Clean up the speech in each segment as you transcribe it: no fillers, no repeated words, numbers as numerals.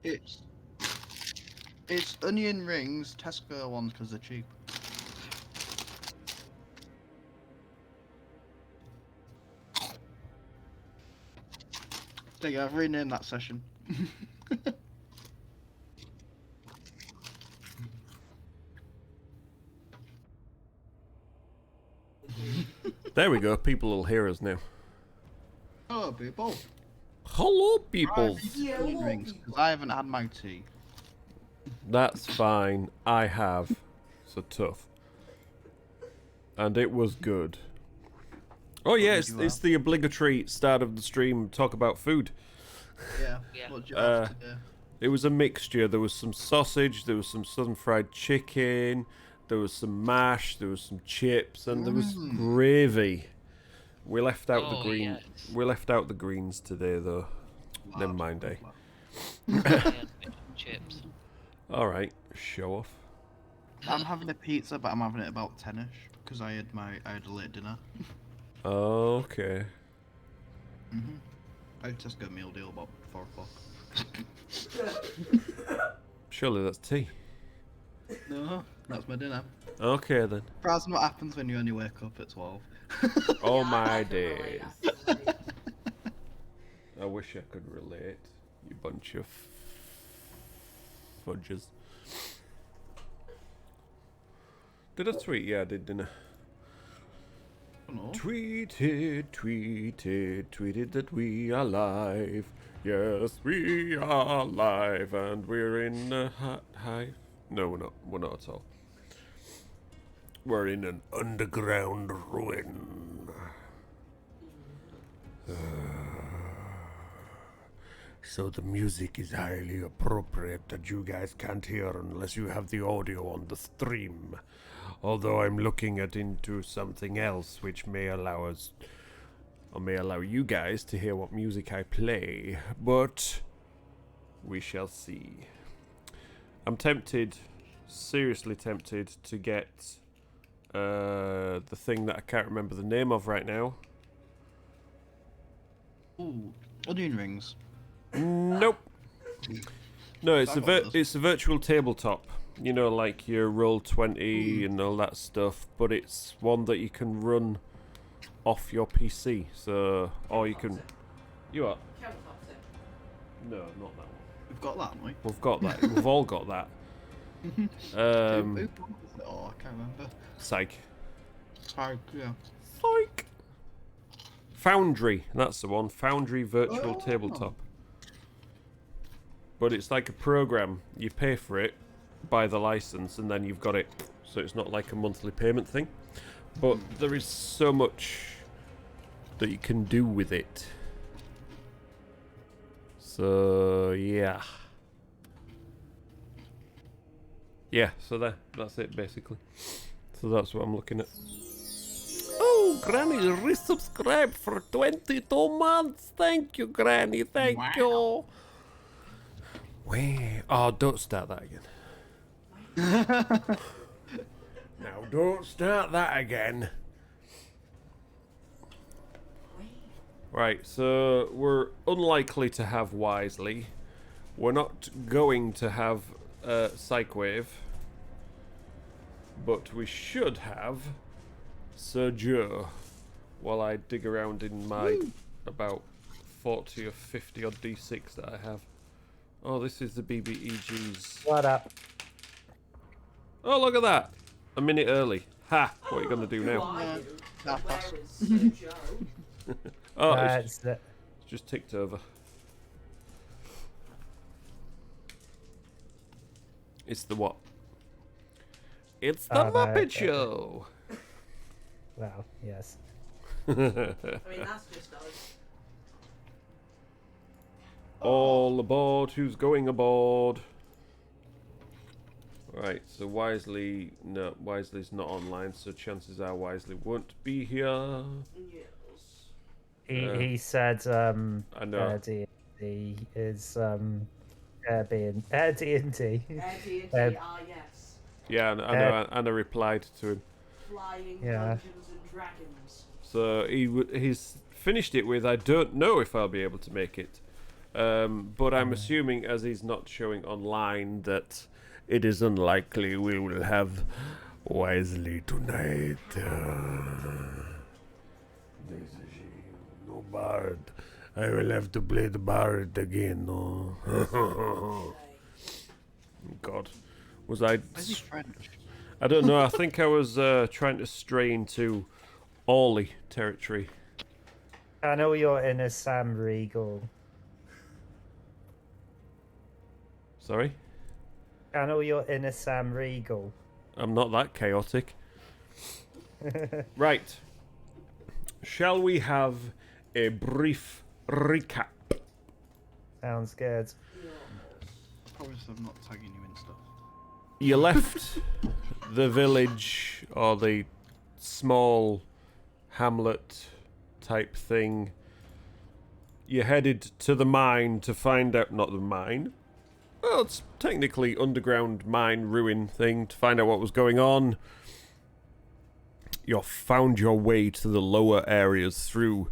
It's onion rings, Tesco ones because they're cheap. There you go, I've renamed that session. There we go. People will hear us now. Hello, people. Hello, people. Onion rings because I haven't had my tea. That's fine. I have. So tough. And it was good. Oh yeah, it's the obligatory start of the stream. Talk about food. Yeah. What do you have today? It was a mixture. There was some sausage, there was some southern fried chicken, there was some mash, there was some chips, and there was gravy. We left out the green. Yes. We left out the greens today, though. Never mind, eh? Chips. All right, show off. I'm having a pizza, but I'm having it about 10ish because I had a late dinner. Okay. I just got a meal deal about 4 o'clock. Surely that's tea. No, that's my dinner. Okay then. That's what happens when you only wake up at 12. Oh my days. I wish I could relate. You bunch of fudges. Did I tweet? Yeah, I did, didn't I? No. Tweeted that we are live. Yes, we are live, and we're in a hive. No, we're not at all. We're in an underground ruin. So the music is highly appropriate that you guys can't hear unless you have the audio on the stream. Although I'm looking into something else which may allow you guys to hear what music I play, but we shall see. I'm tempted, seriously tempted, to get the thing that I can't remember the name of right now. Ooh, onion rings. Nope. No, it's a virtual tabletop. You know, like your Roll20 and all that stuff, but it's one that you can run off your PC. So, or you can. You are. No, not that one. We've got that, haven't we? We've got that. We've all got that. Oh, I can't remember. Psych. Sorry, yeah. Psych. Foundry. That's the one. Foundry virtual tabletop. But it's like a program. You pay for it, buy the license, and then you've got it. So it's not like a monthly payment thing. But there is so much that you can do with it. So yeah. Yeah, so that's it basically. So that's what I'm looking at. Oh, Granny resubscribed for 22 months. Thank you, Granny. Thank you. Wait. Oh, don't start that again. Now, don't start that again. Right, so we're unlikely to have Wisely. We're not going to have Psychwave. But we should have Sir Joe while I dig around in my about 40 or 50 odd D6 that I have. Oh, this is the BBEG's. What up? Oh, look at that! A minute early. Ha! What are you going to do now? Oh, it's just ticked over. It's the what? It's the Muppet Show! Well, yes. I mean, that's just us. All aboard, who's going aboard? Right, so Wisely's not online, so chances are Wisely won't be here. Yes. He said I know. D&D is D&D. Air D&D, yes. Yeah, and I replied to him. Flying Dungeons and Dragons. So he's finished it with, I don't know if I'll be able to make it. But I'm assuming, as he's not showing online, that it is unlikely we will have wisely tonight. There's a shame. No bard. I will have to play the bard again, no? God. Was I... Is he French? I don't know, I think I was trying to stray into Orly territory. I know you're in a Sam Regal. Sorry? I know you're in a Sam Regal. I'm not that chaotic. Right. Shall we have a brief recap? Sounds good. Promise I'm not tagging you in stuff. You left the village, or the small hamlet type thing. You headed to the mine to find out, not the mine. Well, it's technically underground mine ruin thing to find out what was going on. You found your way to the lower areas through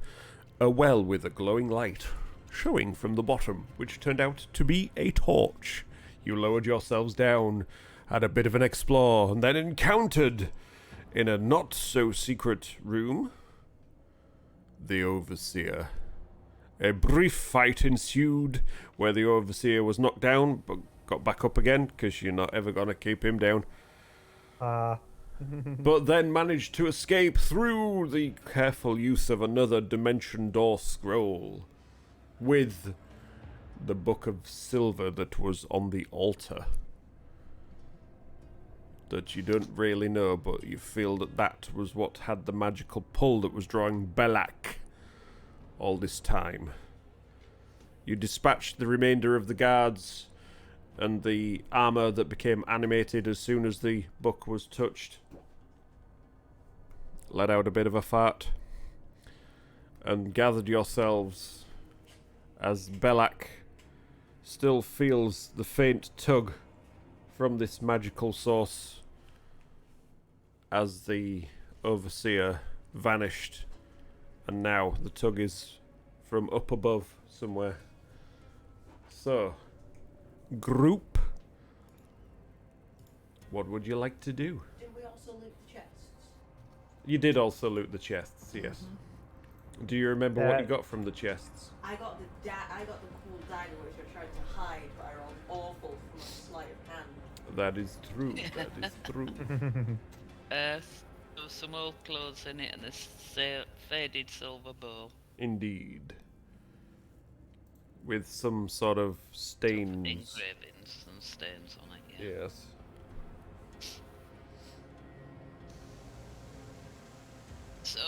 a well with a glowing light showing from the bottom, which turned out to be a torch. You lowered yourselves down, had a bit of an explore, and then encountered, in a not-so-secret room, the Overseer. A brief fight ensued, where the Overseer was knocked down, but got back up again, because you're not ever going to keep him down. But then managed to escape through the careful use of another Dimension Door scroll, with the Book of Silver that was on the altar. That you don't really know, but you feel that that was what had the magical pull that was drawing Belak all this time. You dispatched the remainder of the guards and the armor that became animated as soon as the book was touched. Let out a bit of a fart and gathered yourselves as Belak still feels the faint tug from this magical source as the Overseer vanished, and now the tug is from up above somewhere. So, group, what would you like to do? Did we also loot the chests? You did also loot the chests, yes. Do you remember what you got from the chests? I got the cool dagger which I tried to hide, but I rolled awful from a sleight of hand. That is true, that is true. There was some old clothes in it and a faded silver bowl. Indeed. With some sort of stains. Engravings and stains on it, yeah. Yes. So,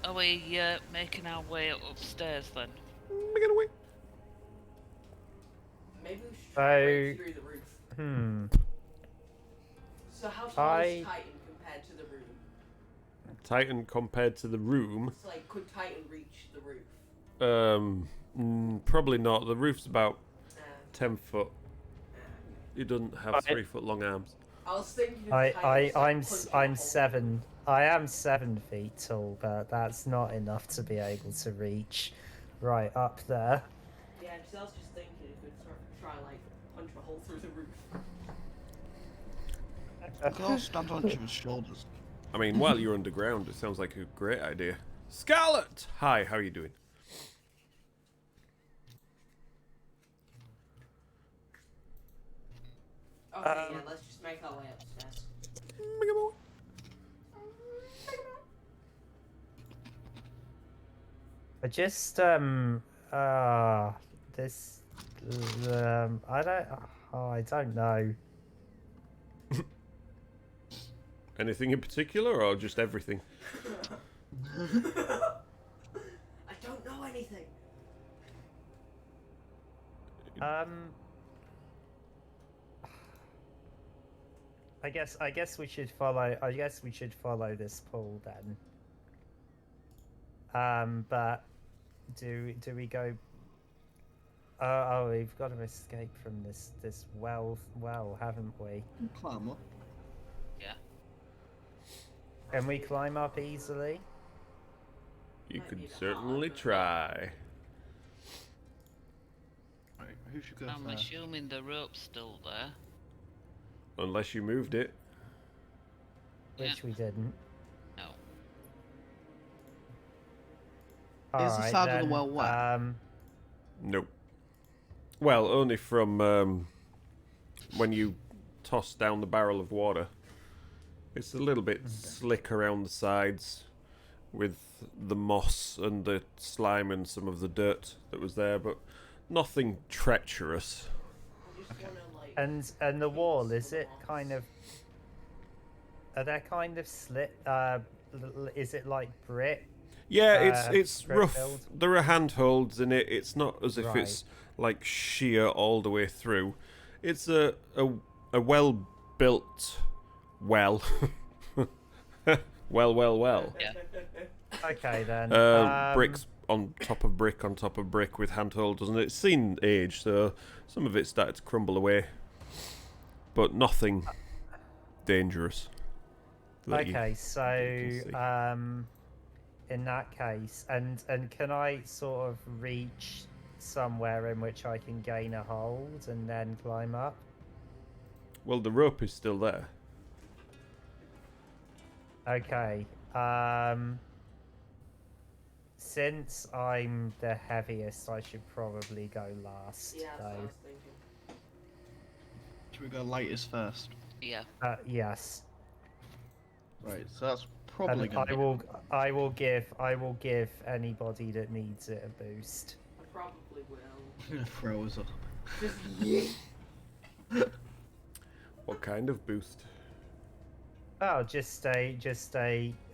are we making our way upstairs then? Make it away. Maybe we should try and break through the roof. So how tall is Titan compared to the room? Titan compared to the room? It's like, could Titan reach the roof? Probably not. The roof's about 10 foot. It doesn't have 3 foot long arms. I was thinking of I'm 7. I am 7 feet tall, but that's not enough to be able to reach right up there. Yeah, because I was just thinking if we'd try like punch a hole through the roof. Go stand on each other's shoulders. I mean, while you're underground, it sounds like a great idea. Scarlet! Hi, how are you doing? Okay, yeah, let's just make our way upstairs. I just this I don't know. Anything in particular, or just everything? I don't know anything. I guess we should follow. I guess we should follow this pool then. But do we go? Oh, we've got to escape from this well, haven't we? Climb up. Yeah. Can we climb up easily? You could certainly try. Who should go I'm first? assuming the rope's still there. Unless you moved it. Which we didn't. No. Is the Alright, side of then, the well wet? Nope. Well, only from when you toss down the barrel of water. It's a little bit slick around the sides with the moss and the slime and some of the dirt that was there, but nothing treacherous. I just wanna, like, And the wall, is it kind of... Are there kind of slit... is it like brick? Yeah, it's brick rough. build? There are handholds in it. It's not as if Right. it's like sheer all the way through. It's a well built well. well. Yeah. Okay, then. Bricks on top of brick on top of brick with handholds, and it's seen age, so some of it started to crumble away, but nothing dangerous. that you- Okay, so you can see. in that case, and can I sort of reach somewhere in which I can gain a hold and then climb up? Well, the rope is still there. Okay. Since I'm the heaviest, I should probably go last. Yeah, that's what I though. was thinking. Should we go lightest first? Yeah. Yes. Right, so that's probably And going I will give anybody that needs it a boost. I probably will. to throw us up. Just yeah. What kind of boost? Oh, just a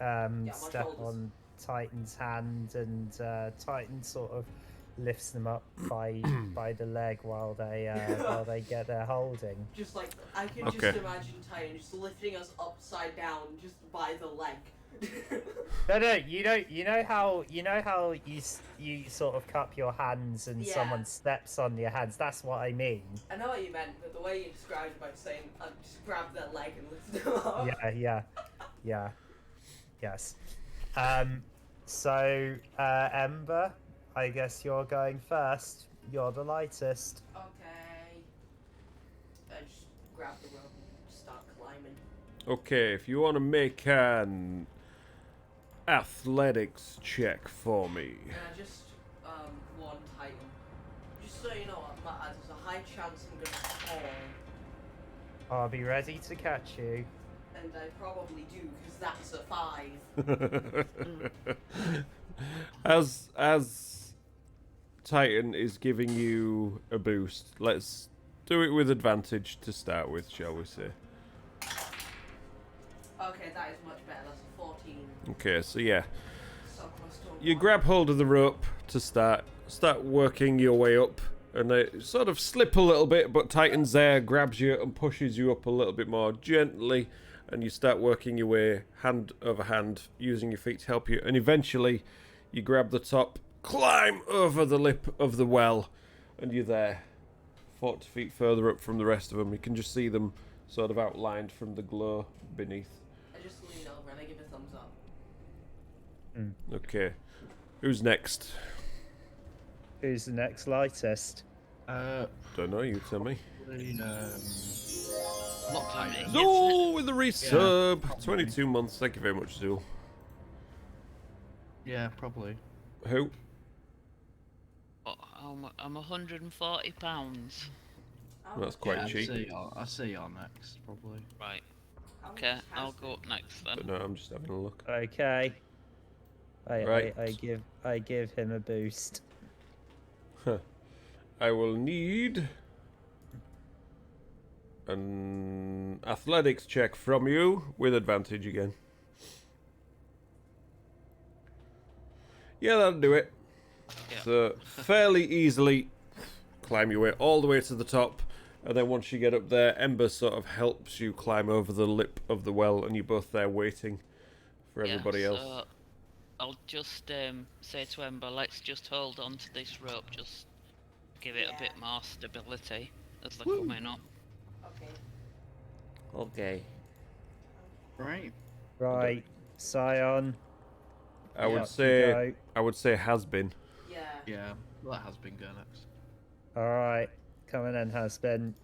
my step shoulders. on Titan's hand, and Titan sort of lifts them up by the leg while they get their holding. Just like I can Okay. just imagine Titan just lifting us upside down just by the leg. No, you know how you sort of cup your hands and Yeah. someone steps on your hands. That's what I mean. I know what you meant, but the way you described it by saying just grab their leg and lift them up. Yeah. Yes. So Ember, I guess you're going first. You're the lightest. Okay. I just grab the rope and start climbing. Okay, if you want to make an athletics check for me. And I just one Titan. Just so you know, there's a high chance I'm gonna fall, I'll be ready to catch you. and I probably do because that's a 5. As Titan is giving you a boost, let's do it with advantage to start with, shall we say? Okay, that is much better. That's a 14. Okay, so yeah, So close to a you 1. grab hold of the rope to start working your way up, and they sort of slip a little bit, but Titan's there, grabs you and pushes you up a little bit more gently, and you start working your way hand over hand, using your feet to help you, and eventually you grab the top, climb over the lip of the well, and you're there, 40 feet further up from the rest of them. You can just see them sort of outlined from the glow beneath. I just lean over and I give a thumbs up. Okay, who's next? Who's the next lightest? Don't know, you tell me. Not tight. Zool with the resub! 22 months, thank you very much, Zool. Yeah, probably. Who? Oh, I'm £140. That's quite Yeah, cheap. I'll see y'all next, probably. Right. How much Okay, has I'll it? go up next then. But no, I'm just having a look. Okay. Right. I give him a boost. I will need an athletics check from you with advantage again. Yeah, that'll do it. Yeah. So, fairly easily climb your way all the way to the top, and then once you get up there, Ember sort of helps you climb over the lip of the well, and you're both there waiting for everybody else. So I'll just say to Ember, let's just hold on to this rope, just give it a bit more stability as they're coming up. Okay. Okay. Right. Right, Scion. I would up say you I would say has been. Yeah. Yeah, well, that has been go next. go. All right. Coming in has been.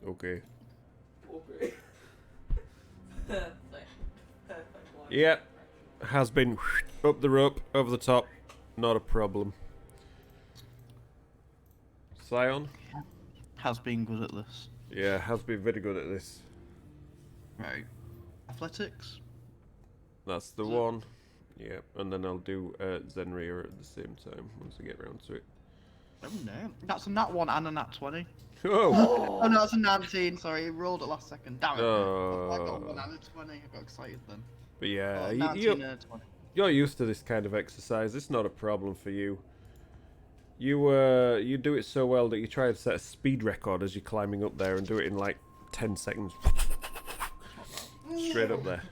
Okay. Okay. Perfect. Perfect one. Yeah. Has been up the rope, over the top. Not a problem. Scion? Has been good at this. Yeah, has been very good at this. Right. Athletics. That's the Is it? one. Yeah, and then I'll do Zenria at the same time once I get around to it. Oh no. That's a nat 1 and a nat 20. Oh! Oh no, that's a 19. Sorry, it rolled at last second. Damn it. I got 1 Oh. and a 20. I got excited then. But yeah, Oh, you, 19 you're, and a 20. you're used to this kind of exercise. It's not a problem for you. You do it so well that you try to set a speed record as you're climbing up there and do it in like 10 seconds. Straight up there.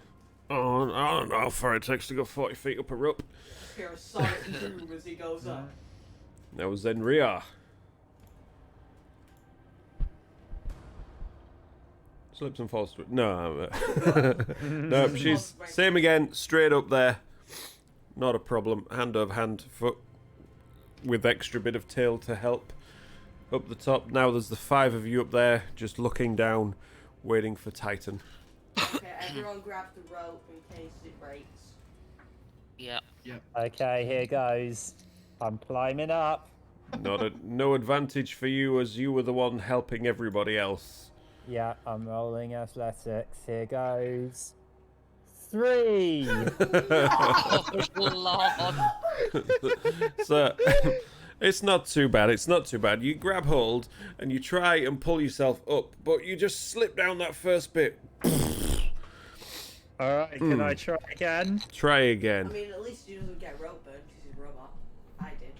Oh, I don't know how far it takes to go 40 feet up a rope. Hear a sonic boom as he goes up. That was Zenria. Slips and falls through. No, no, she's same again, straight up there. Not a problem. Hand over hand, foot with extra bit of tail to help. Up the top. Now there's the 5 of you up there, just looking down, waiting for Titan. Okay, everyone grab the rope in case it breaks. Yeah. Okay, here goes. I'm climbing up. No advantage for you as you were the one helping everybody else. Yeah, I'm rolling athletics. Here goes. 3. Oh, Lord. So it's not too bad. It's not too bad. You grab hold and you try and pull yourself up, but you just slip down that first bit. All right, can I try again? Try I again. mean, at least he doesn't get rope burned because he's a robot. I did.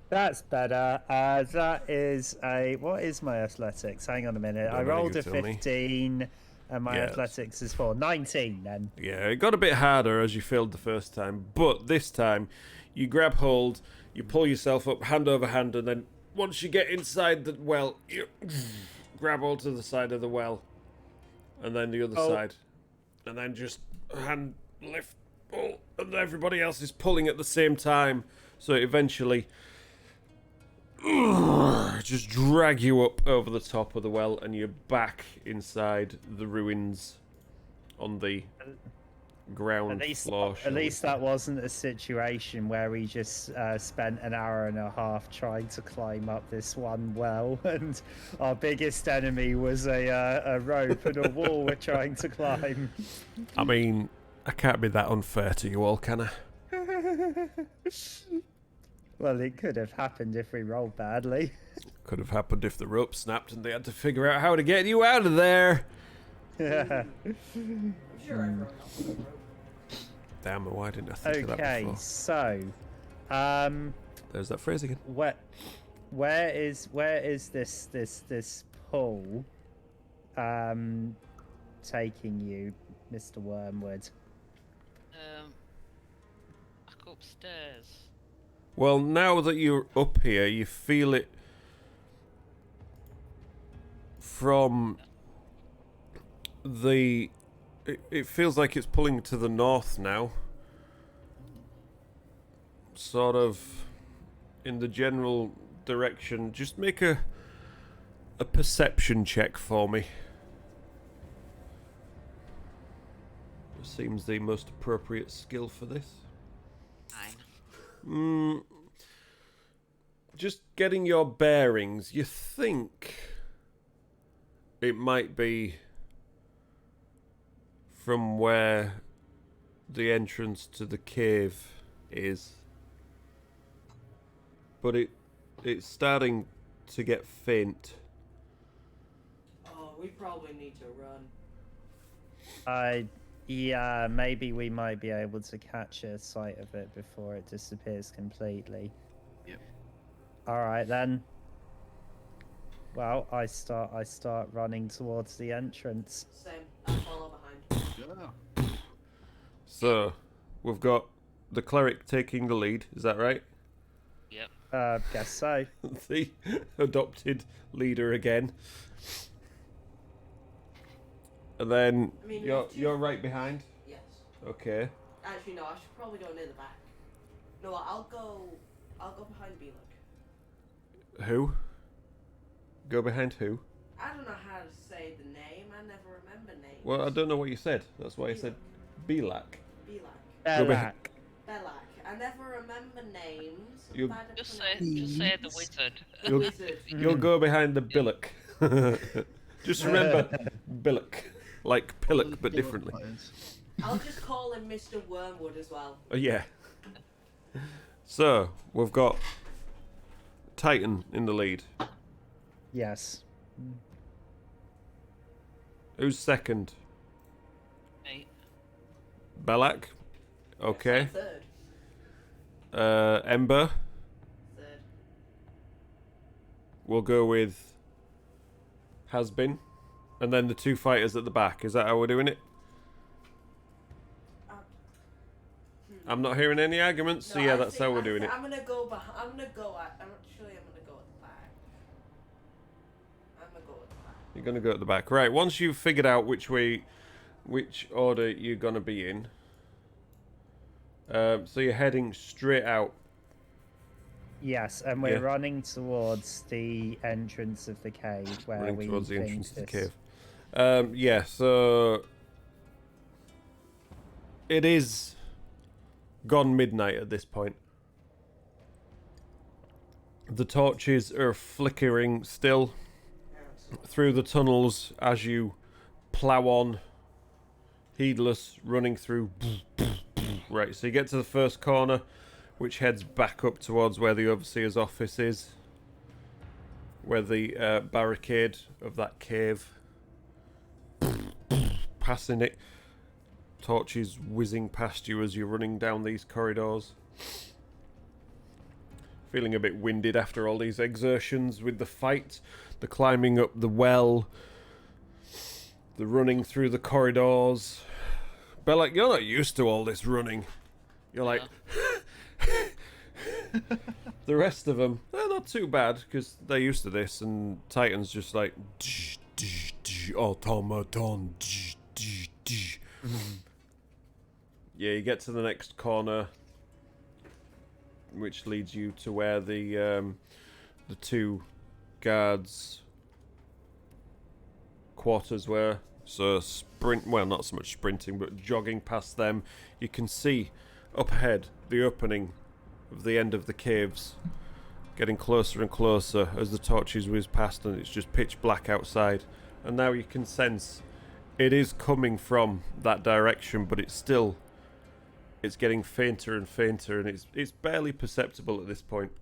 That's better. That is a. What is my athletics? Hang on a minute. I Don't know, rolled you a tell me. 15, and my Yeah. athletics is 4. 19 then. Yeah, it got a bit harder as you failed the first time, but this time you grab hold, you pull yourself up hand over hand, and then once you get inside the well, you grab onto the side of the well, and then the other side, and then just hand lift, pull, and everybody else is pulling at the same time, so eventually just drag you up over the top of the well, and you're back inside the ruins on the ground floor. At least that wasn't a situation where we just spent an hour and a half trying to climb up this one well, and our biggest enemy was a rope and a wall we're trying to climb. I mean, I can't be that unfair to you all, can I? Well, it could have happened if we rolled badly. Could have happened if the rope snapped and they had to figure out how to get you out of there. Yeah. I'm sure everyone knows the rope. Damn, why didn't I think of that Okay, before? so, There's that phrase again. where is this pull taking you, Mr. Wormwood? Back upstairs. Well, now that you're up here, you feel it from the... It feels like it's pulling to the north now. Sort of in the general direction. Just make a perception check for me. Seems the most appropriate skill for this. 9. Just getting your bearings, you think it might be from where the entrance to the cave is, but it's starting to get faint. Oh, we probably need to run. Yeah, maybe we might be able to catch a sight of it before it disappears completely. Yep. All right then. Well, I start running towards the entrance. Same. I follow behind. Yeah. So we've got the cleric taking the lead, is that right? Yep. Guess so. The adopted leader again. And then I mean, you're right behind. Yes. Okay. Actually, no. I should probably go near the back. No, I'll go behind Belek. Who? Go behind who? I don't know how to say the name. I never remember names. Well, I don't know what you said. That's why I said Belak. Belak. Go behind. Belak. I never remember names. You- Bad at Just pronouncing. say the wizard. You'll, Wizard. you'll go behind the billock. Just remember billock. Like pillock, but differently. I'll just call him Mr. Wormwood as well. Yeah. So, we've got Titan in the lead. Yes. Who's second? Me. Belak? Okay. Third. Ember? Third. We'll go with Has Been. And then the two fighters at the back. Is that how we're doing it? I'm not hearing any arguments, so No, yeah, I that's think- how we're doing it. I'm gonna go behind. I'm gonna go at the back. I'm gonna go at the back. You're going to go at the back. Right, once you've figured out which order you're going to be in. So you're heading straight out. Yes, and we're Yeah. running towards the entrance of the cave where Running we towards the think entrance to the this- cave. Yeah, so it is gone midnight at this point. The torches are flickering still through the tunnels as you plow on, heedless, running through. Right, so you get to the first corner, which heads back up towards where the Overseer's office is, where the barricade of that cave. Passing it, torches whizzing past you as you're running down these corridors. Feeling a bit winded after all these exertions with the fight, the climbing up the well, the running through the corridors. Belak, you're not used to all this running. You're like... The rest of them, they're not too bad because they're used to this, and Titan's just like... Automaton. Yeah, you get to the next corner, which leads you to where the two guards' quarters were. So well, not so much sprinting, but jogging past them, you can see up ahead the opening of the end of the caves, getting closer and closer as the torches whiz past, and it's just pitch black outside. And now you can sense it is coming from that direction, but it's getting fainter and fainter, and it's barely perceptible at this point.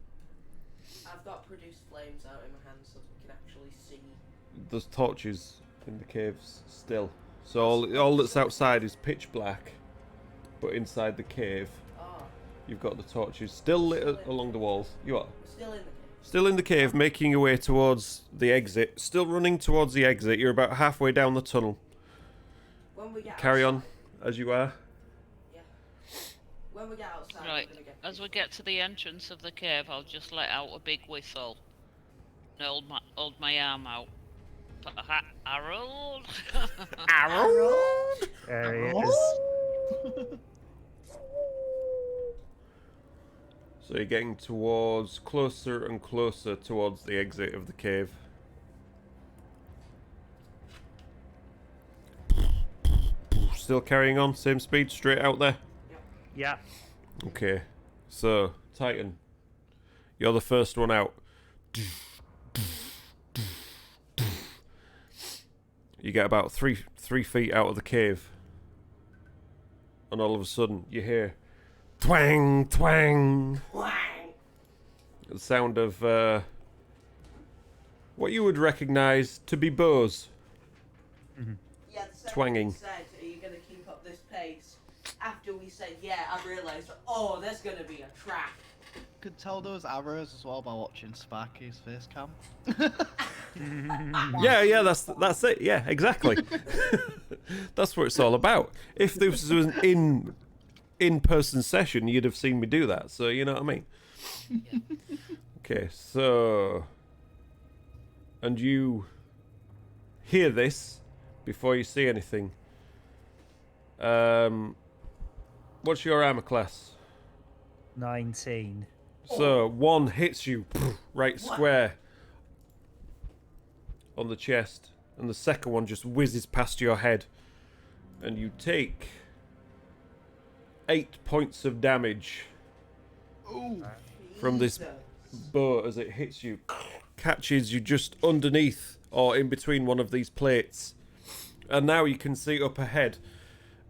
I've got produced flames out in my hand so we can actually see. There's torches in the caves still, so all that's outside is pitch black, but inside the cave Oh, you've got the torches still lit along the walls. You are still in the cave. still in the cave, making your way towards the exit, still running towards the exit. You're about halfway down the tunnel. When we get Carry on outside- as you are. Yeah. When we get outside, Right, we're gonna get. as we get to the entrance of the cave, I'll just let out a big whistle. And hold my arm out. Harold? There he is. So you're getting closer and closer towards the exit of the cave. Still carrying on, same speed, straight out there. Yeah. Okay, so Titan, you're the first one out. You get about three feet out of the cave, and all of a sudden you hear twang, twang. Wang! The sound of what you would recognise to be bows. Yeah, the second Twanging. we said, are you gonna keep up this pace? After we said yeah, I realised, oh, there's gonna be a trap. Could tell those arrows as well by watching Sparky's face cam. Yeah, that's it. Yeah, exactly. That's what it's all about. If this was an in-person session, you'd have seen me do that. So you know what I mean. Yeah. Okay, so and you hear this before you see anything. What's your armor class? 19. So one hits you right square on the chest, and the second one just whizzes past your head, and you take 8 points of damage Ooh. from this bow as it hits you, catches you just underneath or in between one of these plates, and now you can see up ahead,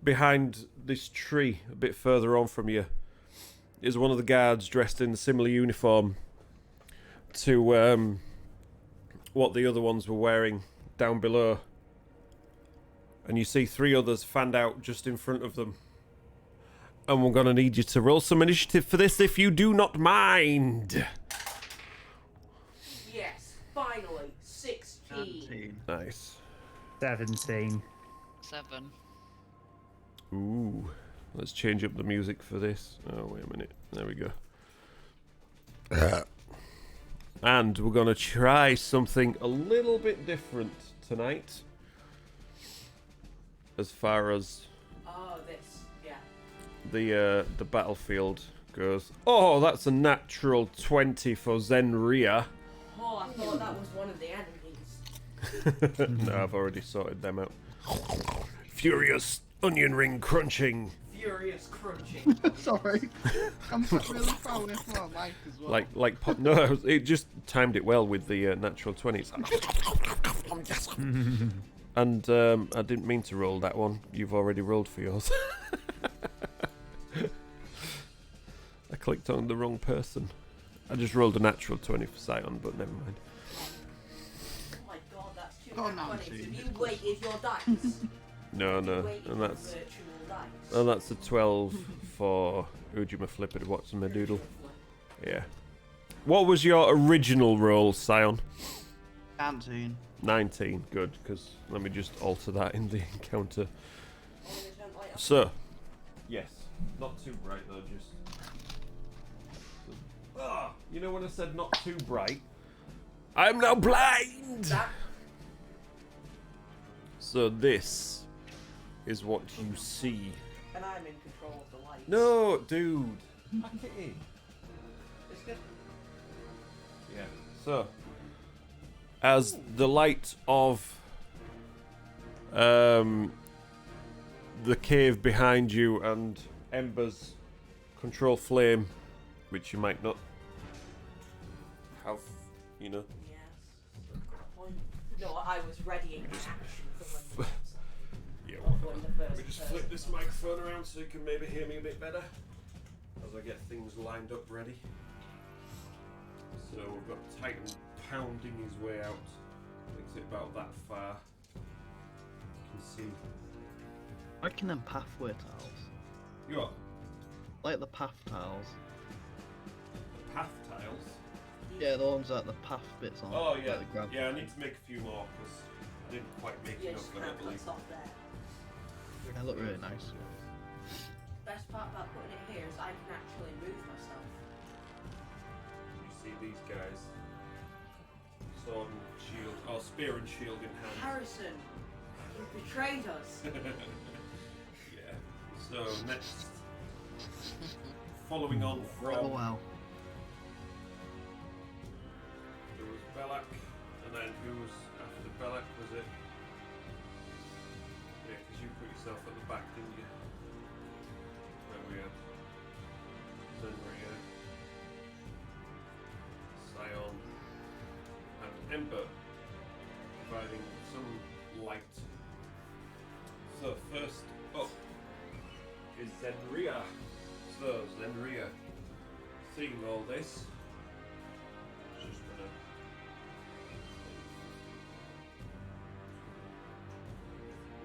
behind this tree, a bit further on from you, is one of the guards dressed in a similar uniform to what the other ones were wearing down below. And you see 3 others fanned out just in front of them. And we're going to need you to roll some initiative for this if you do not mind. Yes, finally. 16. 19. Nice. 17. 7. Ooh. Let's change up the music for this. Oh, wait a minute. There we go. And we're going to try something a little bit different tonight. As far as Oh, this. Yeah. the battlefield goes. Oh, that's a natural 20 for Zenria. Oh, I thought that was one of the enemies. No, I've already sorted them out. Furious onion ring crunching. Furious crunching. Sorry. I'm really far away from my mic as well. No, it just timed it well with the natural 20. And I didn't mean to roll that one. You've already rolled for yours. I clicked on the wrong person. I just rolled a natural 20 for Sion, but never mind. Oh my god, that's too Oh, funny. 19. Have you weighted your dice? No, Weighted your and that's virtual dice? and that's a 12 for Ujima Flippity Watson Madoodle. Yeah. What was your original roll, Sion? 19. 19. Good, because let me just alter that in the encounter. Only they don't light up. So, yes, not too bright though. Just. You know when I said not too bright? I'm now blind. That So this is what you see. and I'm in control of the lights. No, dude. Pack it in. It's good. Yeah. So, as the light of the cave behind you and Ember's control flame, which you might not have, you know. Yes. Point. No, I was readying action for when Yeah. when the first Let me just person- flip this microphone around so you can maybe hear me a bit better as I get things lined up ready. So we've got Titan pounding his way out. Makes it about that far. You can see. I can them pathway tiles. You got Like the path tiles. the path tiles. Yeah, the ones that the path bits on. Oh yeah, Like the ground. yeah. I need to make a few more because I didn't quite make Yeah, enough just of it, I can't put believe. stuff there. They look really nice. Best part about putting it here is I can actually move myself. You see these guys, sword and shield, oh spear and shield in hand. Harrison, you betrayed us. Yeah. So next, following on from, Oh wow. there was Belak, and then who was after Belak? Was it? Yeah, because you put yourself at the back, didn't you? Where we had Zenria, Sion, and Ember, providing some light. So first up is Zenria. So Zenria, seeing all this, is just gonna.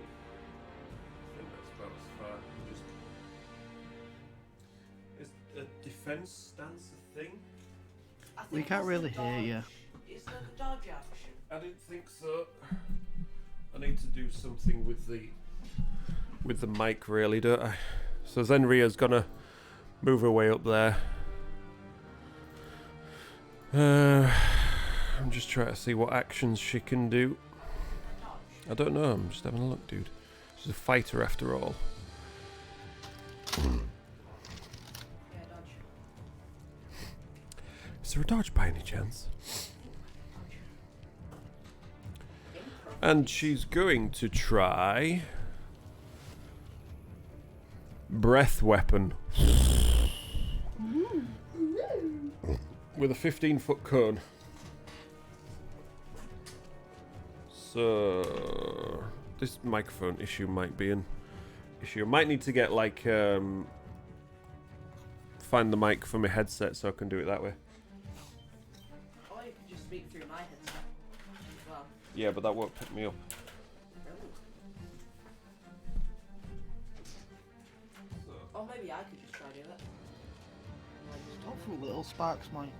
I think that's about as far. Just is a defense stance a thing? I think We can't that's really the hear you. dodge. Is that the dodge action? I didn't think so. I need to do something with the mic, really, don't I? So Zenria's gonna move her way up there. I'm just trying to see what actions she can do. Dodge. I don't know. I'm just having a look, dude. She's a fighter after all. Yeah, dodge. there a dodge by any chance? And she's going to try breath weapon with a 15-foot cone. So this microphone issue might be an issue. I might need to get like find the mic for my headset so I can do it that way. Or you could just speak through my headset as well. Yeah, but that won't pick me up. Or maybe I could just try to do it. Stop for little sparks, Mike.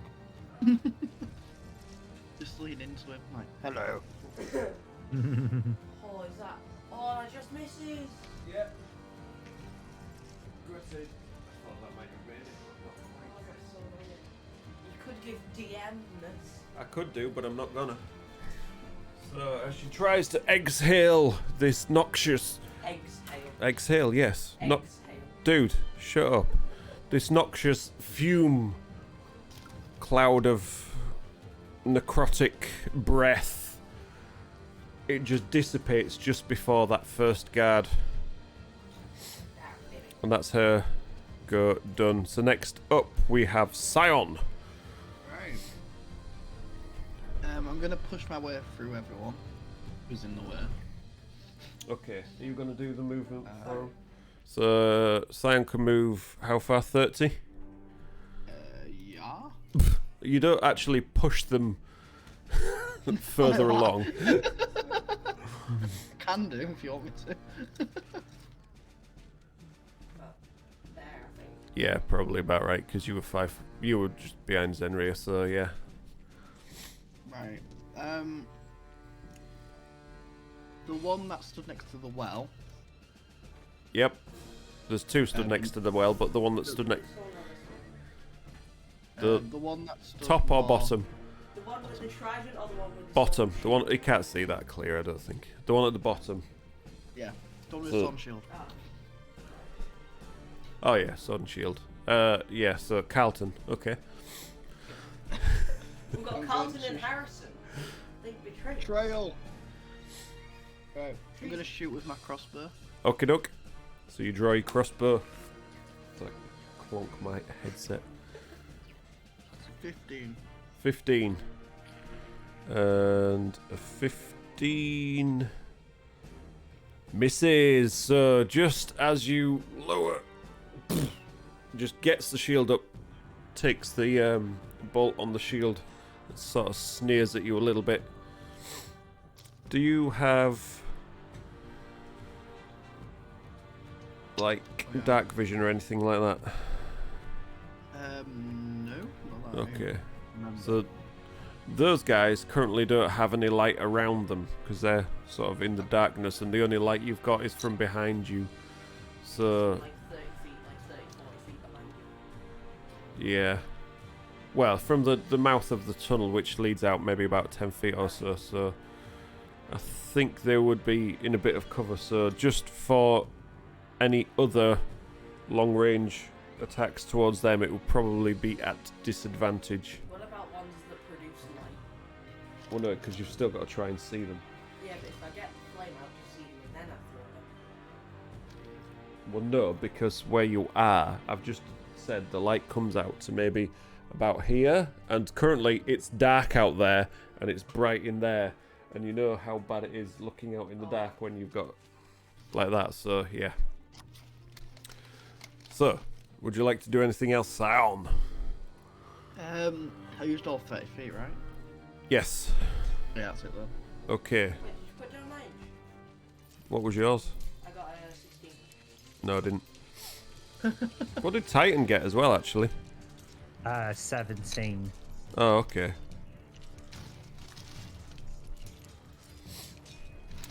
Just lean into him, like, hello. Oh, is that? Oh, I just misses. Yeah. Good save. I thought that might have made it. Oh, that's so annoying. You could give DM this. I could do, but I'm not gonna. So as she tries to exhale this noxious exhale, yes. Exhale. Dude, shut up. This noxious fume cloud of necrotic breath. It just dissipates just before that first guard. And that's her go done. So next up we have Scion. Right. I'm gonna push my way through everyone who's in the way. Okay, are you gonna do the movement for him? So Scion can move how far? 30? Yeah. You don't actually push them further along. Can do if you want me to. There, I think. Yeah, probably about right, because you were just behind Zenria, so yeah. Right. The one that stood next to the well. Yep. There's two stood next to the well, but the one that stood next... The one that stood top or more- bottom? The one with the trident or the one with the Bottom. sword? The one... You can't see that clear, I don't think. The one at the bottom. Yeah. The one with So- Storm Shield. Ah. Oh yeah, sword and shield. Yeah, so Carlton. Okay. We've got I'm Carlton going to and sh- Harrison. They betrayed. Trail. Right. I'm gonna shoot with my crossbow. Okie doke. So you draw your crossbow. It's like clonk my headset. 15. 15. And a 15 misses. So just as you lower, just gets the shield up, takes the bolt on the shield, and sort of sneers at you a little bit. Do you have like dark vision or anything like that? No. Not that I Okay. remember. So those guys currently don't have any light around them because they're sort of in the darkness, and the only light you've got is from behind you. So Like 30 feet, like 30, 40 feet behind you. yeah, well, from the mouth of the tunnel, which leads out maybe about 10 feet or so. So I think they would be in a bit of cover. So just for any other long-range attacks towards them, it would probably be at disadvantage. What about ones that produce light? Well, no, because you've still got to try and see them. Yeah, but if I get the flame out, just see them and then I throw them. Well, no, because where you are, I've just said the light comes out to maybe about here, and currently it's dark out there and it's bright in there, and you know how bad it is looking out in the dark when you've got like that. So yeah. So, would you like to do anything else, Sion? I used all 30 feet, right? Yes. Yeah, that's it then. Okay. Wait, did you put down range? What was yours? I got a 16. No, I didn't. What did Titan get as well, actually? 17. Oh, okay.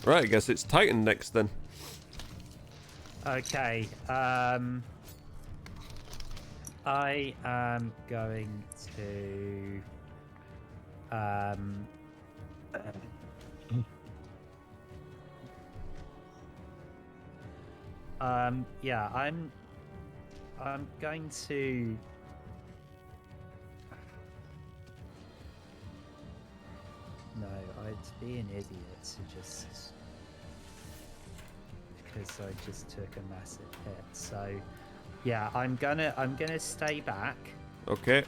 Right, I guess it's Titan next then. Okay. I am going to. Yeah, I'm going to. no, I'd be an idiot to just because I just took a massive hit. So yeah, I'm gonna stay back. Okay.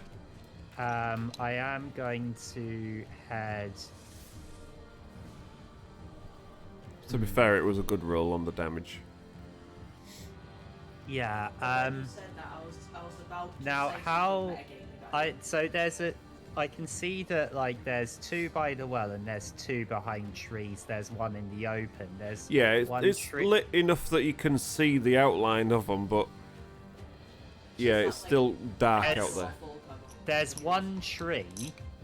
I am going to head. To be fair, it was a good roll on the damage. Yeah. When you said that, I was about to Now, say something how metagaming about so there's a. I can see that like there's 2 by the well and there's 2 behind trees. There's 1 in the open. There's Yeah, one it's tree. lit enough that you can see the outline of them, but yeah, Is it's that, still dark Yes. out there. full cover? There's one tree.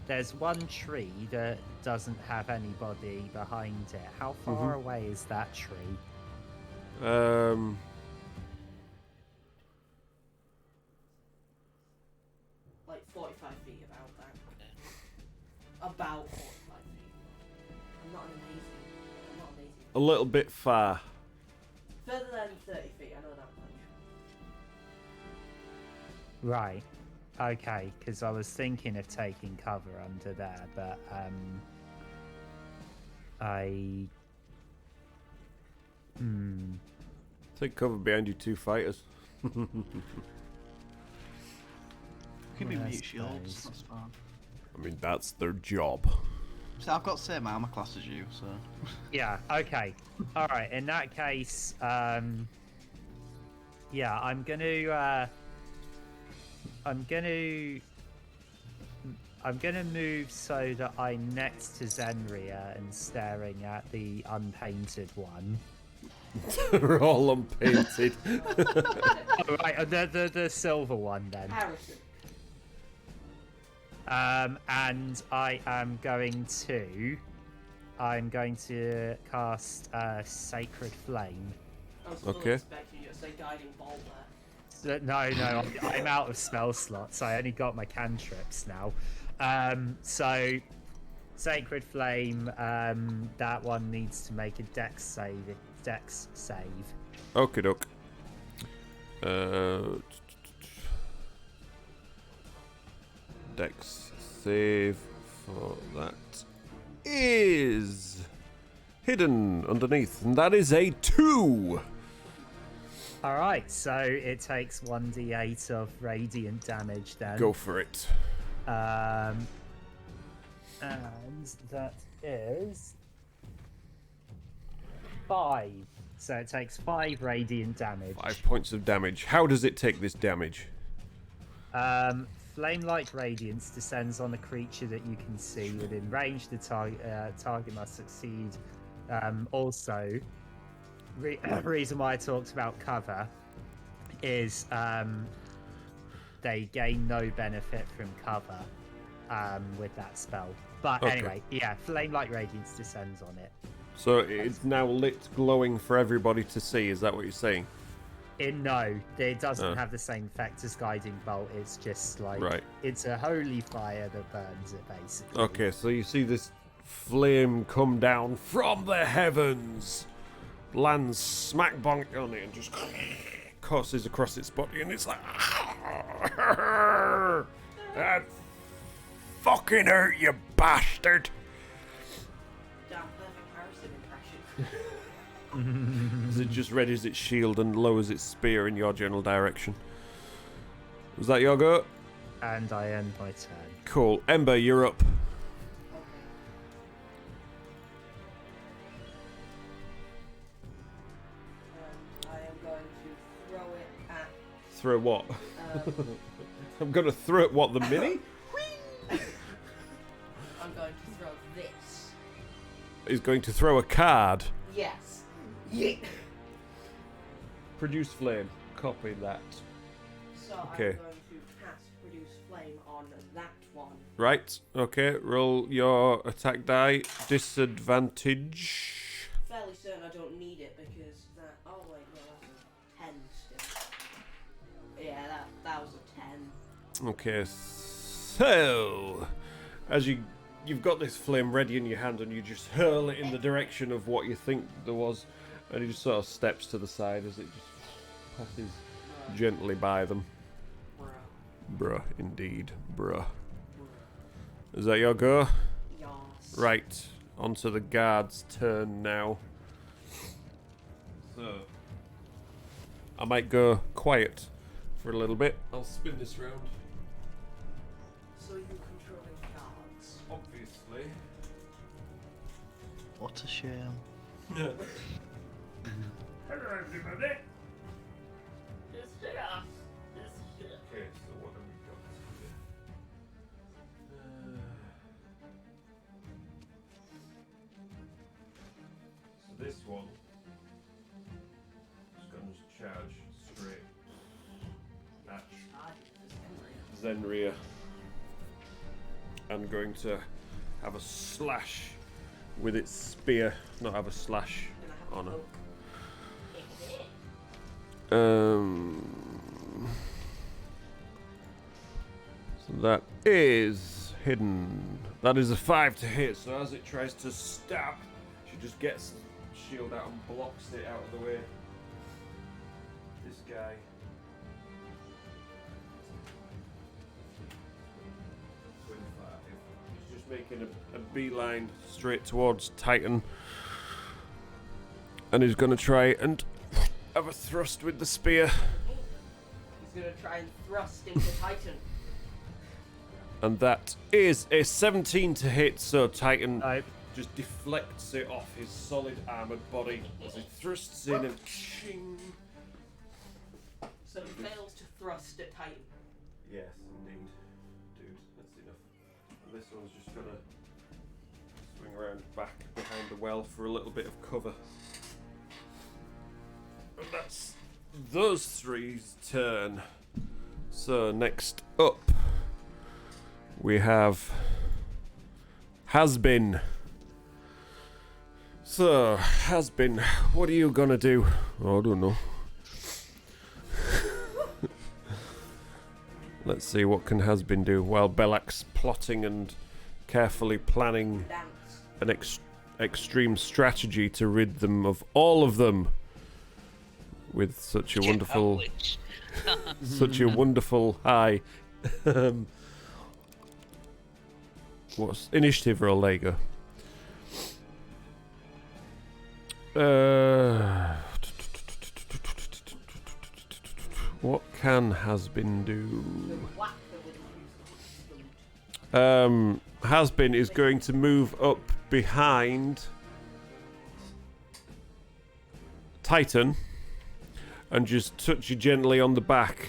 There's one tree that doesn't have anybody behind it. How far away is that tree? Like 45 feet about that. About 45 feet. I'm not amazing. A little bit far. Further than 30 feet, I know that much. Right. Okay, because I was thinking of taking cover under there, but Take cover behind you 2 fighters. Could be Yeah, I meat shields. suppose. That's fine. I mean, that's their job. So I've got same armor class as you, so. yeah. Okay. All right. In that case, yeah, I'm gonna move so that I'm next to Zenria and staring at the unpainted one. They're all unpainted. Oh, right, the silver one then. Harrison. And I'm going to cast Sacred Flame. I was fully Okay. expecting you to say guiding bolt there. No, I'm out of spell slots. I only got my cantrips now. So Sacred Flame, that one needs to make a dex save. Okie doke. Dex save for that is hidden underneath, and that is a 2. All right, so it takes 1d8 of radiant damage then. Go for it. And that is 5. So it takes 5 radiant damage. 5 points of damage. How does it take this damage? Flame-like radiance descends on a creature that you can see within range. The target must succeed. Also, reason why I talked about cover is they gain no benefit from cover with that spell. But Okay. anyway, yeah, flame-like radiance descends on it. So it's now lit, glowing for everybody to see. Is that what you're saying? No, it doesn't have the same effect as guiding bolt. It's just like Right. it's a holy fire that burns it, basically. Okay, so you see this flame come down from the heavens, lands smack bonk on it, and just courses across its body, and it's like, that fucking hurt, you bastard! Damn perfect Harrison impression. As it just readies its shield and lowers its spear in your general direction. Was that your go? And I end my turn. Cool. Ember, you're up. I am going to throw it at. Throw what? I'm gonna throw it, what, the mini? I'm going to throw this. He's going to throw a card. Yes. Yeah. Produce flame. Copy that. So Okay. I'm going to cast Produce Flame on that one. Right, okay, roll your attack die. Disadvantage. Fairly certain I don't need it because that. Oh wait, no, that's a 10 still. Yeah, that was a 10. Okay, so as you've got this flame ready in your hand and you just hurl it in the direction of what you think there was, and it just sort of steps to the side as it just passes gently by them. Bruh. Bruh, indeed, bruh. Is that your go? Yas. Right, onto the guard's turn now. So, I might go quiet for a little bit. I'll spin this round. So you controlling guards? Obviously. What a shame. Yeah. Hello, everybody. It's here. It's here. Okay, so what have we got here? So this one is going to charge straight at Zenria. I'm going to have a slash with its spear, not have a slash on her. So that is hidden. That is a 5 to hit. So as it tries to stab, she just gets the shield out and blocks it out of the way. This guy. He's just making a beeline straight towards Titan, and he's going to try and have a thrust with the spear. He's gonna try and thrust into Titan. And that is a 17 to hit, so Titan Nope. just deflects it off his solid armored body as he thrusts in and ching. So he fails to thrust at Titan. Yes, indeed. Dude, that's enough. And this one's just gonna swing around back behind the well for a little bit of cover. And that's those three's turn. So next up, we have Has-Been. So, Has-Been, what are you gonna do? Oh, I don't know. Let's see, what can Has-Been do? While Belak's plotting and carefully planning Dance. an extreme strategy to rid them of all of them. With such a wonderful... such a wonderful high. What's initiative roll? There you go. What can Has-Been do? Whack them with the Has-Been is going to move up behind Titan and just touch you gently on the back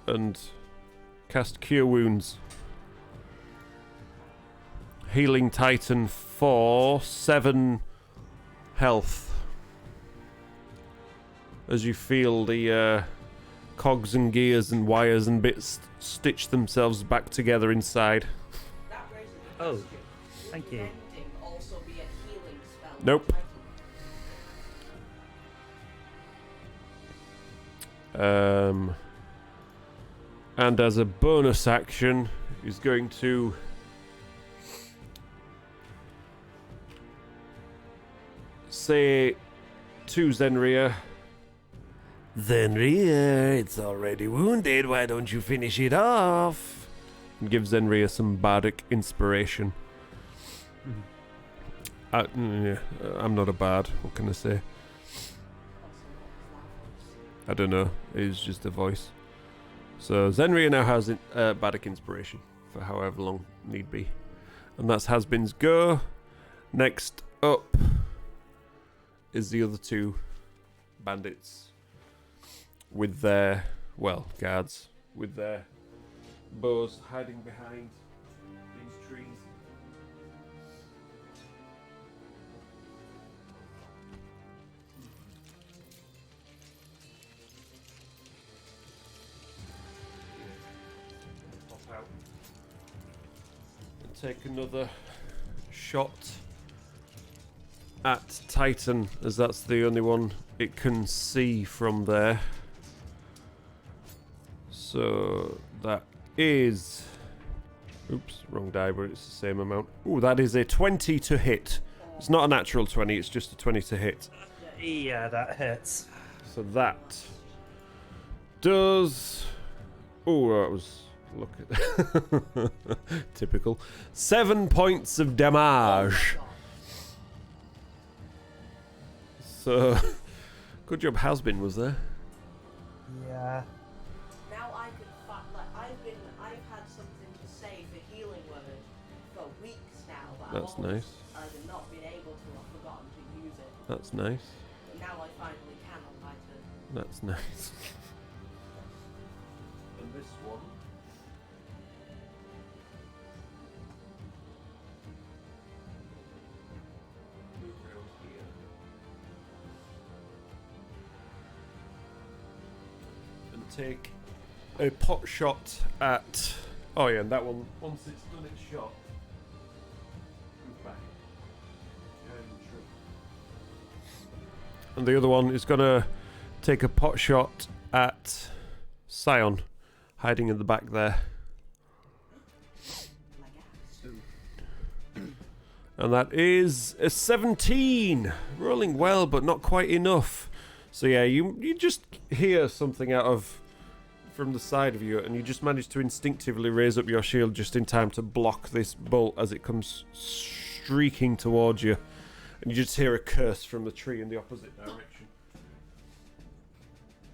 and cast Cure Wounds. Healing Titan for 7 health. As you feel the cogs and gears and wires and bits stitch themselves back together inside. That raises the Oh, question. thank you. Would Mending also be a healing spell? Nope. And as a bonus action, he's going to say to Zenria, Zenria, it's already wounded, why don't you finish it off? And give Zenria some bardic inspiration. I'm not a bard, what can I say? I don't know, it's just a voice. So Zenria now has bardic inspiration for however long need be. And that's Has-Been's go. Next up is the other two bandits with their, well, guards, with their bows hiding behind these trees. Pop out and take another shot at Titan, as that's the only one it can see from there. So that is, oops, wrong die, but it's the same amount. Ooh, that is a 20 to hit. It's not a natural 20, it's just a 20 to hit. Yeah, that hits. So that does, oh, that was look at typical. 7 points of Oh my damage. God. So, good job. Hasbin was there. Yeah. Now I can I've had something to say for healing word for weeks now, but That's I've always nice. either not been able to or forgotten to use it. That's nice. But now I finally can on my turn. That's nice. And this one. Move around here. And take a pot shot at. Oh yeah, and that one, once it's done its shot, move back. Behind the tree. And the other one is gonna take a pot shot at Scion, hiding in the back there. And that is a 17! Rolling well, but not quite enough. So yeah, you just hear something from the side of you, and you just manage to instinctively raise up your shield just in time to block this bolt as it comes streaking towards you. And you just hear a curse from the tree in the opposite direction.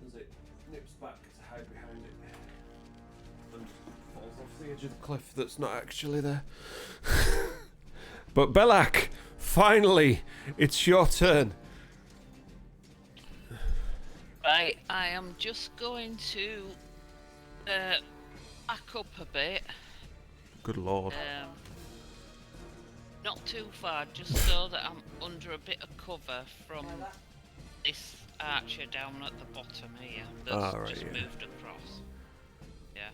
As it nips back to hide behind it. And falls off the edge of the cliff that's not actually there. But Belak, finally, it's your turn. Right, I am just going to back up a bit. Good lord. Not too far, just so that I'm under a bit of cover from this archer down at the bottom here that's Right, just yeah. moved across. Yeah.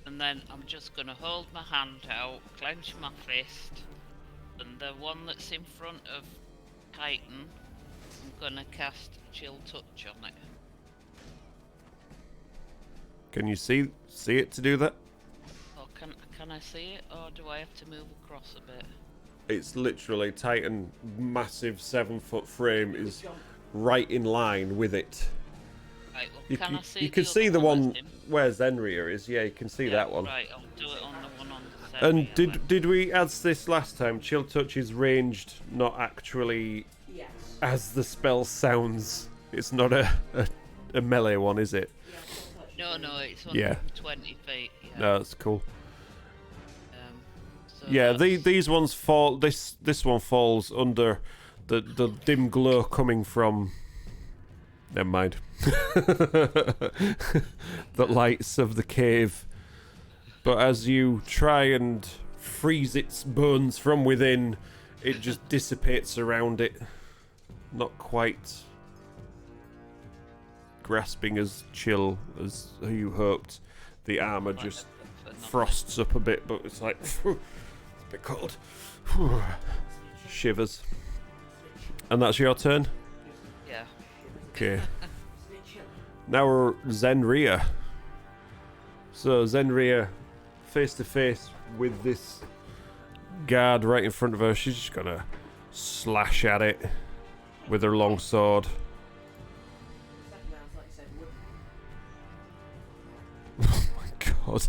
And then I'm just gonna hold my hand out, clench my fist, and the one that's in front of Titan, I'm gonna cast Chill Touch on it. Can you see it to do that? Or can I see it, or do I have to move across a bit? It's literally Titan, massive 7-foot frame is right in line with it. Right, well, You, can you, I see you can the see other the one that's in? where Zenria is. Yeah, you can see that one. Right, I'll do it on the one on the And Zenria did we add this last time? Chill Touch is ranged, not actually Yes. as the spell sounds. It's not a melee one, is it? Yeah, so touch No, is no, it's Yeah. 120 feet. Yeah. No, that's cool. So Yeah, that's- these ones fall. This one falls under the dim glow coming from. Never mind. The lights of the cave. But as you try and freeze its bones from within, it just dissipates around it. Not quite grasping as chill as you hoped. The armor like just but not frosts up a bit, but it's like it's a bit cold. Shivers. And that's your turn. Yeah. Okay. Now we're Zenria. So Zenria, face to face with this guard right in front of her. She's just gonna slash at it with her long sword. Second round, like you said, would Oh my god.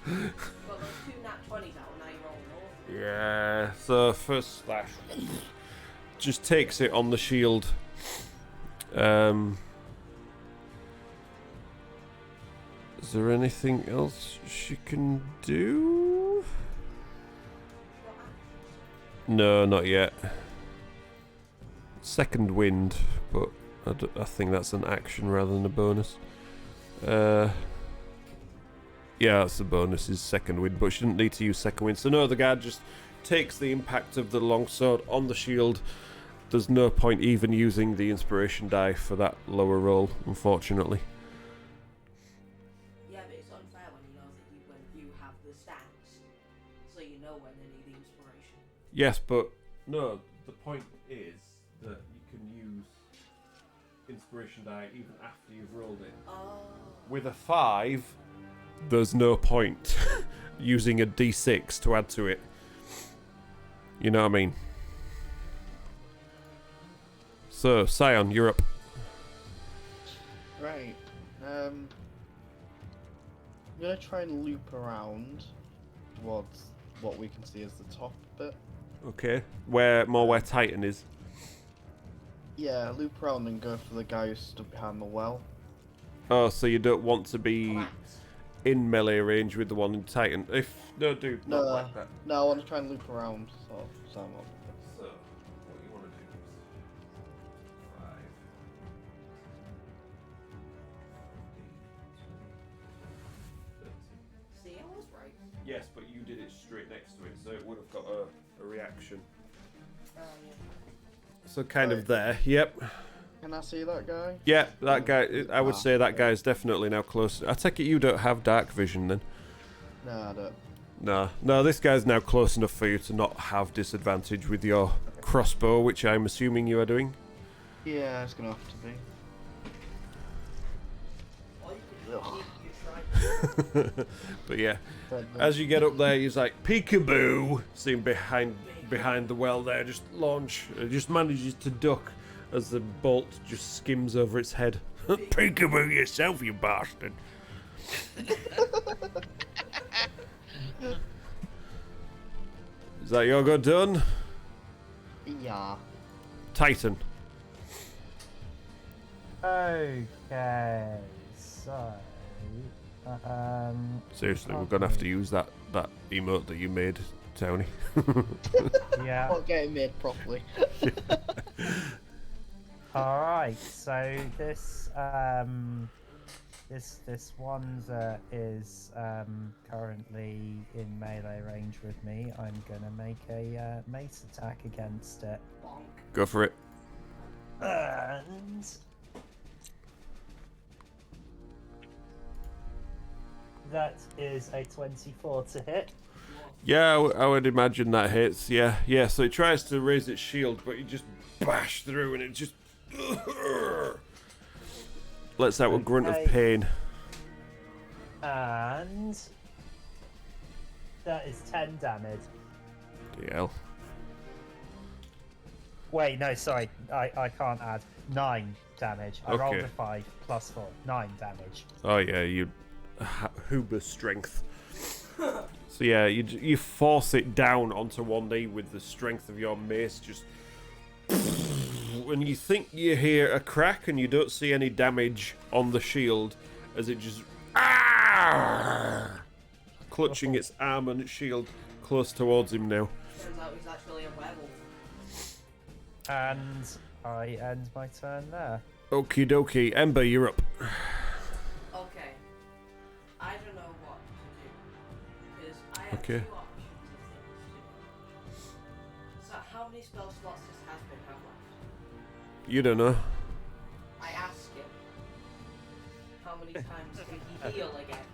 Well, those two nat 20s out, now you're rolling north. Yeah. So first slash just takes it on the shield. Is there anything else she can do? No, not yet. Second wind, but I think that's an action rather than a bonus. Yeah, that's the bonus, is second wind, but she didn't need to use second wind. So no, the guard just takes the impact of the longsword on the shield. There's no point even using the inspiration die for that lower roll, unfortunately. Yeah, but it's unfair when you know that when you have the stats, so you know when they need the inspiration. Yes, but no, the point is that you can use inspiration die even after you've rolled it. Oh. With a 5, there's no point using a d6 to add to it. You know what I mean? So, Scion, you're up. Right. I'm gonna try and loop around towards what we can see as the top bit. Okay. Where Titan is. Yeah, loop around and go for the guy who stood behind the well. Oh, so you don't want to be Collapse. in melee range with the one in Titan. No, do No, not like that. no, I want to try and loop around. So I'm up. So, what you want to do is 5. See, I was right. Yes, but you did it straight next to it, so it would have got a reaction. Yeah. So kind of Right. there. Yep. Can I see that guy? Yeah, that guy. I would say that guy's definitely now close. I take it you don't have dark vision then. No, I don't. No, this guy's now close enough for you to not have disadvantage with your crossbow, which I'm assuming you are doing. Yeah, it's gonna have to be. Or you could you try. But yeah, as you get up there, he's like peekaboo, seen behind the well there. Just launch. It just manages to duck as the bolt just skims over its head. Peekaboo yourself, you bastard. Is that your go done? Yeah. Titan. Okay, so Seriously, we're gonna have to use that emote that you made, Tony. yeah. Not getting made properly. All right, so this this one is currently in melee range with me. I'm gonna make a mace attack against it, Bonk. Go for it. and that is a 24 to hit. Yeah, I would imagine that hits. Yeah. So it tries to raise its shield, but you just bash through, and it just lets out a grunt of Okay. pain. And that is 10 damage. DL. Wait, no, sorry, I can't add. 9 damage. I rolled Okay. a 5 plus 4. 9 damage. Oh yeah, you Huber strength. So yeah, you force it down onto one knee with the strength of your mace. Just when you think you hear a crack and you don't see any damage on the shield, as it just clutching its arm and its shield close towards him now. Turns out he's actually a werewolf. And I end my turn there. Okie dokie, Ember, you're up. Okay. I don't know what to do. Because I have Okay. 2 options of things to do. So how many spell slots does Hasbin have left? You don't know. I ask him. How many times can he heal again?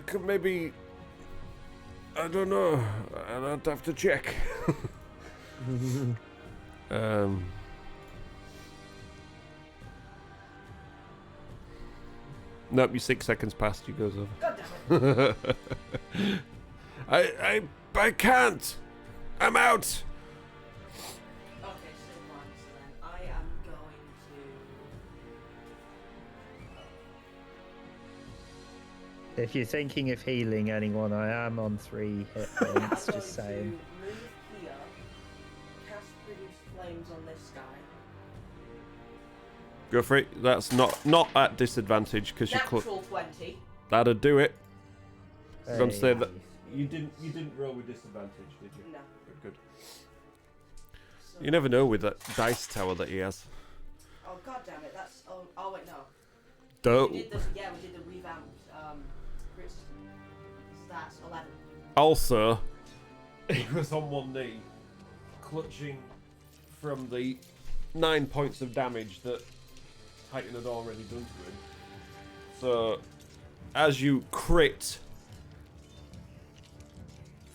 Could maybe. I don't know. I'd have to check. Nope, you 6 seconds past. He goes over. God damn it. I can't. I'm out. Okay, so then I am going to. If you're thinking of healing anyone, I am on 3 hit I'm points, going just to saying. move here, cast Produce Flames on this guy. Go for it. That's not at disadvantage because you're close. Natural 20. That'd do it. I was gonna say Hey. that you didn't roll with disadvantage, did you? No. Good. So, You never know with that dice tower that he has. Oh god damn it, that's oh wait no. Don't. We did the revamped crit stats 11. Also, he was on one knee, clutching from the 9 points of damage that Titan had already done to him. So, as you crit,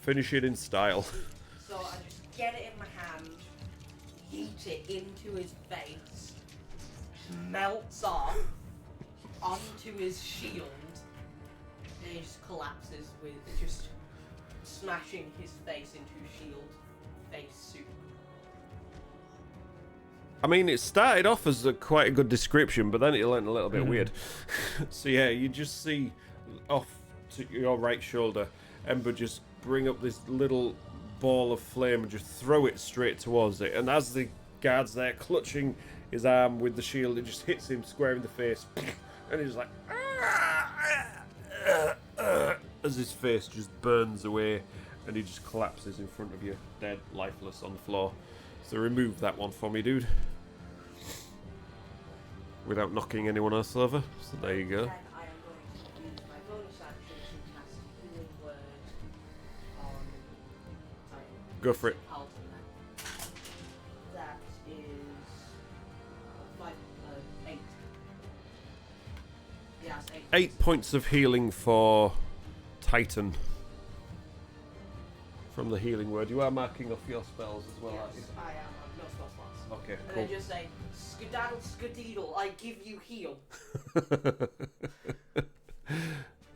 finish it in style. So I just get it in my hand, yeet it into his face, melts off onto his shield, and he just collapses with just smashing his face into shield face soup. I mean, it started off as quite a good description, but then it went a little bit weird. So yeah, you just see off to your right shoulder, Ember just bring up this little ball of flame and just throw it straight towards it. And as the guard's there clutching his arm with the shield, it just hits him square in the face. And he's like, as his face just burns away and he just collapses in front of you, dead, lifeless on the floor. So remove that one for me, dude. Without knocking anyone else over. So there you go. Then I am going to use my bonus action to cast Healing Word on. Sorry. Go for it. Halton then. That is 8. Yes, 8. 8 points of healing for Titan. From the healing word. You are marking off your spells as well, aren't you? Yes, I am. I've no spell slots. Okay, And cool. then just say, skedaddle, skedeedle, I give you heal.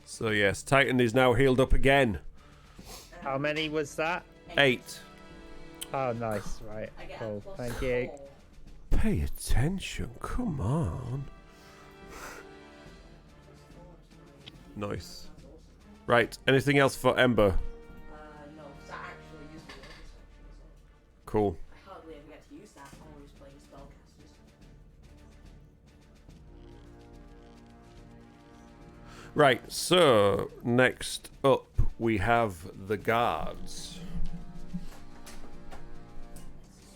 So yes, Titan is now healed up again. How many was that? 8. Oh, nice. Right. I get Cool. a plus Thank you. 4. Pay attention, come on. Nice. Right, anything else for Ember? No, because I actually use the bonus action as well. Cool. I hardly ever get to use that. I'm always playing spellcasters. Right, so next up we have the guards.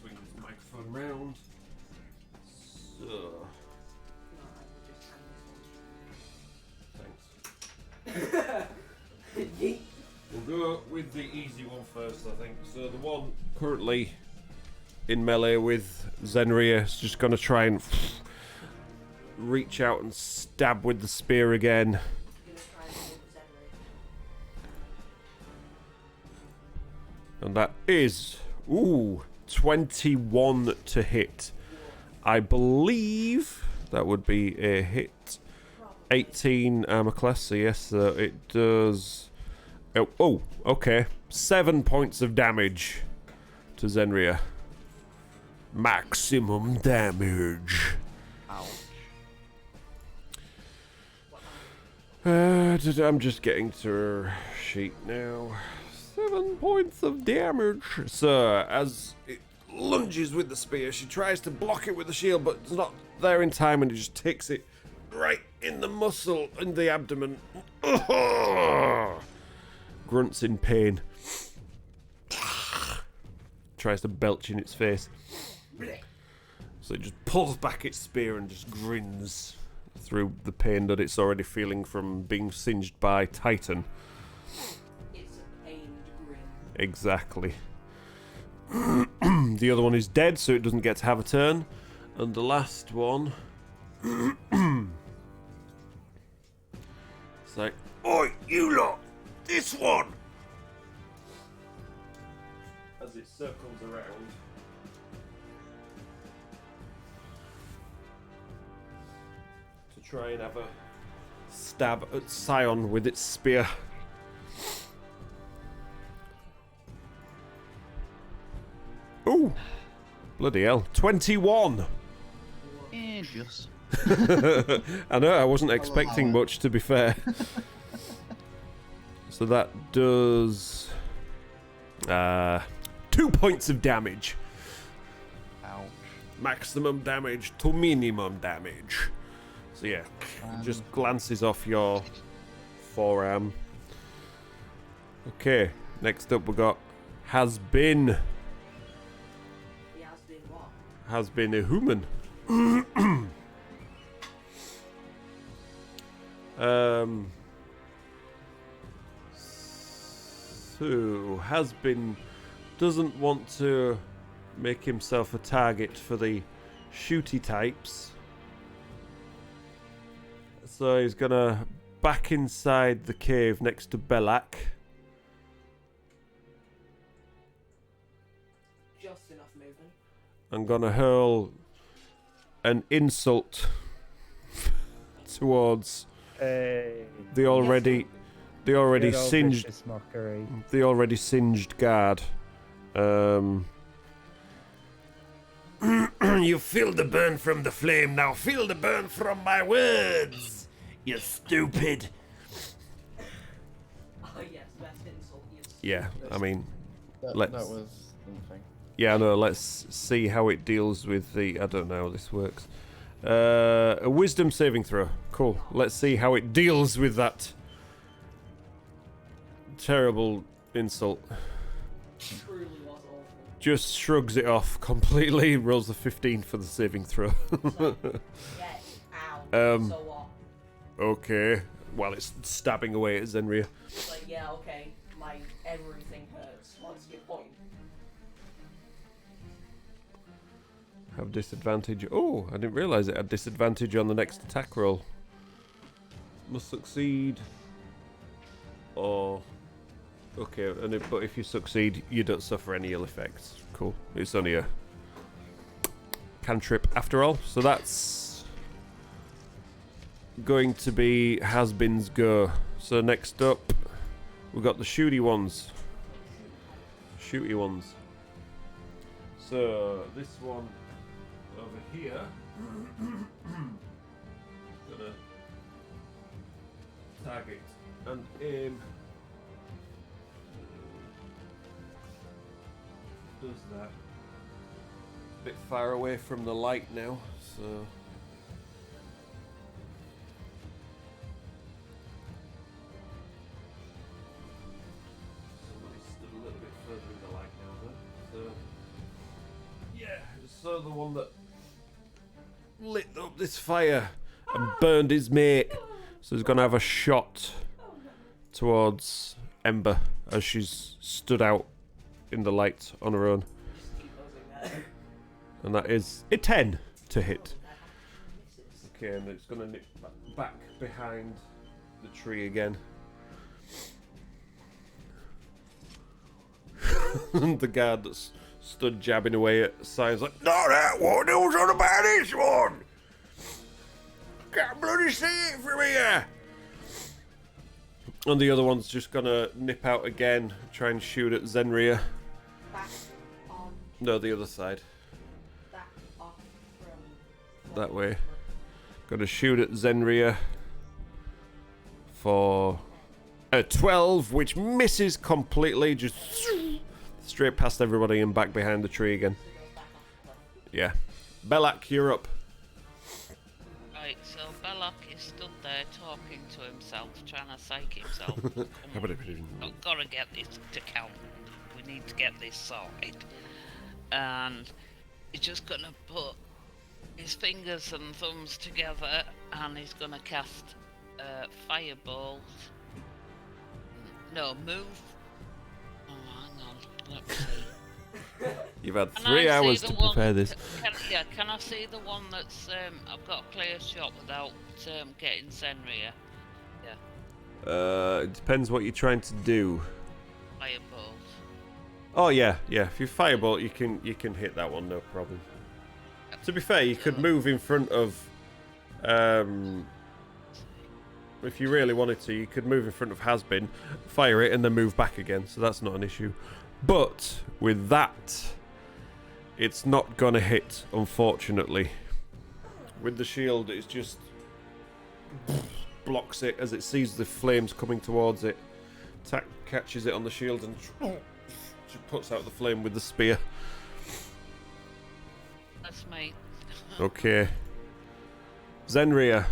Swing this microphone round. So, No, I will just hand this one. thanks. Yeet. We'll go with the easy one first, I think. So the one currently in melee with Zenria is just going to try and reach out and stab with the spear again. I'm gonna try and hold the Zenray. And that is, 21 to hit. I believe that would be a hit. 18 armor class, so yes, it does. Oh, okay. 7 points of damage to Zenria. Maximum damage. Ouch. I'm just getting to her sheet now. 7 points of damage. So, as it lunges with the spear, she tries to block it with the shield, but it's not there in time, and it just takes it right in the muscle, in the abdomen. Grunts in pain. Tries to belch in its face. So it just pulls back its spear and just grins through the pain that it's already feeling from being singed by Titan. It's a pained grin. Exactly. The other one is dead, so it doesn't get to have a turn. And the last one... It's like, oi, you lot! This one! As it circles around. To try and have a stab at Scion with its spear. Ooh! Bloody hell. 21! Just. I know, I wasn't expecting allow it. much, to be fair. So that does 2 points of damage. Ouch. Maximum damage to minimum damage. So yeah, it just glances off your forearm. Okay, next up we got has been He has been what? has been a human. So has been doesn't want to make himself a target for the shooty types. So he's gonna back inside the cave next to Belak. Just enough movement. I'm gonna hurl an insult towards Hey. the already Good old singed vicious mockery. the already singed guard. You feel the burn from the flame, now feel the burn from my words! You stupid! Oh yes, best insult. Yeah, I mean, That let's... was something. Yeah, no, let's see how it deals with the... I don't know how this works. A wisdom saving throw. Cool. Let's see how it deals with that terrible insult. Truly was awful. Just shrugs it off completely, rolls a 15 for the saving throw. So, yeah, ow. Um, So what? Okay. While it's stabbing away at Zenria. It's like, yeah, okay, my everything hurts. What's your point? Have disadvantage. Oh, I didn't realise it had disadvantage on the next attack roll. Must succeed. Or... Okay, but if you succeed, you don't suffer any ill effects. Cool. It's only a cantrip after all. So that's going to be Has-Been's go. So next up, we've got the shooty ones. Shooty ones. So this one over here gonna target and aim. Does that a bit far away from the light now, so somebody's stood a little bit further in the light now though. So yeah, so the one that lit up this fire and burned his mate, so he's gonna have a shot towards Ember as she's stood out in the light on her own. And that is a 10 to hit. Okay, and it's gonna nip back behind the tree again. And the guard that's stood jabbing away at signs like, not that one, it was on about this one! Can't bloody see it from here! And the other one's just gonna nip out again, try and shoot at Zenria. Back on. No, the other side. Back off from. That way. Gonna shoot at Zenria for a 12, which misses completely, just straight past everybody and back behind the tree again. Yeah. Belak, you're up. Right, so Belloc is stood there talking to himself, trying to psych himself. I've got to get this to count. We need to get this sorted. And he's just going to put his fingers and thumbs together and he's going to cast Firebolt. No, move. Oh, hang on. Let me see. You've had Can 3 I see hours the to one- prepare this. Can I see the one that's I've got a clear shot without getting Zenria? It depends what you're trying to do. Firebolt. Oh yeah. If you firebolt, you can hit that one, no problem. To be fair, you could move in front of. If you really wanted to, you could move in front of Has-Been, fire it, and then move back again. So that's not an issue. But with that, it's not gonna hit, unfortunately. With the shield, it's just blocks it as it sees the flames coming towards it. Tack catches it on the shield and she puts out the flame with the spear. That's me. Okay. Zenria.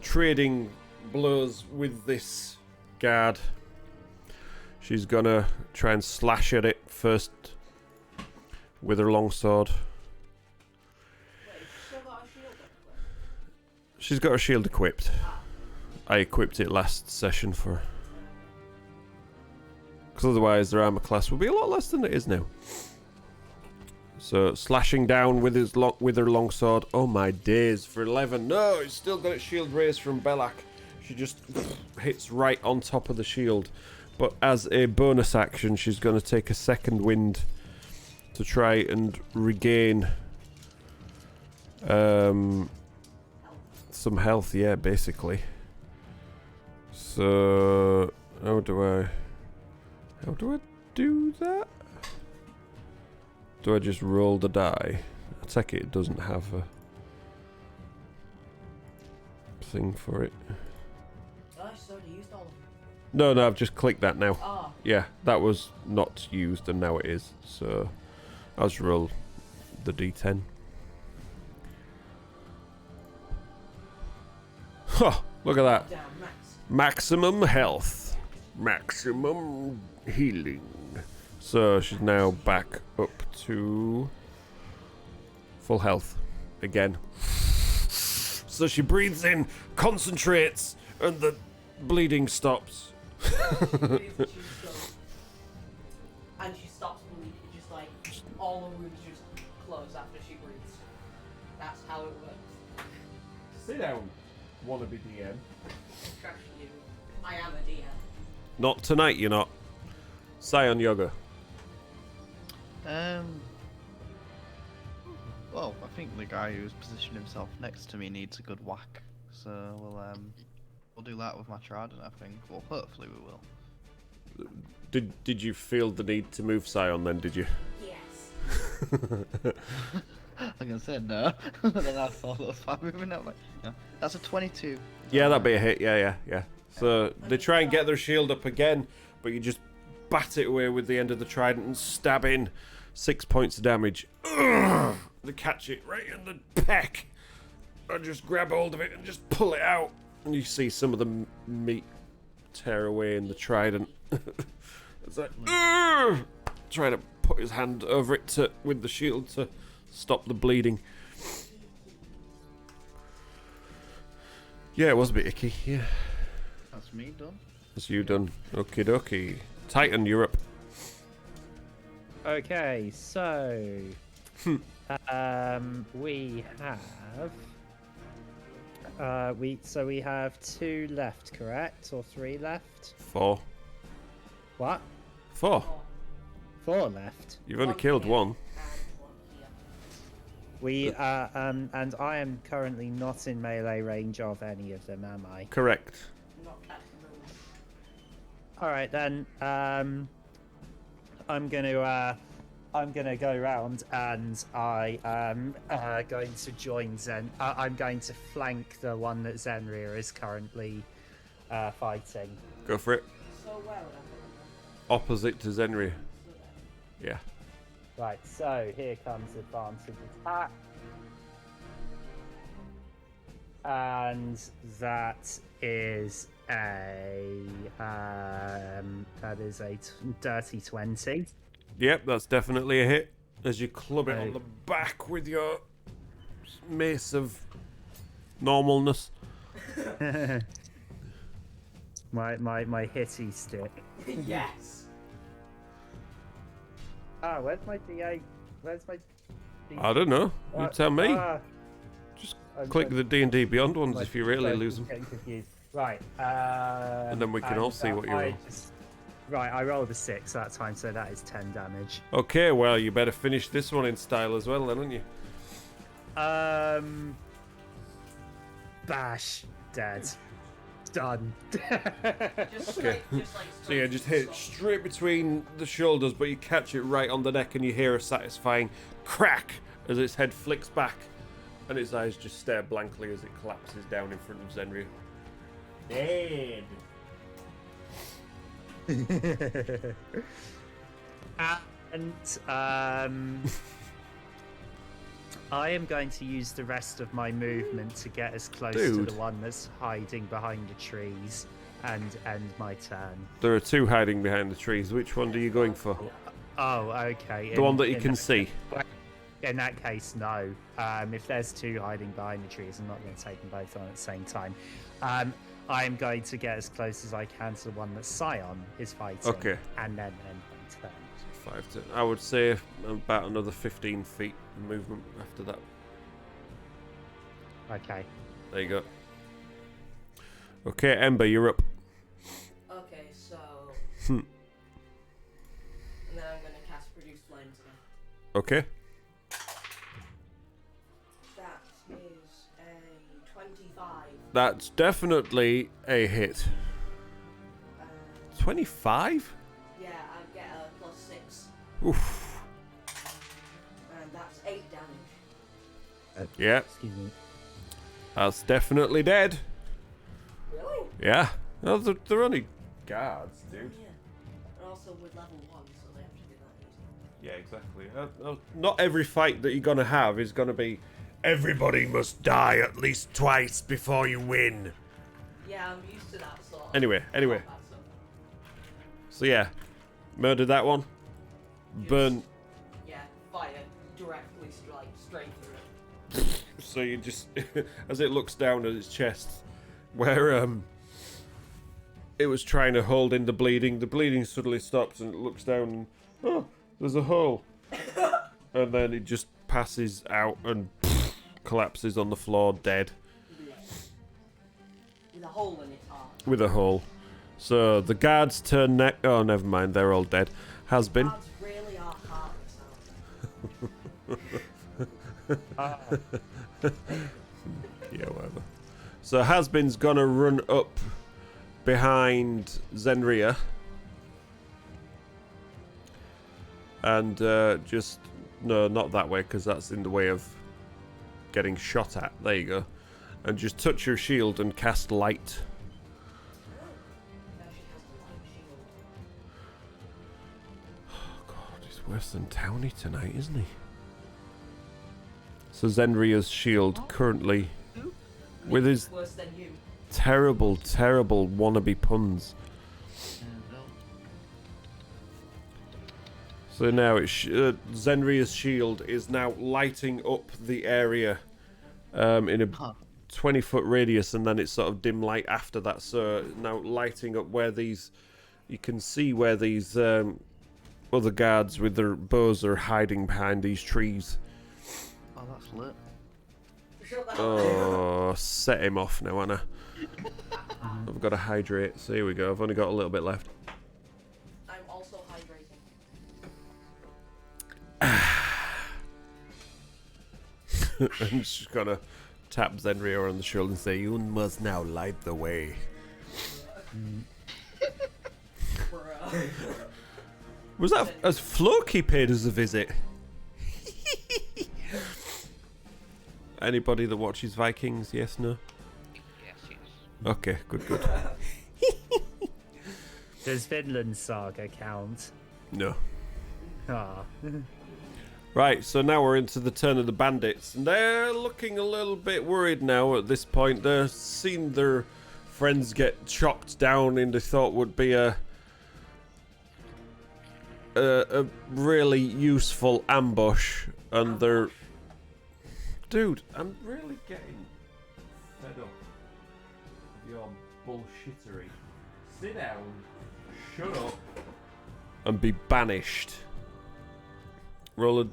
Trading blows with this guard. She's gonna try and slash at it first with her longsword. Wait, she's still got a shield equipped? She's got her shield equipped. I equipped it last session for her. Because otherwise their armor class would be a lot less than it is now. So slashing down with her longsword. Oh my days, for 11. No, it's still got its shield raised from Belak. She just hits right on top of the shield. But as a bonus action, she's going to take a second wind to try and regain some health, yeah, basically. So how do I do that? Do I just roll the die? I take it doesn't have a thing for it. Oh, she's already used all of them. No, I've just clicked that now. Oh. Yeah, that was not used and now it is. So I'll just roll the d10. Huh, look at that. Damn, Max. Maximum health. Maximum healing. So she's now back up to full health again. So she breathes in, concentrates, and the bleeding stops. And she stops bleeding. Just like all the wounds just close after she breathes. That's how it works. Sit down, wannabe DM. Trash you. I am a DM. Not tonight, you're not. Scion Yoga. Well, I think the guy who's positioned himself next to me needs a good whack. So we'll do that with my trident, I think. Well, hopefully we will. Did you feel the need to move Scion then, did you? Yes. I'm gonna say no. Then I thought it was fine moving out. Like, yeah. That's a 22. Yeah, that'd be a hit. Yeah. So they try and get their shield up again, but you just bat it away with the end of the trident and stab in. 6 points of damage. Ugh! They catch it right in the peck. I just grab hold of it and just pull it out. And you see some of the meat tear away in the trident. It's like, ugh! Trying to put his hand over it with the shield to stop the bleeding. Yeah, it was a bit icky, yeah. That's me done. That's you done. Okie dokie. Titan, you're up. Okay, so we have 2 left, correct? Or 3 left? 4. What? 4. 4 left. You've only killed one. We and I am currently not in melee range of any of them, am I? Correct. Not Captain Moon. All right then. I'm gonna go around and I am going to join Zen. I'm going to flank the one that Zenria is currently fighting. Go for it. So where would I Opposite to Zenria. Yeah. Right, so here comes advanced attack. And that is a dirty 20. Yep, that's definitely a hit. As you club it on the back with your mace of normalness. my hitty stick. Yes. Where's my D8? Where's my D8? I don't know. You tell me. Just click I'm the D&D Beyond ones my if you really phone lose is them. getting confused. Right. And then we can all see what you roll. Right, I rolled a 6 that time, so that is 10 damage. Okay, well, you better finish this one in style as well, then, don't you? Bash. Dead. Done. Just straight, just like So yeah, just hit it straight between the shoulders, but you catch it right on the neck and you hear a satisfying crack as its head flicks back and its eyes just stare blankly as it collapses down in front of Zenria. Dead. And I am going to use the rest of my movement to get as close to the one that's hiding behind the trees and end my turn. There are 2 hiding behind the trees. Which one are you going for? Oh, okay. The one that you can see. In that case, no. If there's 2 hiding behind the trees, I'm not going to take them both on at the same time. I am going to get as close as I can to the one that Scion is fighting. Okay. And then end my turn. 5 to... I would say about another 15 feet of movement after that. Okay. There you go. Okay, Ember, you're up. Okay, so. And then I'm gonna cast Produce Flames again. Okay. That is a 25. That's definitely a hit. 25? Yeah, I get a +6. Oof. 8 damage. Yeah, Excuse me. that's definitely dead. Really? Yeah. No, they're only guards, dude. Yeah. And also with level 1, so they have to be that easy. Yeah, exactly. Not every fight that you're gonna have is gonna be everybody must die at least twice before you win. Yeah, I'm used to that sort of Anyway. combat stuff. So yeah, murdered that one. Burn. Yeah, fire directly straight through it. So you just, as it looks down at its chest, where it was trying to hold in the bleeding suddenly stops and it looks down and, oh, there's a hole. And then it just passes out and collapses on the floor dead. With a hole in its heart. With a hole. So the guards turn neck. Oh, never mind, they're all dead. Has been. Guards really are heart Yeah, whatever. So Has-Been's gonna run up behind Zenria. And just... No, not that way, because that's in the way of getting shot at. There you go. And just touch your shield and cast light. Now she has a light shield. Oh god, he's worse than Townie tonight, isn't he? So Zenria's shield currently... With his Worse than you. terrible wannabe puns. So now it's Zenria's shield is now lighting up the area in a 20-foot radius, and then it's sort of dim light after that. So now lighting up where these, you can see where these other guards with their bows are hiding behind these trees. Oh, that's lit. Shut that up. Oh, set him off now, Anna. I've got to hydrate. So here we go. I've only got a little bit left. I'm also hydrating. I'm just gonna tap Zenria on the shoulder and say, "You must now light the way." Was that as Floki paid us a visit? Anybody that watches Vikings? Yes, no. Yes, yes. Okay, good. Does Vinland Saga count? No. Ah. Right, so now we're into the turn of the bandits, and they're looking a little bit worried now at this point. They're seeing their friends get chopped down in they thought would be a really useful ambush, and they're... Dude, I'm really getting fed up with your bullshittery. Sit down, shut up, and be banished. Roll a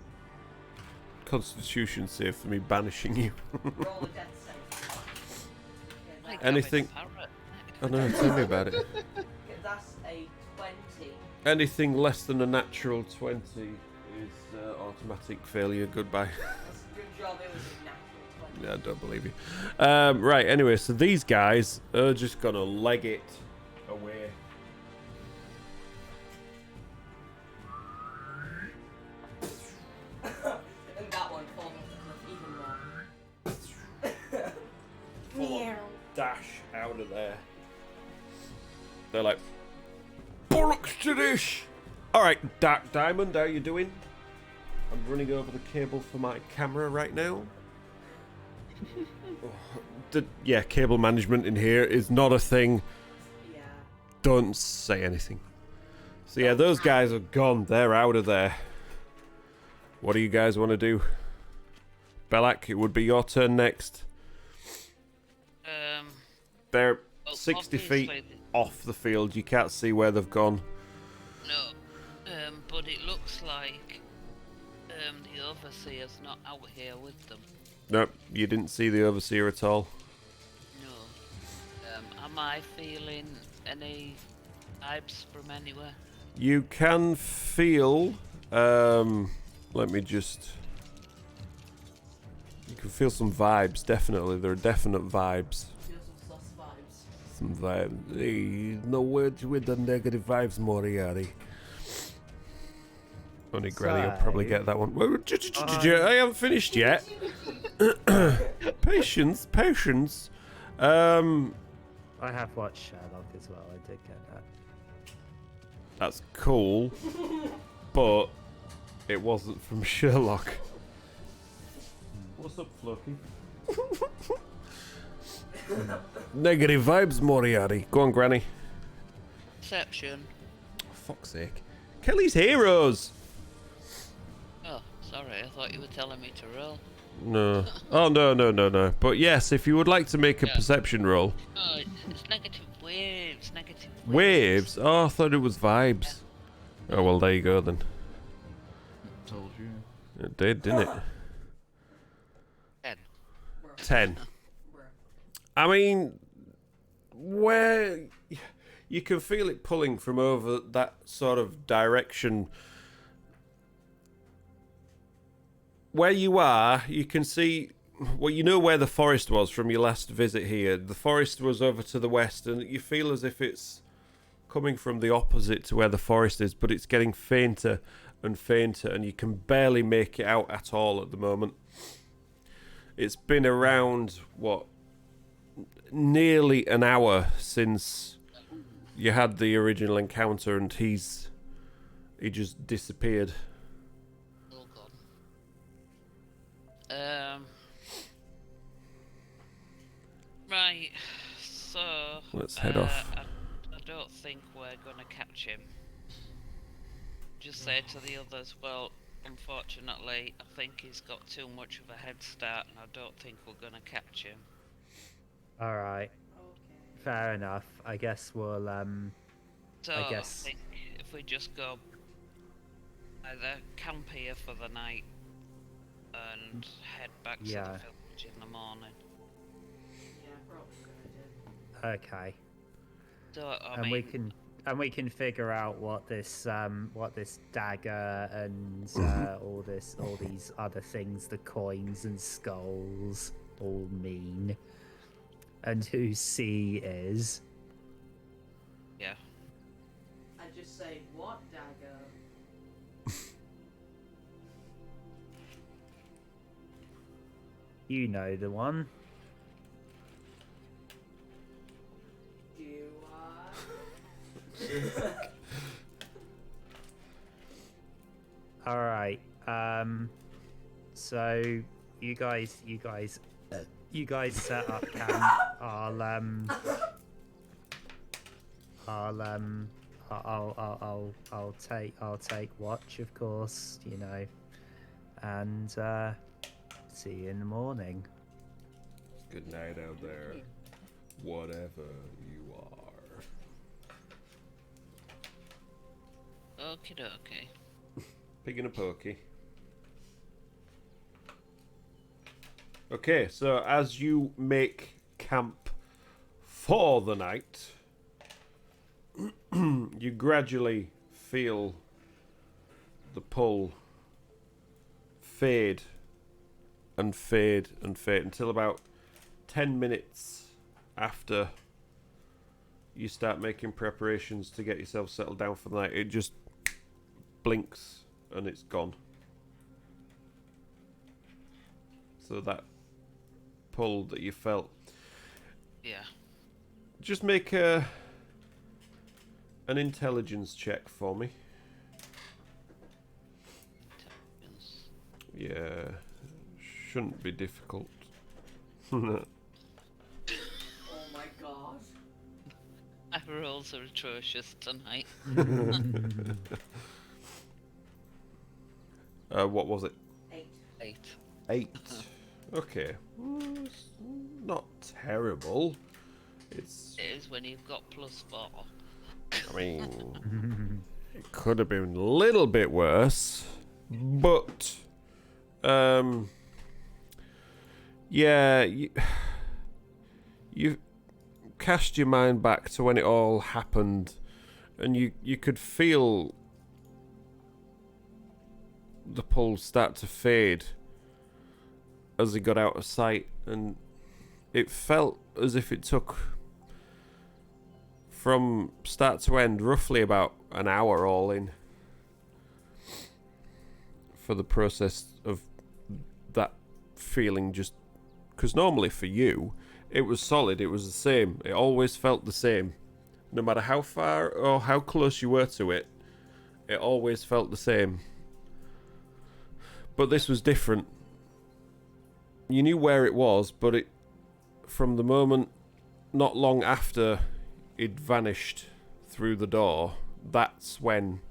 Constitution save for me banishing you. Roll a death save. Like Anything- having a parrot. I know, tell me about it. That's a 20. Anything less than a natural 20 is automatic failure. Goodbye. That's a good job it was a natural 20. Yeah, I don't believe you. Right, anyway, so these guys are just gonna leg it away. And that one falls off the cliff even more. Meow. Dash out of there. They're like, bollocks to this! Alright, Dark Diamond, how you doing? I'm running over the cable for my camera right now. Yeah, cable management in here is not a thing. Yeah. Don't say anything. So yeah, those guys are gone. They're out of there. What do you guys want to do? Belak, it would be your turn next. They're Well, 60 feet obviously off the field. You can't see where they've gone. No, but it looks like the overseer's not out here with them. Nope, you didn't see the overseer at all. No. Am I feeling any vibes from anywhere? You can feel... let me just... You can feel some vibes, definitely. There are definite vibes. Feel some sus vibes. Some vibes. Hey, no words with the negative vibes, Moriarty. Only Granny will probably So- get that one. I haven't finished yet. Patience. I have watched Sherlock as well. I did get that. That's cool, but it wasn't from Sherlock. What's up, Floki? Negative vibes, Moriarty. Go on, Granny. Perception. For fuck's sake. Kelly's Heroes! Oh, sorry, I thought you were telling me to roll. No. Oh, no. But yes, if you would like to make a Yeah. perception roll. Oh, it's negative waves, negative Waves? Oh, I thought it was vibes. Oh, well, there you go then. Told you. It did, didn't it? 10. 10. I mean, where you can feel it pulling from over that sort of direction. Where you are, you can see, well, you know where the forest was from your last visit here. The forest was over to the west, and you feel as if it's coming from the opposite to where the forest is, but it's getting fainter and fainter, and you can barely make it out at all at the moment. It's been around, what, nearly an hour since you had the original encounter, and he just disappeared. All gone. Right, so... Let's head off. I don't think we're gonna catch him. Just say to the others, well, unfortunately, I think he's got too much of a head start, and I don't think we're gonna catch him. All right. Fair enough. I guess we'll So I guess- think if we just go either camp here for the night and head back to Yeah. the village in the morning. Yeah, probably a good idea. okay. So I And mean, we can figure out what this dagger and all these other things, the coins and skulls, all mean, and who C is. yeah. I just say, what dagger? You know the one. Do All right. So you guys set up camp. I'll take watch, of course. You know, and see you in the morning. Good night out there, whatever you are. Okie dokie. Pig and a pokey. Okay, so as you make camp for the night, you gradually feel the pull fade and fade and fade until about 10 minutes after you start making preparations to get yourself settled down for the night. It just blinks and it's gone. So that pull that you felt, Yeah. just make an intelligence check for me. Intelligence. Yeah, shouldn't be difficult. Oh my god. My rolls are atrocious tonight. What was it? 8. 8. 8. Okay. It's not terrible. It's, It is when you've got +4. I mean, it could have been a little bit worse, but yeah, you cast your mind back to when it all happened, and you could feel the pull start to fade as he got out of sight, and it felt as if it took from start to end roughly about an hour all in. for the process of that feeling, just because normally for you it was solid, it was the same, it always felt the same, no matter how far or how close you were to it, it always felt the same. But this was different. You knew where it was, but it, from the moment not long after it vanished through the door, that's when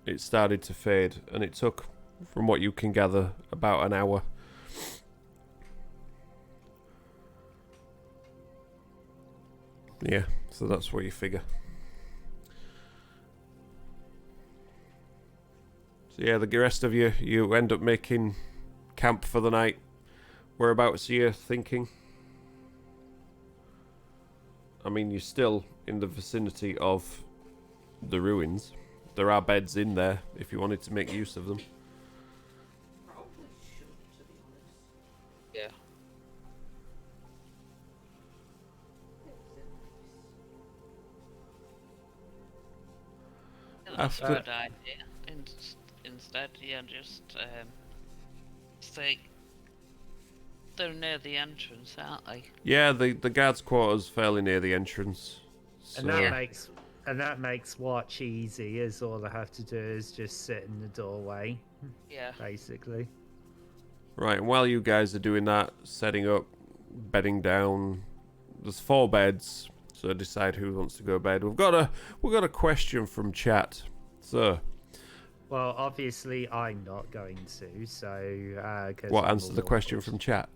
it started to fade, and it took, from what you can gather, about an hour. Yeah, so that's what you figure. So yeah, the rest of you end up making camp for the night. Whereabouts are you thinking? I mean, you're still in the vicinity of the ruins. There are beds in there if you wanted to make use of them. Probably should, to be honest. Yeah. That's a After- good idea. Instead, yeah, just stay. They're near the entrance, aren't they? Yeah, the guards' quarters fairly near the entrance. So, And that makes watch easy, as all I have to do is just sit in the doorway, Yeah. basically. right, and while you guys are doing that, setting up, bedding down, there's 4 beds, so decide who wants to go to bed. We've got a question from chat. So, Well, obviously I'm not going to, so... 'cause what I'm answer a the question warlord. from chat?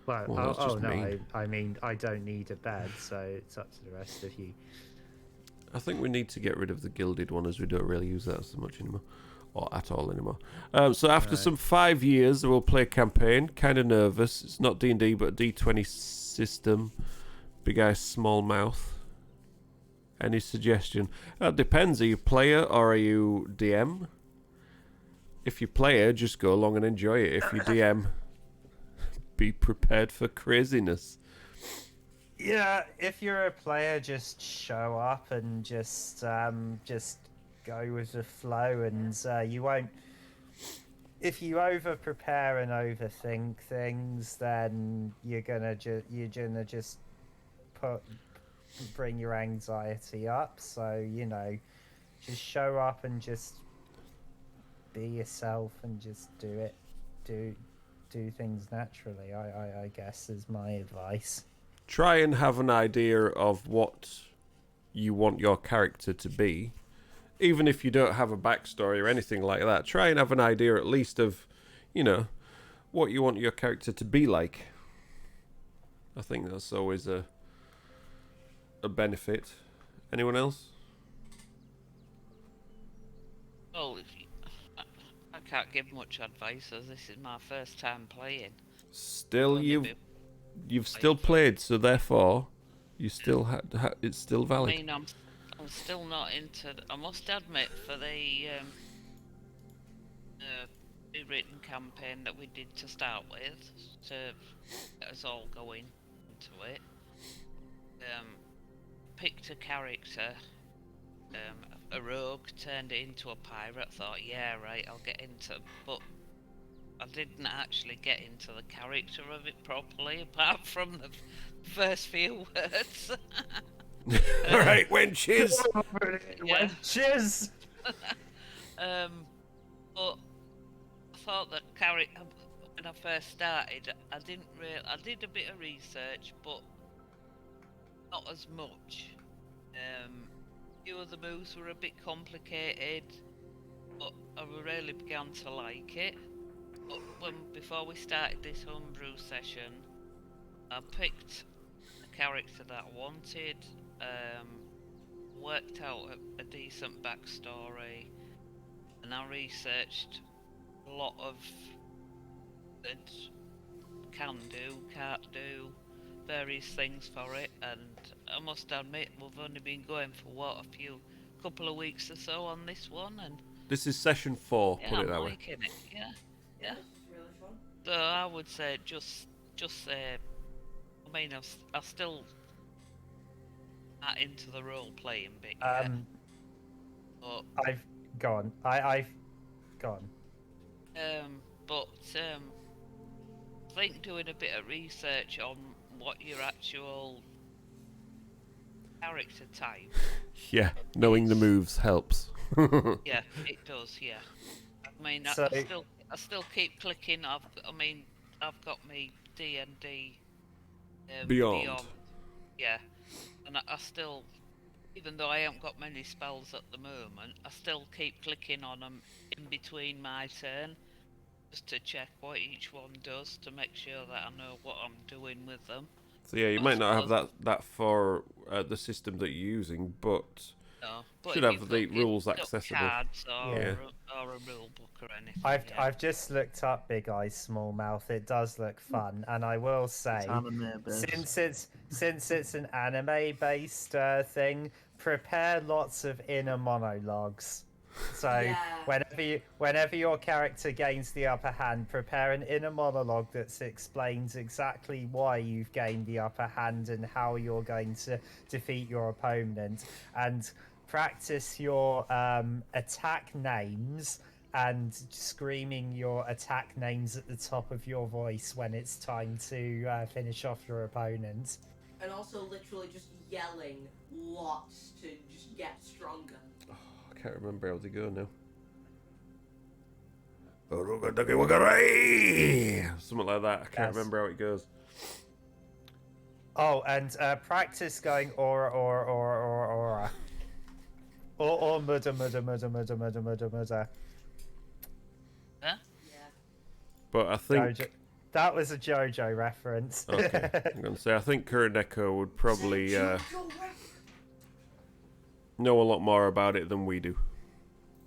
Well, Well, that's just no, mean. I mean, I don't need a bed, so it's up to the rest of you. I think we need to get rid of the gilded one, as we don't really use that so much anymore. Or at all anymore. So after Right. some 5 years, we'll play campaign. Kind of nervous. It's not D&D, but a D20 system. Big eye, small mouth. Any suggestion? Depends. Are you player or are you DM? If you're player, just go along and enjoy it. If you DM, be prepared for craziness. Yeah, if you're a player, just show up and just go with the flow, and you won't. If you over prepare and overthink things, then you're gonna just bring your anxiety up. So just show up and just be yourself and just do things naturally. I guess is my advice. Try and have an idea of what you want your character to be. Even if you don't have a backstory or anything like that, try and have an idea at least of, what you want your character to be like. I think that's always a benefit. Anyone else? Well, I can't give much advice, as this is my first time playing. Still, Only you've still played, so therefore, you still it's still I valid. mean, I'm still not into. I must admit, for the rewritten campaign that we did to start with, to get us all going into it, picked a character, a rogue, turned it into a pirate. Thought, yeah, right, I'll get into, but I didn't actually get into the character of it properly, apart from the first few words. All right, wenches. Yeah. Cheers. But I thought that character, when I first started, I did a bit of research, but not as much. Few of the moves were a bit complicated, but I really began to like it. But before we started this homebrew session, I picked a character that I wanted, worked out a decent backstory, and I researched a lot of that can do, can't do, various things for it, and I must admit we've only been going for a couple of weeks or so on this one, and This is session 4. yeah, Put it I'm that way. liking it. Yeah. It's really fun. So I would say just say, I mean, I'm still not into the role playing bit yet, but I've gone. I've gone. But I think doing a bit of research on what your actual character type. Yeah, knowing the moves helps. Yeah, it does. Yeah. I mean, So- I still keep clicking. I've got me D&D Beyond. Yeah, and I still, even though I haven't got many spells at the moment, I still keep clicking on them in between my turn, just to check what each one does to make sure that I know what I'm doing with them. So yeah, you I might not have suppose- that for the system that you're using, but No, but should if have you've the got rules got accessible. cards or, Yeah. or a rule book or anything. I've just looked up Big Eyes Small Mouth. It does look fun, and I will say, anime based. since it's an anime based thing, prepare lots of inner monologues. So Yeah. whenever your character gains the upper hand, prepare an inner monologue that explains exactly why you've gained the upper hand and how you're going to defeat your opponent, and practice your attack names and screaming your attack names at the top of your voice when it's time to finish off your opponent. And also literally just yelling lots to just get stronger. I can't remember how they go now. Something like that. I can't Yes. remember how it goes. Oh, and practice going aura, aura, aura, aura, aura. Or mudder, mudder, mudder, mudder, mudder, mudder, mudder. Huh? Yeah. But I think Jojo. That was a JoJo reference. okay, I'm gonna say I think Kuroneko would probably know a lot more about it than we do.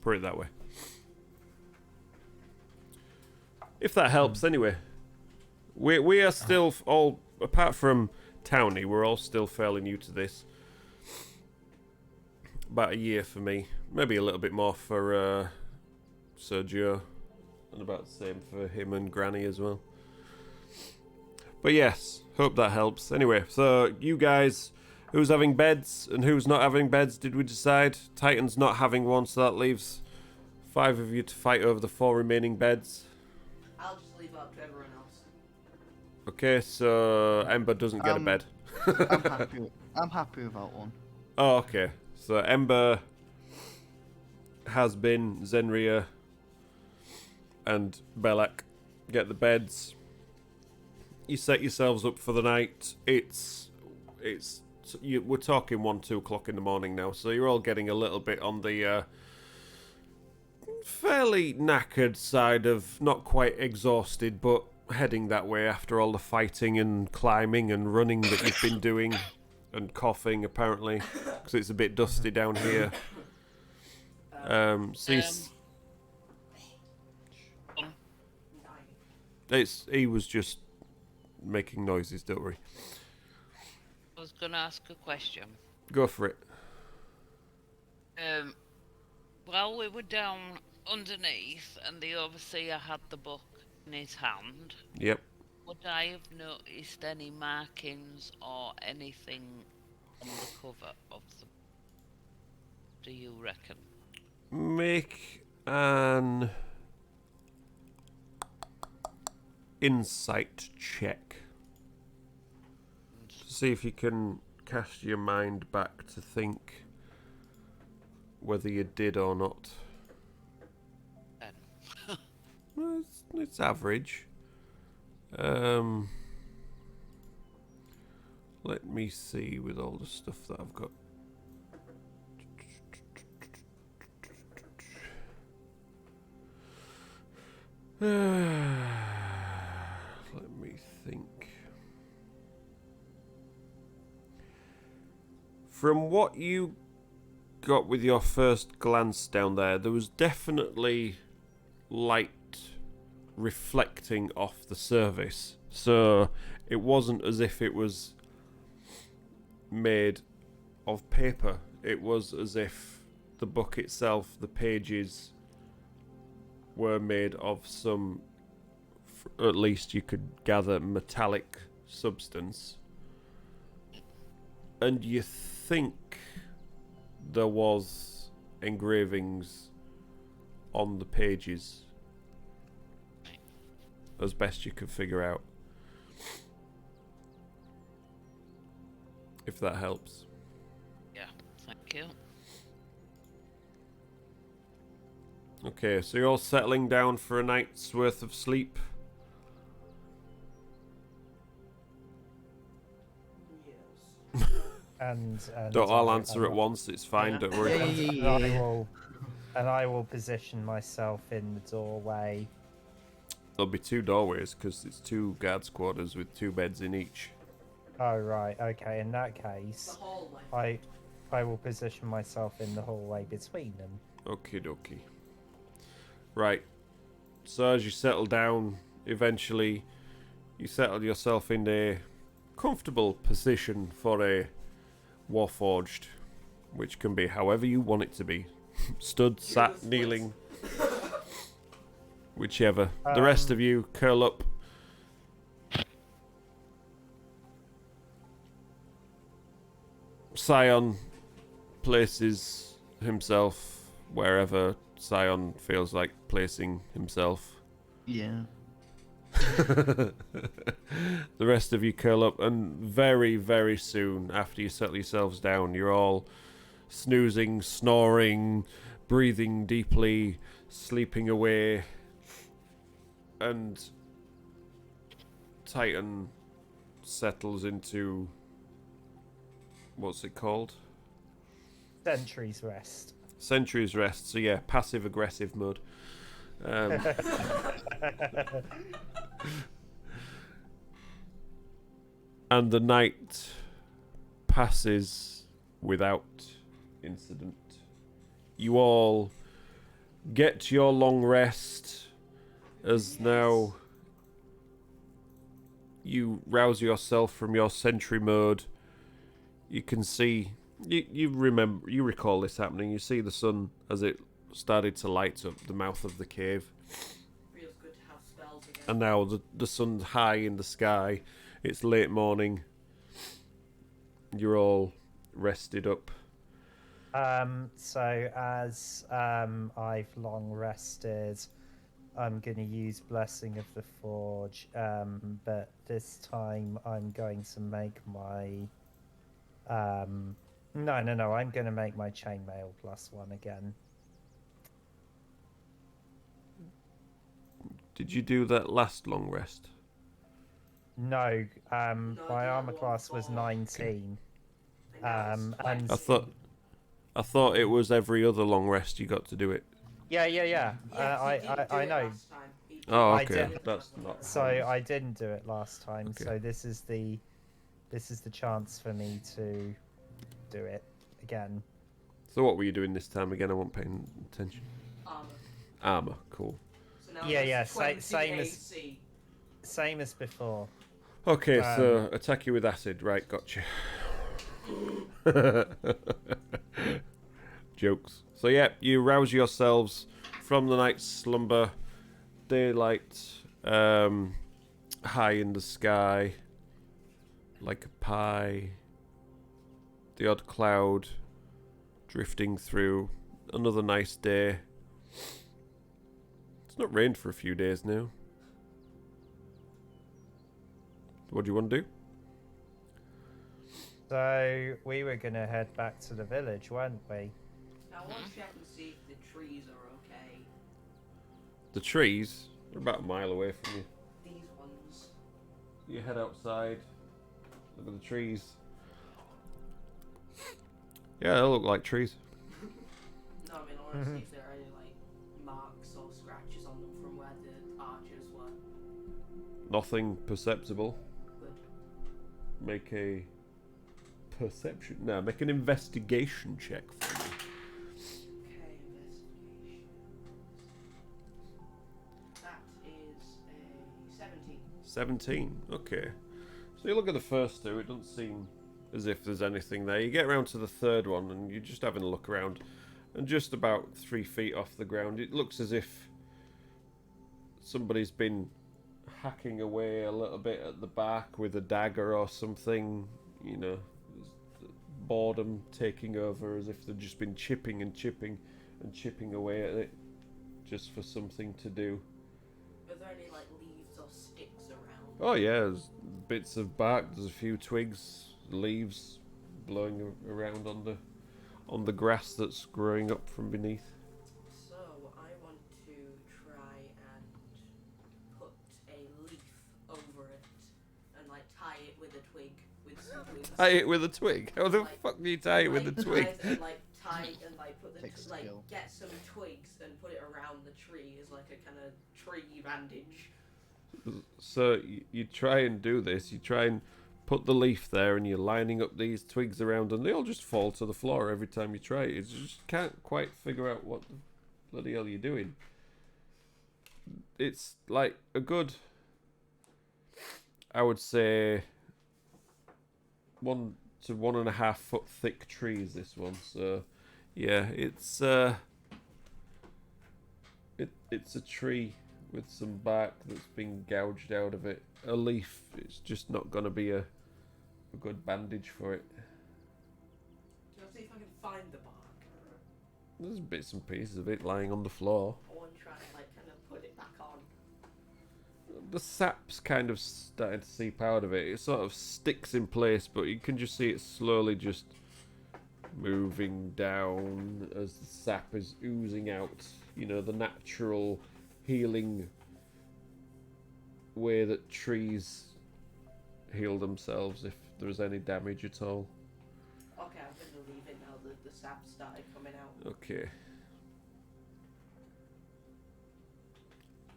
Put it that way. If that helps, anyway. We are still all, apart from Townie, we're all still fairly new to this. About a year for me, maybe a little bit more for Sergio, and about the same for him and Granny as well. But yes, hope that helps. Anyway, so you guys, who's having beds and who's not having beds, did we decide? Titan's not having one, so that leaves 5 of you to fight over the 4 remaining beds. I'll just leave it up to everyone else. Okay, so Ember doesn't get a bed. I'm happy without one. Oh, okay. So Ember has been Zenria and Belak get the beds. You set yourselves up for the night. We're talking 1-2 o'clock in the morning now, so you're all getting a little bit on the fairly knackered side of not quite exhausted, but heading that way after all the fighting and climbing and running that you've been doing, and coughing apparently because it's a bit dusty down here. He was just making noises, don't worry. I was gonna ask a question. Go for it. While we were down underneath and the overseer had the book in his hand, Yep. would I have noticed any markings or anything on the cover of the book? Do you reckon? Make an insight check. See if you can cast your mind back to think whether you did or not. 10. Well, it's average. Let me see with all the stuff that I've got. Let me think. From what you got with your first glance down there was definitely light reflecting off the surface. So it wasn't as if it was made of paper. It was as if the book itself, the pages, were made of some, at least you could gather, metallic substance. And you think there was engravings on the pages. as best you can figure out. If that helps. Yeah, thank you. Okay, so you're all settling down for a night's worth of sleep. Yes. And Don't all I- answer at once, it's fine, Yeah. don't worry. and I will position myself in the doorway. There'll be 2 doorways because it's 2 guards' quarters with 2 beds in each. Oh right, okay. In that The case, hallway. I will position myself in the hallway between them. Okie dokie. Right. So as you settle down, eventually you settle yourself in a comfortable position for a Warforged, which can be however you want it to be. Stood, sat, kneeling, whichever. The rest of you curl up. Scion places himself wherever Scion feels like placing himself. Yeah. The rest of you curl up, and very, very soon after you settle yourselves down, you're all snoozing, snoring, breathing deeply, sleeping away, and Titan settles into... what's it called? Sentry's rest. Sentry's rest, so yeah, passive-aggressive mode. And the night passes without incident. You all get your long rest as now you rouse yourself from your sentry mode. You can see, you recall this happening. You see the sun as it started to light up the mouth of the cave. Feels good to have spells again. And now the sun's high in the sky. It's late morning. You're all rested up. So as I've long rested, I'm going to use Blessing of the Forge, but this time I'm going to make my... No, I'm going to make my Chainmail +1 again. Did you do that last long rest? No, I my did armor that class one was for- 19. And now it's and- twice. I thought it was every other long rest you got to do it. Yeah. Yes, he didn't do I it know. last time. He did Oh, I okay. did. That's not. So I didn't do it last time. Okay. So this is the chance for me to do it again. So what were you doing this time again? I wasn't paying attention. Armor. Armor, cool. So now Yeah, it's 20 same as- AC. Same as before. Okay, so attack you with acid. Right, gotcha. Jokes. So yeah, you rouse yourselves from the night's slumber. Daylight, high in the sky, like a pie. The odd cloud drifting through. Another nice day. It's not rained for a few days now. What do you want to do? So we were gonna head back to the village, weren't we? Now I want to check and see if the trees are okay. The trees are about a mile away from you. These ones. You head outside. Look at the trees. Yeah, they look like trees. No, I mean I want to see if there are any like marks or scratches on them from where the archers were. Nothing perceptible. Good. Make a perception. No, make an investigation check for me. Okay, investigation. That is a 17. 17. Okay. So you look at the first two. It doesn't seem as if there's anything there. You get around to the third one, and you're just having a look around, and just about 3 feet off the ground, it looks as if somebody's been hacking away a little bit at the back with a dagger or something. You know, boredom taking over, as if they've just been chipping and chipping and chipping away at it, just for something to do. Are there any like leaves or Oh yeah, there's bits of bark. There's a few twigs, leaves blowing around on the grass that's growing up from beneath. So I want to try and put a leaf over it and like tie it with a twig with some twigs. Tie it with a twig? How the Like- fuck do you tie it with a twig? And like tie and like put the Takes like skill. get some twigs and put it around the tree as like a kind of tree bandage. So you try and do this. You try and put the leaf there, and you're lining up these twigs around, and they all just fall to the floor every time you try it. You just can't quite figure out what the bloody hell you're doing. It's like a good, I would say, 1 to 1.5 foot thick trees. This one, so yeah, it's it's a tree with some bark that's been gouged out of it. A leaf, it's just not going to be a good bandage for it. I'll see if I can find the bark. There's bits and pieces of it lying on the floor. I want to try and like kind of put it back on. The sap's kind of starting to seep out of it. It sort of sticks in place, but you can just see it slowly just moving down as the sap is oozing out. You know, the natural healing way that trees heal themselves if there's any damage at all. Okay, I'm going to leave it now that the sap started coming out. Okay.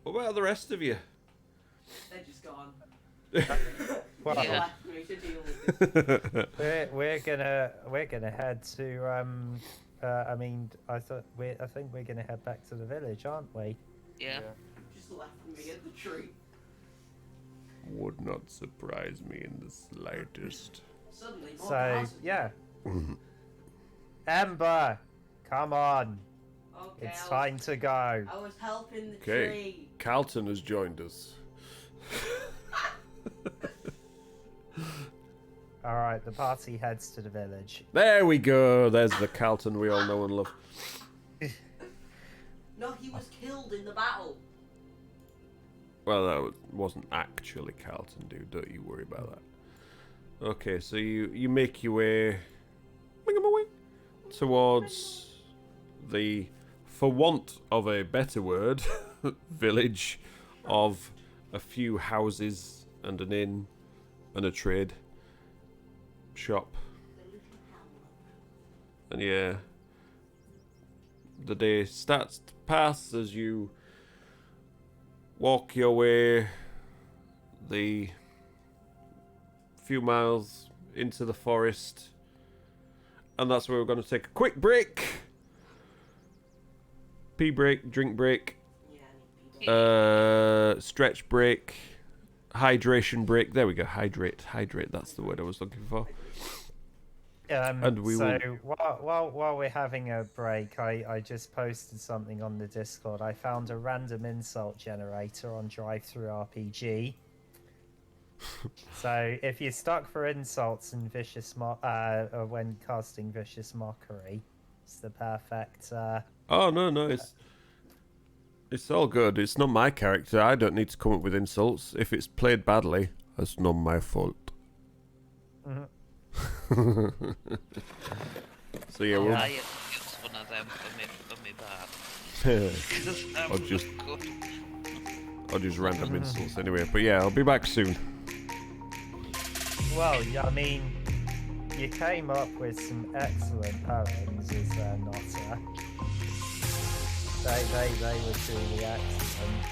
What about the rest of you? They're just gone. Well, They Yeah. left me to deal with this. we're gonna head to I think we're gonna head back to the village, aren't we? Yeah. Just left me at the tree. Would not surprise me in the slightest. Suddenly, more So houses. yeah. Ember, come on. Okay, It's I was- time to go. I was helping the Okay. tree. Carlton has joined us. Alright, the party heads to the village. There we go. There's the Carlton we all know and love. No, he was killed in the battle. Well, that wasn't actually Carlton, dude. Don't you worry about that. Okay, so you make your way towards the, for want of a better word, village of a few houses and an inn and a trade shop. And yeah, the day starts to pass as you walk your way the few miles into the forest, and that's where we're going to take a quick break. Pee break, drink break, Yeah, I need people. stretch break, hydration break. There we go. Hydrate. That's the word I was looking for. And we so while we're having a break, I just posted something on the Discord. I found a random insult generator on DriveThruRPG. So if you're stuck for insults and vicious or when casting vicious mockery, it's the perfect. Oh no, it's all good. It's not my character. I don't need to come up with insults. If it's played badly, that's not my fault. So yeah, we'll I use one of them for me bad. 'Cause I'm I'll just- not good. I'll just random insults anyway. But yeah, I'll be back soon. Well, yeah, I mean, you came up with some excellent poems, is there not? They were truly excellent.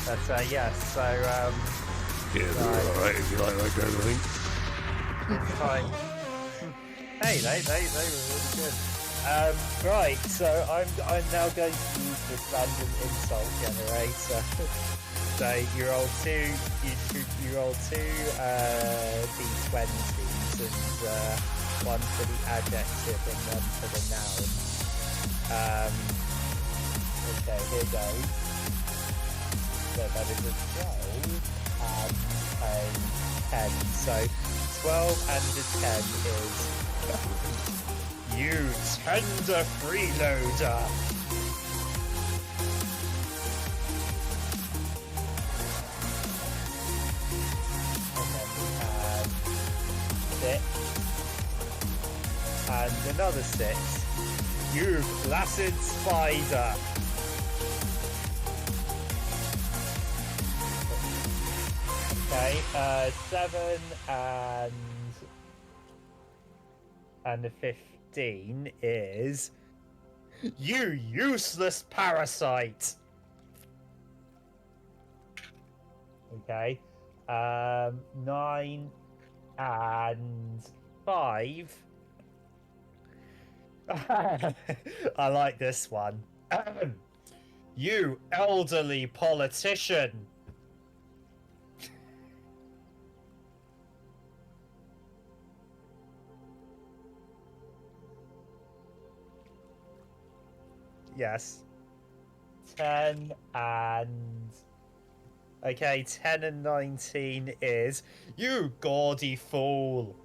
But yes, so Yeah, they're alright if you like that kind of thing. it's time. Hey, they were really good. Right, so I'm now going to use this random insult generator. So you roll two d20s and one for the adjective and one for the noun. Okay, here goes. So that is a 12 and a 10. So 12 and a 10 is you tender freeloader. And another 6. You placid spider. Okay, 7 and a 15 is you useless parasite. Okay, 9 and 5. I like this one. You elderly politician. Yes. 10 and... Okay, 10 and 19 is... You gaudy fool!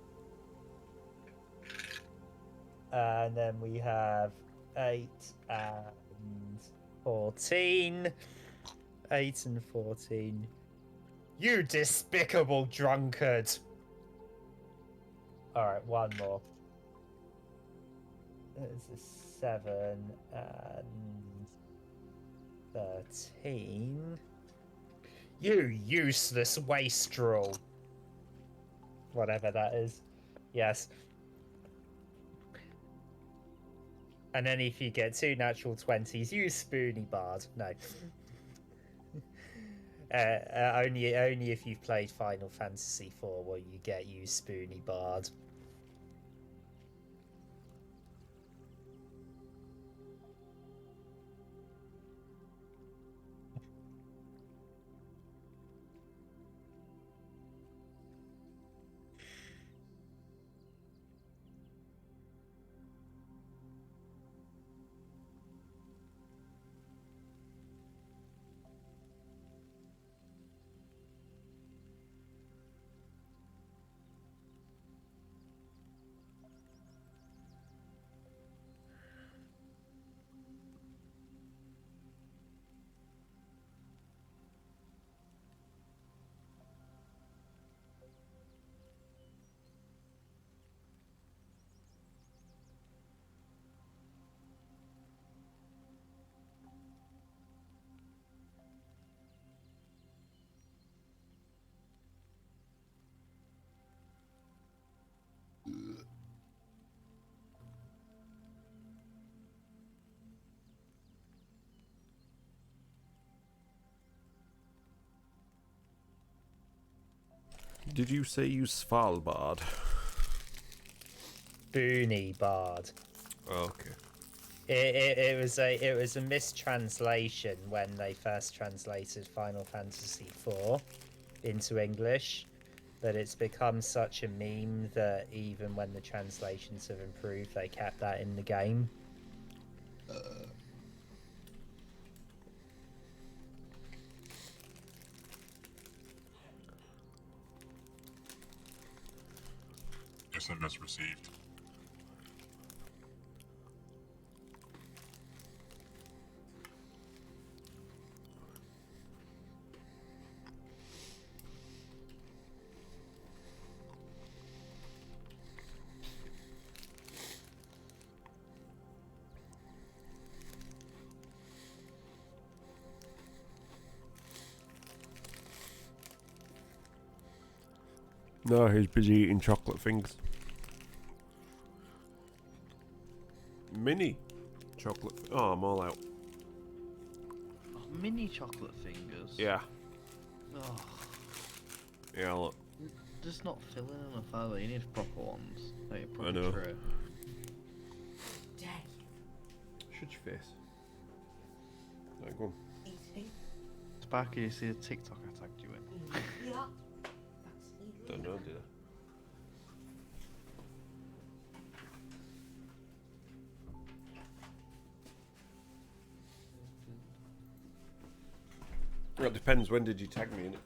And then we have 8 and 14. 8 and 14. You despicable drunkard! Alright, one more. There's a 7 and 13. You useless wastrel. Whatever that is. Yes. And then if you get 2 natural 20s, you spoony bard. No. Only if you've played Final Fantasy IV will you get you spoony bard. Did you say you Svalbard? Spoony bard. Okay. It was a mistranslation when they first translated Final Fantasy IV into English, but it's become such a meme that even when the translations have improved, they kept that in the game. SMS received. No, he's busy eating chocolate things. Mini chocolate. Oh, I'm all out. Oh, mini chocolate fingers. Yeah. Oh, Yeah, look. just not filling enough either. You need proper ones. Like a proper I know. tray. Day. Shut your face. Right, go on. Eating. Sparky, you see the TikTok I tagged you in? Yeah. That's Don't know, did I? Well, it depends. When did you tag me in it?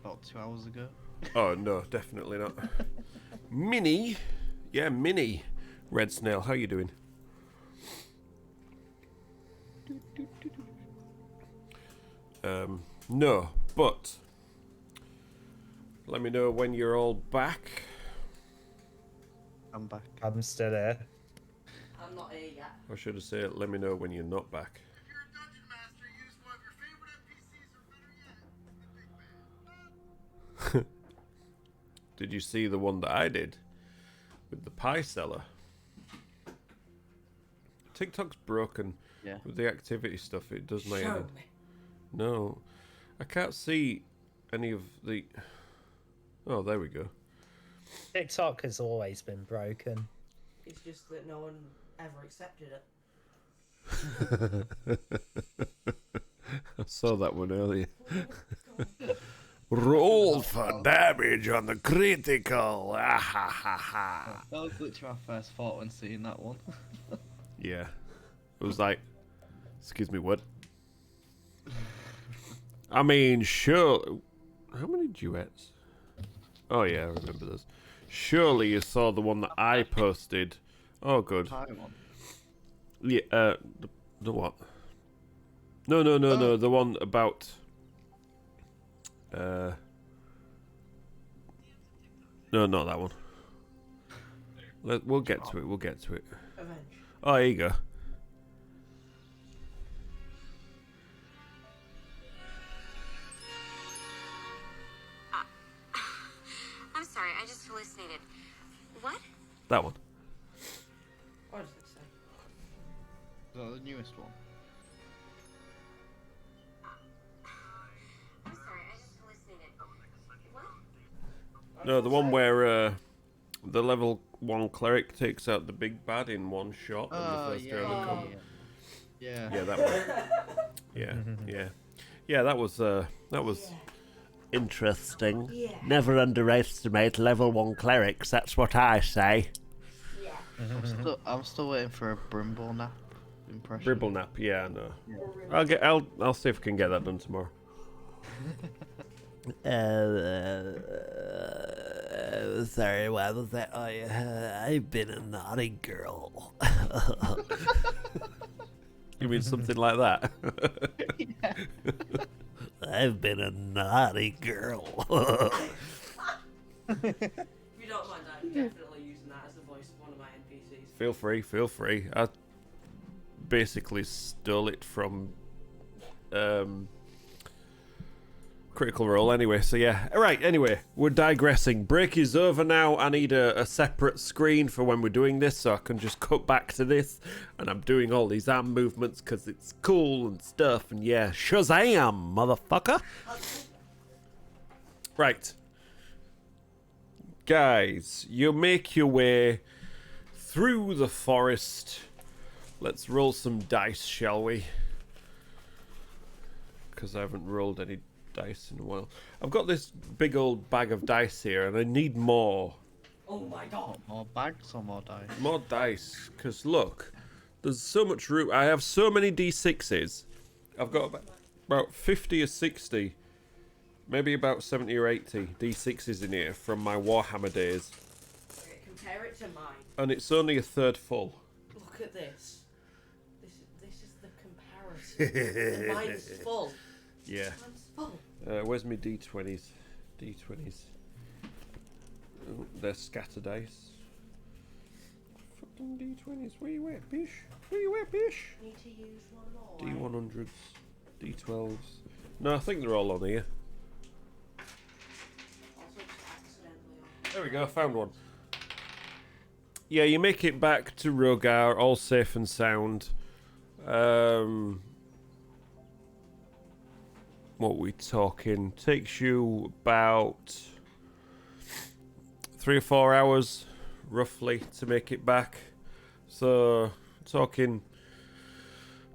About 2 hours ago. Oh, no, definitely not. Mini? Yeah, Mini. Red Snail, how you doing? No, but let me know when you're all back. I'm back. I'm still here. I'm not here yet. I should have said, let me know when you're not back. If you're a dungeon master, use one of your favorite NPCs, or better yet, the big man. Did you see the one that I did with the pie seller? TikTok's broken Yeah. with the activity stuff. It does my Show head. me. No, I can't see any of the. Oh, there we go. TikTok has always been broken. It's just that no one ever accepted it. I saw that one earlier. Roll for damage on the critical. Ah, ha, ha, ha. That was literally my first thought when seeing that one. Yeah, it was like, excuse me, what? I mean, sure. How many duets? Oh yeah, I remember those. Surely you saw the one that I posted. Oh, good. Pie one. Yeah. The what? No. The one about. No, not that one. We'll get to it. We'll get to it. Avenge. Oh, here you go. I'm sorry, I just hallucinated. What? That one. What does it say? Is that the newest one? I'm sorry, I just hallucinated. What? No, the one where the level 1 cleric takes out the big bad in one shot on the first round of combat. Yeah. Yeah, that one. Yeah, that was interesting. Yeah. Never underestimate level 1 clerics. That's what I say. Yeah. I'm still waiting for a Brimble Nap impression. Bribble nap. Yeah, no. I'll see if I can get that done tomorrow. Sorry, what was that? Oh, yeah, I've been a naughty girl. You mean something like that? Yeah. I've been a naughty girl. If you don't mind, I'm definitely using that as the voice of one of my NPCs. Feel free. I basically stole it from Critical Role anyway, so yeah. Alright, anyway, we're digressing. Break is over now. I need a separate screen for when we're doing this so I can just cut back to this. And I'm doing all these arm movements because it's cool and stuff. And yeah, Shazam, motherfucker. Right. Guys, you make your way through the forest. Let's roll some dice, shall we? Because I haven't rolled any dice in a while. I've got this big old bag of dice here and I need more. Oh my god. More bags or more dice? More dice. Because look, there's so much room. I have so many d6s. I've got about 50 or 60, maybe about 70 or 80 d6s in here from my Warhammer days. Okay, compare it to mine. And it's only a third full. Look at this. This is the comparison. And mine's full. Yeah. Mine's full. Where's my d20s? D20s. Oh, they're scatter dice. Fucking d20s. Where you at, bish? Where you at, bish? Need to use one more. D100s. D12s. No, I think they're all on here. Also just accidentally on. There we go, found one. Yeah, you make it back to Rogar, all safe and sound. What we talking? Takes you about 3 or 4 hours, roughly, to make it back. So, talking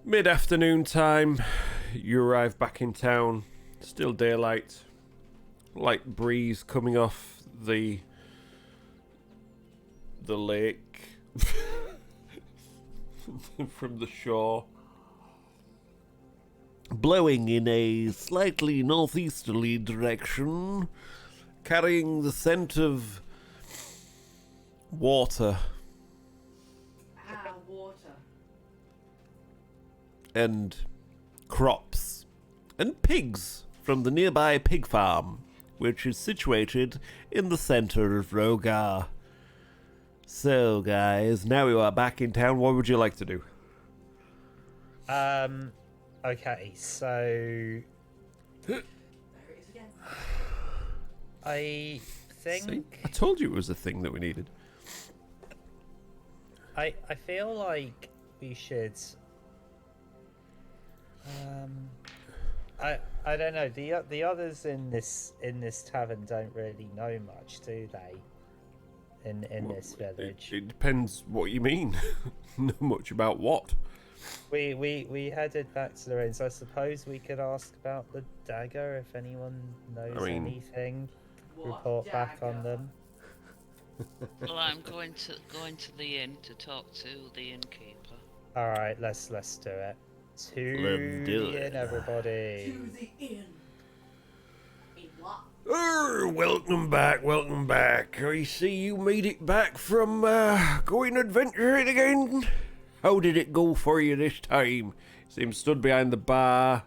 mid-afternoon time, you arrive back in town. Still daylight. Light breeze coming off the lake from the shore, blowing in a slightly northeasterly direction, carrying the scent of water Water. and crops and pigs from the nearby pig farm, which is situated in the center of Rogar. So, guys, now we are back in town. What would you like to do? Okay, so There it is again. I See? think I told you it was a thing that we needed. I feel like we should. I don't know. The others in this tavern don't really know much, do they? In this village, It depends what you mean. Not much about what. we headed back to the inn, so I suppose we could ask about the dagger if anyone knows anything. What Report back on dagger? them. Well, I'm going to the inn to talk to the innkeeper. All right, let's do it. To Let's do the it. inn, everybody. To the inn. In what? Welcome back. I see you made it back from going adventuring again. How did it go for you this time? See him stood behind the bar,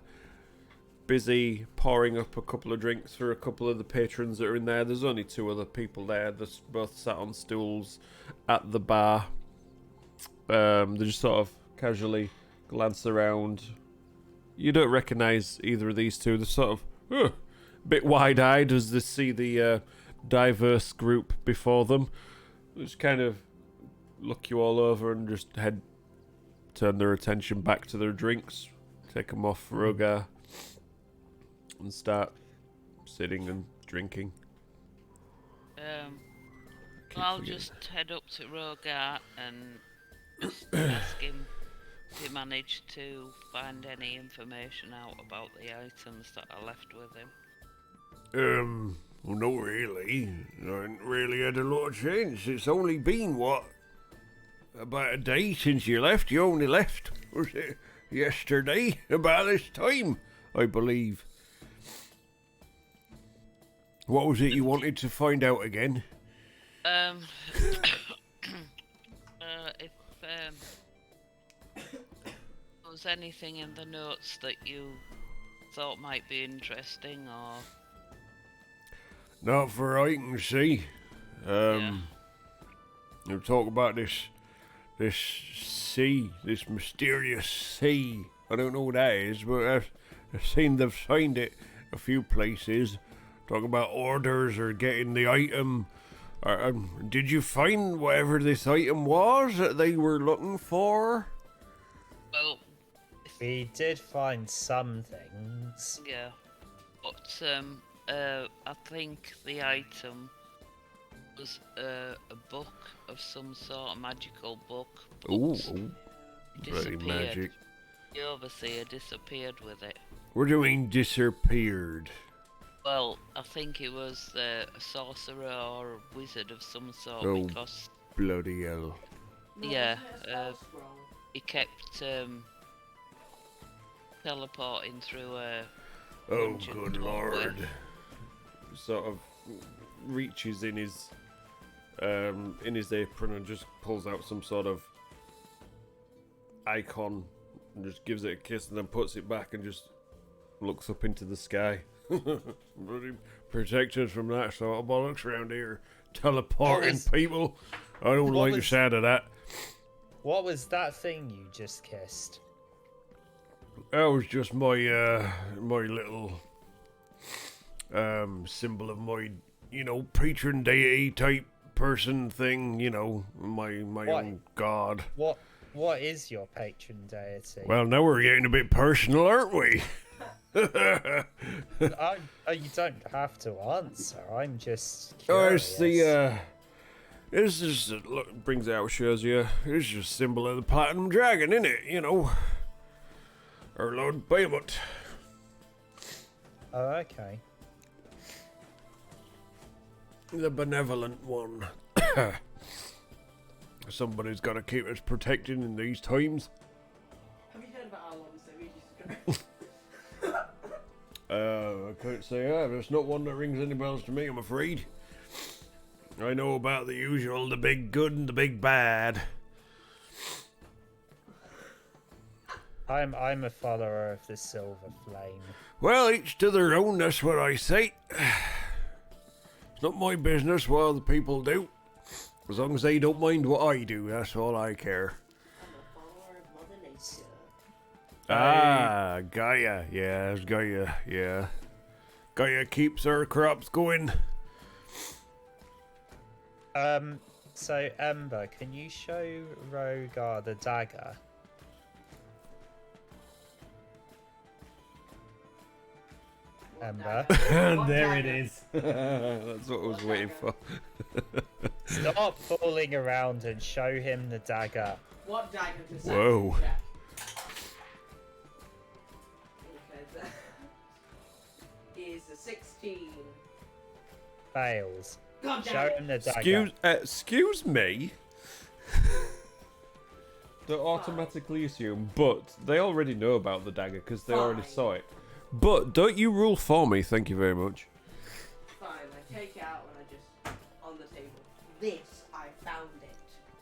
busy pouring up a couple of drinks for a couple of the patrons that are in there. There's only 2 other people there. They're both sat on stools at the bar. They just sort of casually glance around. You don't recognise either of these 2. They're sort of a bit wide-eyed as they see the diverse group before them. They just kind of look you all over and just turn their attention back to their drinks, take them off Rogar, and start sitting and drinking. I'll just head up to Rogar and just ask him if he managed to find any information out about the items that I left with him. Well, no, really. I haven't really had a lot of chance. It's only been, about a day since you left? You only left, was it yesterday? About this time, I believe. What was it you wanted to find out again? If there was anything in the notes that you thought might be interesting, or Not for I can see. Yeah. You talk about this sea, this mysterious sea. I don't know what that is, but I've seen they've signed it a few places. Talk about orders or getting the item. Did you find whatever this item was that they were looking for? well, We did find some things. yeah, but I think the item was a book of some sort, a magical book. But Ooh, it bloody disappeared. magic. The overseer disappeared with it. What do you mean disappeared? Well, I think it was a sorcerer or a wizard of some sort, Oh. because Bloody hell. No, Yeah, wasn't it a spell scroll? he kept teleporting through a Oh, dungeon good doorway. lord. Sort of reaches in his apron and just pulls out some sort of icon and just gives it a kiss and then puts it back and just looks up into the sky. Bloody protect us from that sort of bollocks around here. Teleporting was- people. I don't what like the was- sound of that. What was that thing you just kissed? That was just my my little symbol of my, patron deity type person thing, my What? own god. What is your patron deity? Well, now we're getting a bit personal, aren't we? You don't have to answer. I'm just Oh, curious. it's the this is look, brings it out, shows you. It's just a symbol of the platinum dragon, isn't it? Our Lord Behemoth. Oh, okay. The benevolent one. Somebody's got to keep us protected in these times. Have you heard about how long Sir Regis I can't say I have. It's not one that rings any bells to me, I'm afraid. I know about the usual, the big good and the big bad. I'm a follower of the Silver Flame. Well, each to their own, that's what I say. It's not my business what other people do. As long as they don't mind what I do, that's all I care. I'm a follower of Mother Nature. Ah, Gaia. Yeah, it's Gaia. Yeah. Gaia keeps her crops going. So Ember, can you show Rogar the dagger? Ember. And there it is. That's what I was waiting for. Stop fooling around and show him the dagger. What dagger perception Whoa. check? Okay, that is a 16. Fails. God damn Show it. him the dagger. Excuse me. Don't automatically assume, but they already know about the dagger because they already Fine. saw it. But don't you rule for me, thank you very much. Fine, I take it out and I just on the table. This, I found it.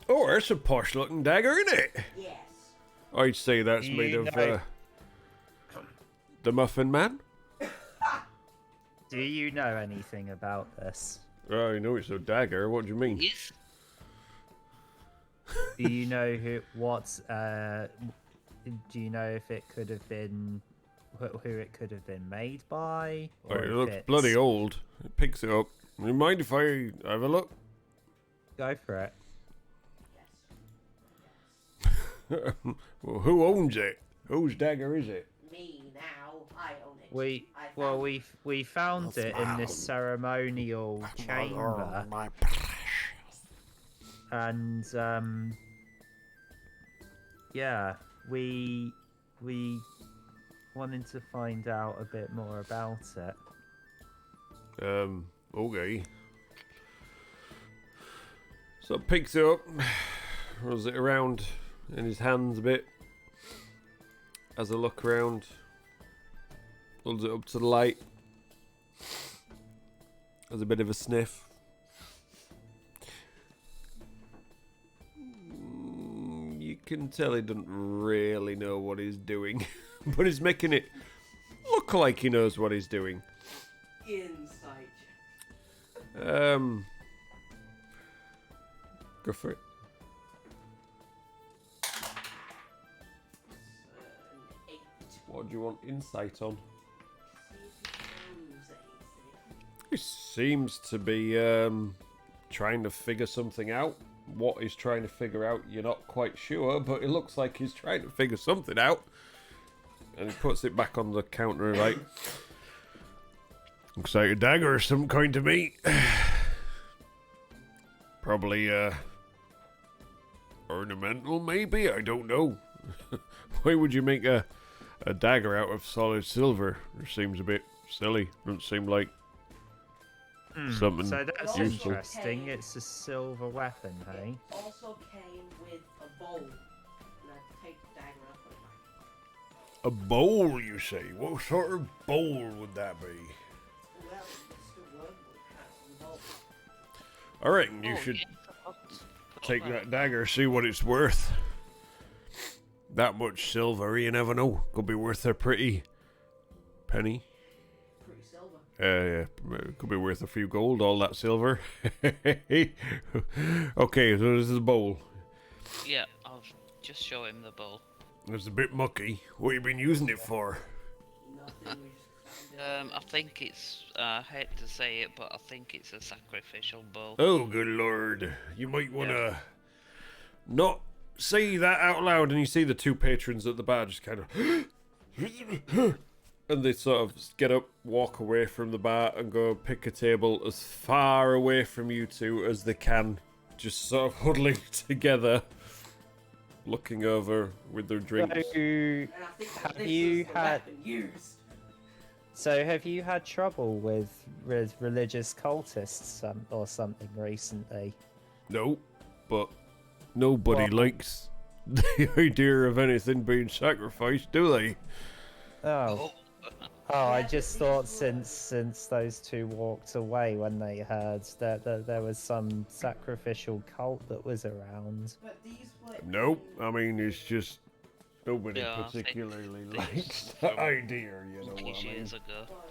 Oh, that's a posh looking dagger, isn't it? Yes. I'd say that's You made of know- the Muffin Man. Do you know anything about this? Oh, I know it's a dagger. What do you mean? Yes. Do you know do you know if it could have been who it could have been made by? Oh, Or it if looks it's- bloody old. It picks it up. You mind if I have a look? Go for it. Well, who owns it? Whose dagger is it? Me now. I own it. We I found we found it in this ceremonial chamber, My and yeah, we wanted to find out a bit more about it. Okay. So picks it up, rolls it around in his hands a bit. Has a look around, holds it up to the light, has a bit of a sniff. You can tell he doesn't really know what he's doing, but he's making it look like he knows what he's doing. Insight. Go for it. An 8. What do you want insight on? See if he knows anything. He seems to be trying to figure something out. What he's trying to figure out, you're not quite sure, but it looks like he's trying to figure something out. And he puts it back on the counter, right? Looks like a dagger of some kind to me. Probably ornamental, maybe? I don't know. Why would you make a dagger out of solid silver? It seems a bit silly. Doesn't seem like something So that's useful. interesting. It's a silver weapon, hey? It also came with a bowl. And I take the dagger up and I'm like, A bowl, you say? What sort of bowl would that be? well, Mr. Wormwood has the bowl. I reckon you Oh, should yeah, I forgot to put take that. that dagger, see what it's worth. That much silver, you never know. Could be worth a pretty penny. Pretty silver. Yeah, it could be worth a few gold, all that silver. Okay, so this is a bowl. Yeah, I'll just show him the bowl. It's a bit mucky. What you been using it for? Nothing, we just found it. I think it's, I hate to say it, but I think it's a sacrificial bowl. Oh, good lord. You might want to not say that out loud, and you see the two patrons at the bar just kind of... and they sort of get up, walk away from the bar, and go pick a table as far away from you two as they can. Just sort of huddling together, looking over with their drinks. So, And I think that have this you was the had weapon used. so have you had trouble with religious cultists or something recently? No, but nobody Well- likes the idea of anything being sacrificed, do they? Oh. Oh, I just thought since those two walked away when they heard that there was some sacrificial cult that was around. But these were Nope. I mean, it's just nobody Yeah, I think particularly these likes the from idea, you know what I Monkeys mean? years ago. But,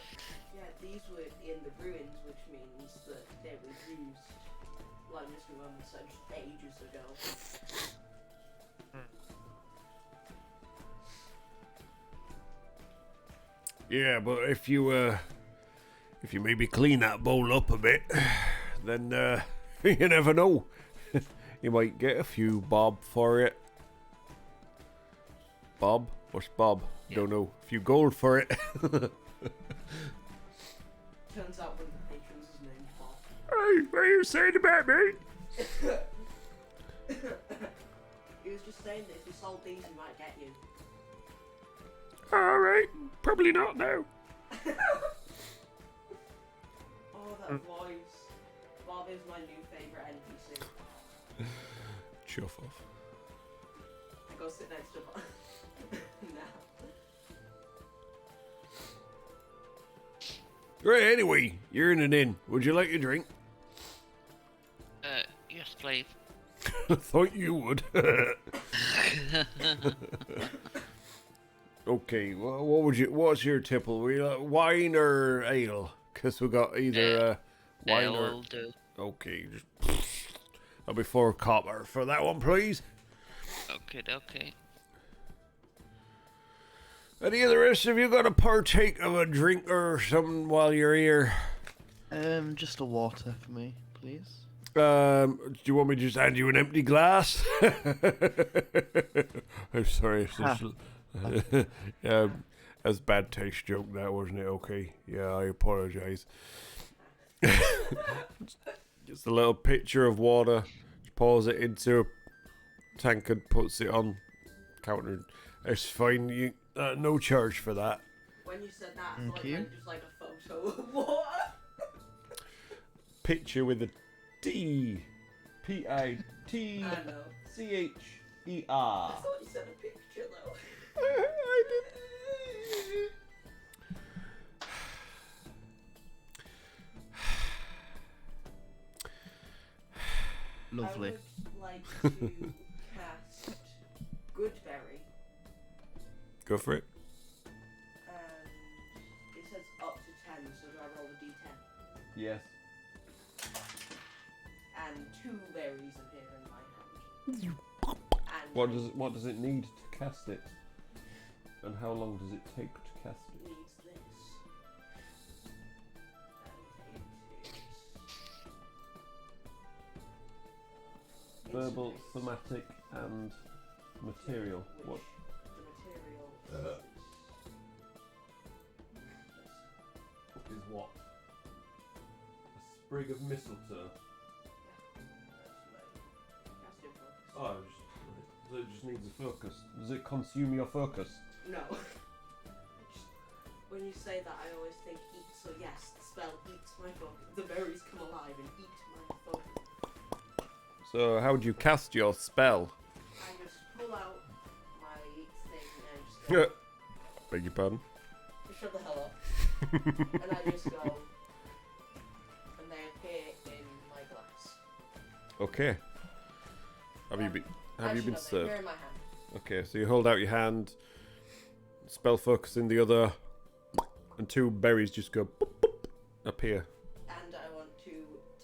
yeah, these were in the ruins, which means that they were used like misremembered such ages ago. Yeah, but if you maybe clean that bowl up a bit, then you never know. You might get a few bob for it. Bob? What's Bob? Yeah. Don't know. A few gold for it. Turns out one of the patrons is named Bob. Hey, what are you saying about me? He was just saying that if you sold these, he might get you. Alright, probably not now. Oh, that voice. Bob is my new favourite NPC. Chuff off. I go sit next to Bob. now. Right, anyway, you're in an inn. Would you like a drink? Yes, please. I thought you would. Okay, well, what's your tipple? We wine or ale? Cause we got either wine Ale or. will do. Okay, just that'll be 4 copper for that one, please. Okay. Any of the rest of you got to partake of a drink or something while you're here? Just a water for me, please. Do you want me to just hand you an empty glass? I'm sorry. It's just, yeah, that's a bad taste joke, that wasn't it? Okay, yeah, I apologize. Just a little pitcher of water, just pours it into a tankard, puts it on counter. It's fine. You no charge for that. When you said that, Thank I you. thought just like a photo of water. Pitcher with a T, P-I-T-C-H-E-R. I know. I thought you said a picture though. I didn't. Lovely. I would like to cast Goodberry, Go for it. and it says up to 10, so do I roll a d10? Yes. And 2 berries appear in my hand. And What does it need to cast it? And how long does it take to cast it it? needs this. And it is Verbal, intimate, thematic, and material. which What? the material Is what? A sprig of mistletoe. casting focus. Oh, so it just needs a focus. Does it consume your focus? No. When you say that, I always think eat, so yes, the spell eats my focus. The berries come alive and eat my focus. So how would you cast your spell? I just pull out my thing and just go, Beg your pardon? shut the hell up. And I just go, and they appear in my glass. Okay. Have you been Actually, no, served? they're in my hand. Okay, so you hold out your hand, spell focus in the other, and 2 berries just go boop, boop, appear. And I want to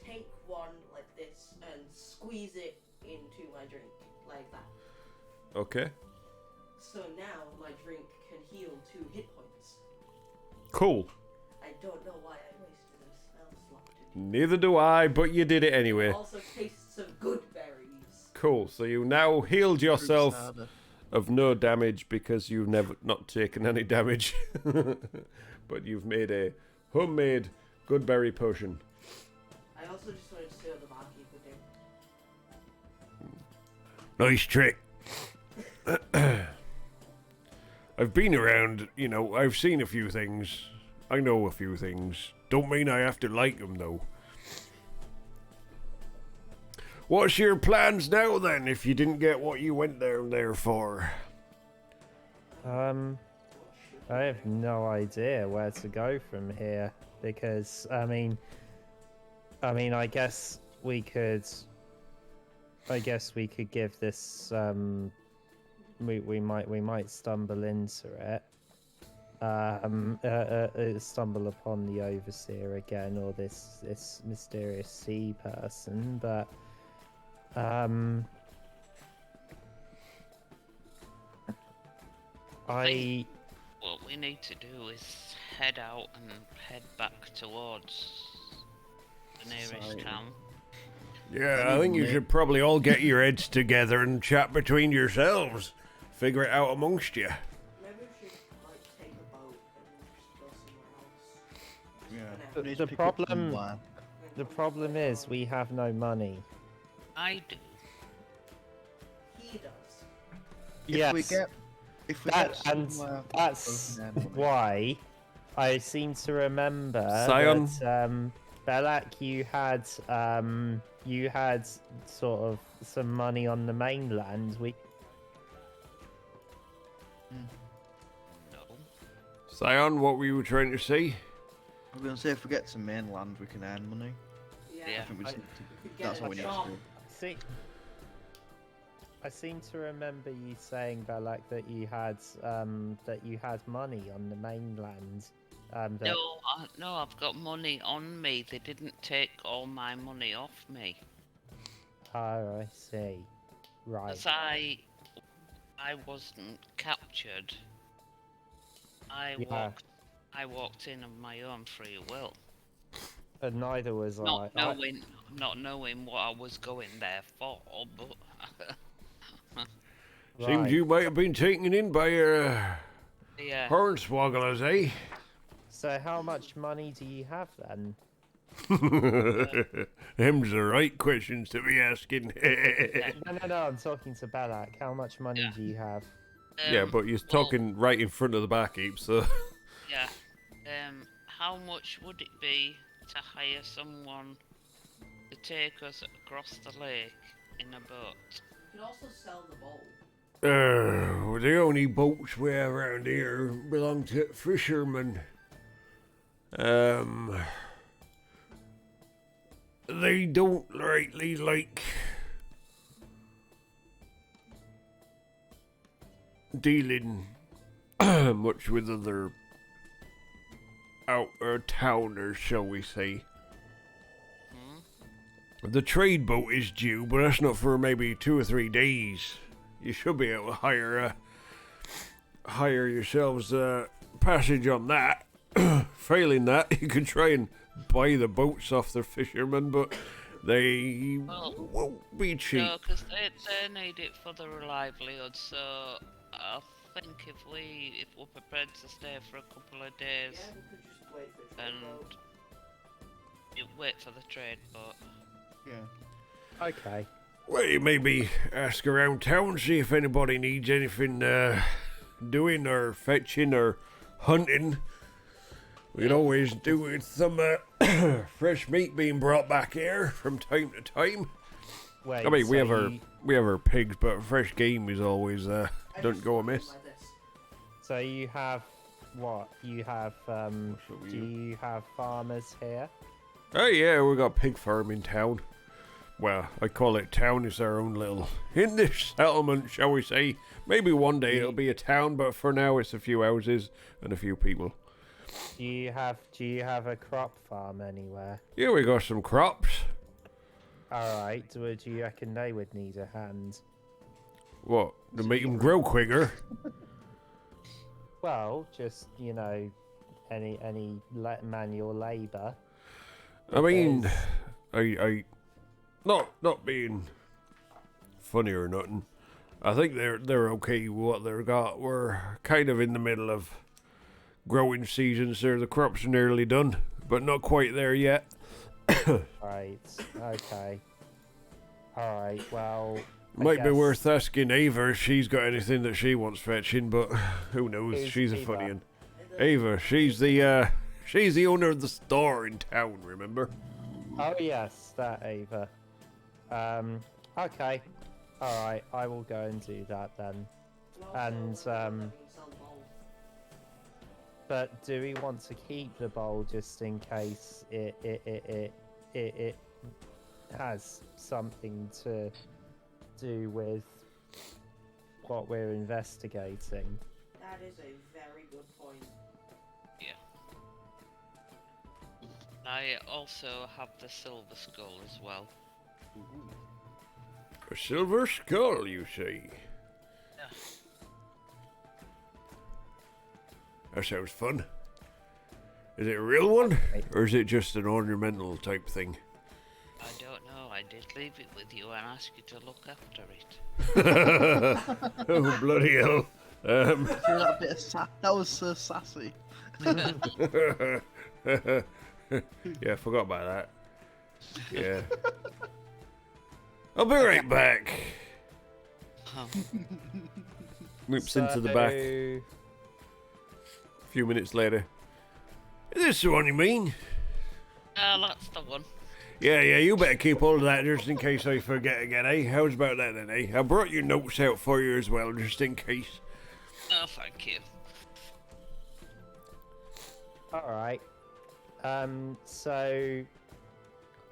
take one like this and squeeze it into my drink like that. Okay. So now my drink can heal 2 hit points. Cool. I don't know why I wasted a spell slot to do Neither do I, but you did it that. anyway. Also tastes of good berries. Cool. So you now healed yourself Fruit salad. of no damage because you've never not taken any damage. But you've made a homemade good berry potion. I also just wanted to see what the barkeeper did. Nice trick. I've been around, I've seen a few things. I know a few things. Don't mean I have to like them, though. What's your plans now, then, if you didn't get what you went there for? I have no idea where to go from here because I mean, I guess we could give this. We might stumble into it. stumble upon the overseer again, or this mysterious sea person, but I What we need to do is head out and head back towards the nearest Society. town. Yeah, I I think mean, you should probably all get your heads together and chat between yourselves. Figure it out amongst you. Maybe we should like take a boat and go somewhere else. Yeah. The- we need the to pick up problem- somewhere. the problem is we have no money. I do. He does. If we get and somewhere that's we can earn money. why I seem to remember Sion? that Belak, you had sort of some money on the mainland. No. Sion, what were you trying to say? I was gonna say if we get to mainland, we can earn money. Yeah. I think we just need We could to, that's get what a we need shop. to do. See, I seem to remember you saying, Belak, that you had money on the mainland. That, No, I've got money on me. They didn't take all my money off me. Oh, I see. Right. Because I wasn't captured. Yeah. I walked in of my own free will. And neither was Not I. knowing what I was going there for, but Seems Right. you might have been taken in by your yeah. hornswogglers, eh? So how much money do you have then? Them's the right questions to be asking. No, I'm talking to Belak. How much money Yeah. do you have? Yeah, but you're talking right in front of the barkeep, so... Yeah. How much would it be to hire someone to take us across the lake in a boat? You can also sell the boat. The only boats we have around here belong to fishermen. They don't rightly like dealing much with other outer towners, shall we say. The trade boat is due, but that's not for maybe 2 or 3 days. You should be able to hire yourselves a passage on that. Failing that, you can try and buy the boats off the fishermen, but they won't be cheap. No, because they need it for their livelihood. So I think if we're prepared to stay for a couple of days Yeah, we could just wait for the and boat. wait for the trade boat. Yeah. Okay. Well, you maybe ask around town, see if anybody needs anything doing or fetching or hunting. We can always do with some fresh meat being brought back here from time to time. Wait. I mean, we so have our pigs, but fresh game is always I don't just go want it amiss. like this. So you have what? You have do you have farmers here? Oh yeah, we got pig farm in town. Well, I call it town. It's our own little in this settlement, shall we say? Maybe one day it'll be a town, but for now it's a few houses and a few people. Do you have a crop farm anywhere? Yeah, we got some crops. All right. Do you reckon they would need a hand? What? To make them grow quicker? Well, just any manual labor. I mean, Because- I not being funny or nothing. I think they're okay with what they've got. We're kind of in the middle of growing season, so the crops are nearly done, but not quite there yet. Right. Okay. All right. Well. I Might be guess- worth asking Ava if she's got anything that she wants fetching, but who knows? Who's She's a Ava? funny one. Ava, she's the owner of the store in town, remember? Oh yes, that Ava. Okay. All right. I will go and do that then. And, Sell the boat. But do we want to keep the bowl just in case it has something to do with what we're investigating? That is a very good point. I also have the silver skull as well. A silver skull, you say? Yeah. That sounds fun. Is it a real one, or is it just an ornamental type thing? I don't know. I did leave it with you and ask you to look after it. Oh, bloody hell. That bit of that was so sassy. Yeah, I forgot about that. Yeah. I'll be right back. Whips into the back. A few minutes later. Is this the one you mean? That's the one. Yeah, you better keep hold of that just in case I forget again, eh? How's about that then, eh? I brought your notes out for you as well, just in case. Oh, thank you. Alright. So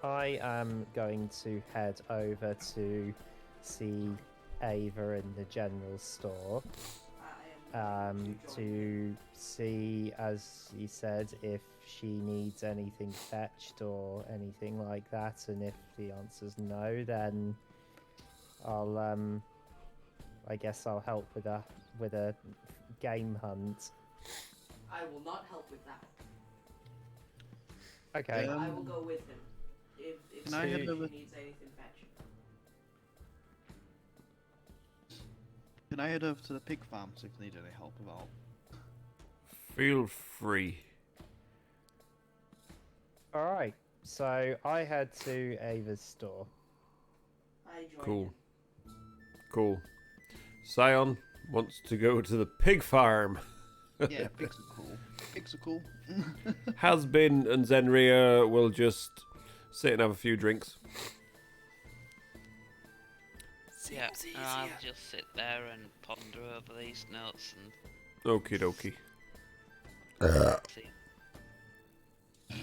I am going to head over to see Ava in the general store. To see, as he said, if she needs anything fetched or anything like that, and if the answer's no, then I'll I guess I'll help with a game hunt. I will not help with that. Okay. I will go with him if Can I head he over- needs anything fetched. Can I head over to the pig farm if you need any help at all? Feel free. Alright. So I head to Ava's store. I join Cool. him. Cool. Scion wants to go to the pig farm. Yeah, pigs are cool. Pigs are cool. Has-been and Zenria will just sit and have a few drinks. Yeah, and I'll just sit there and ponder over these notes and Okie dokie. see.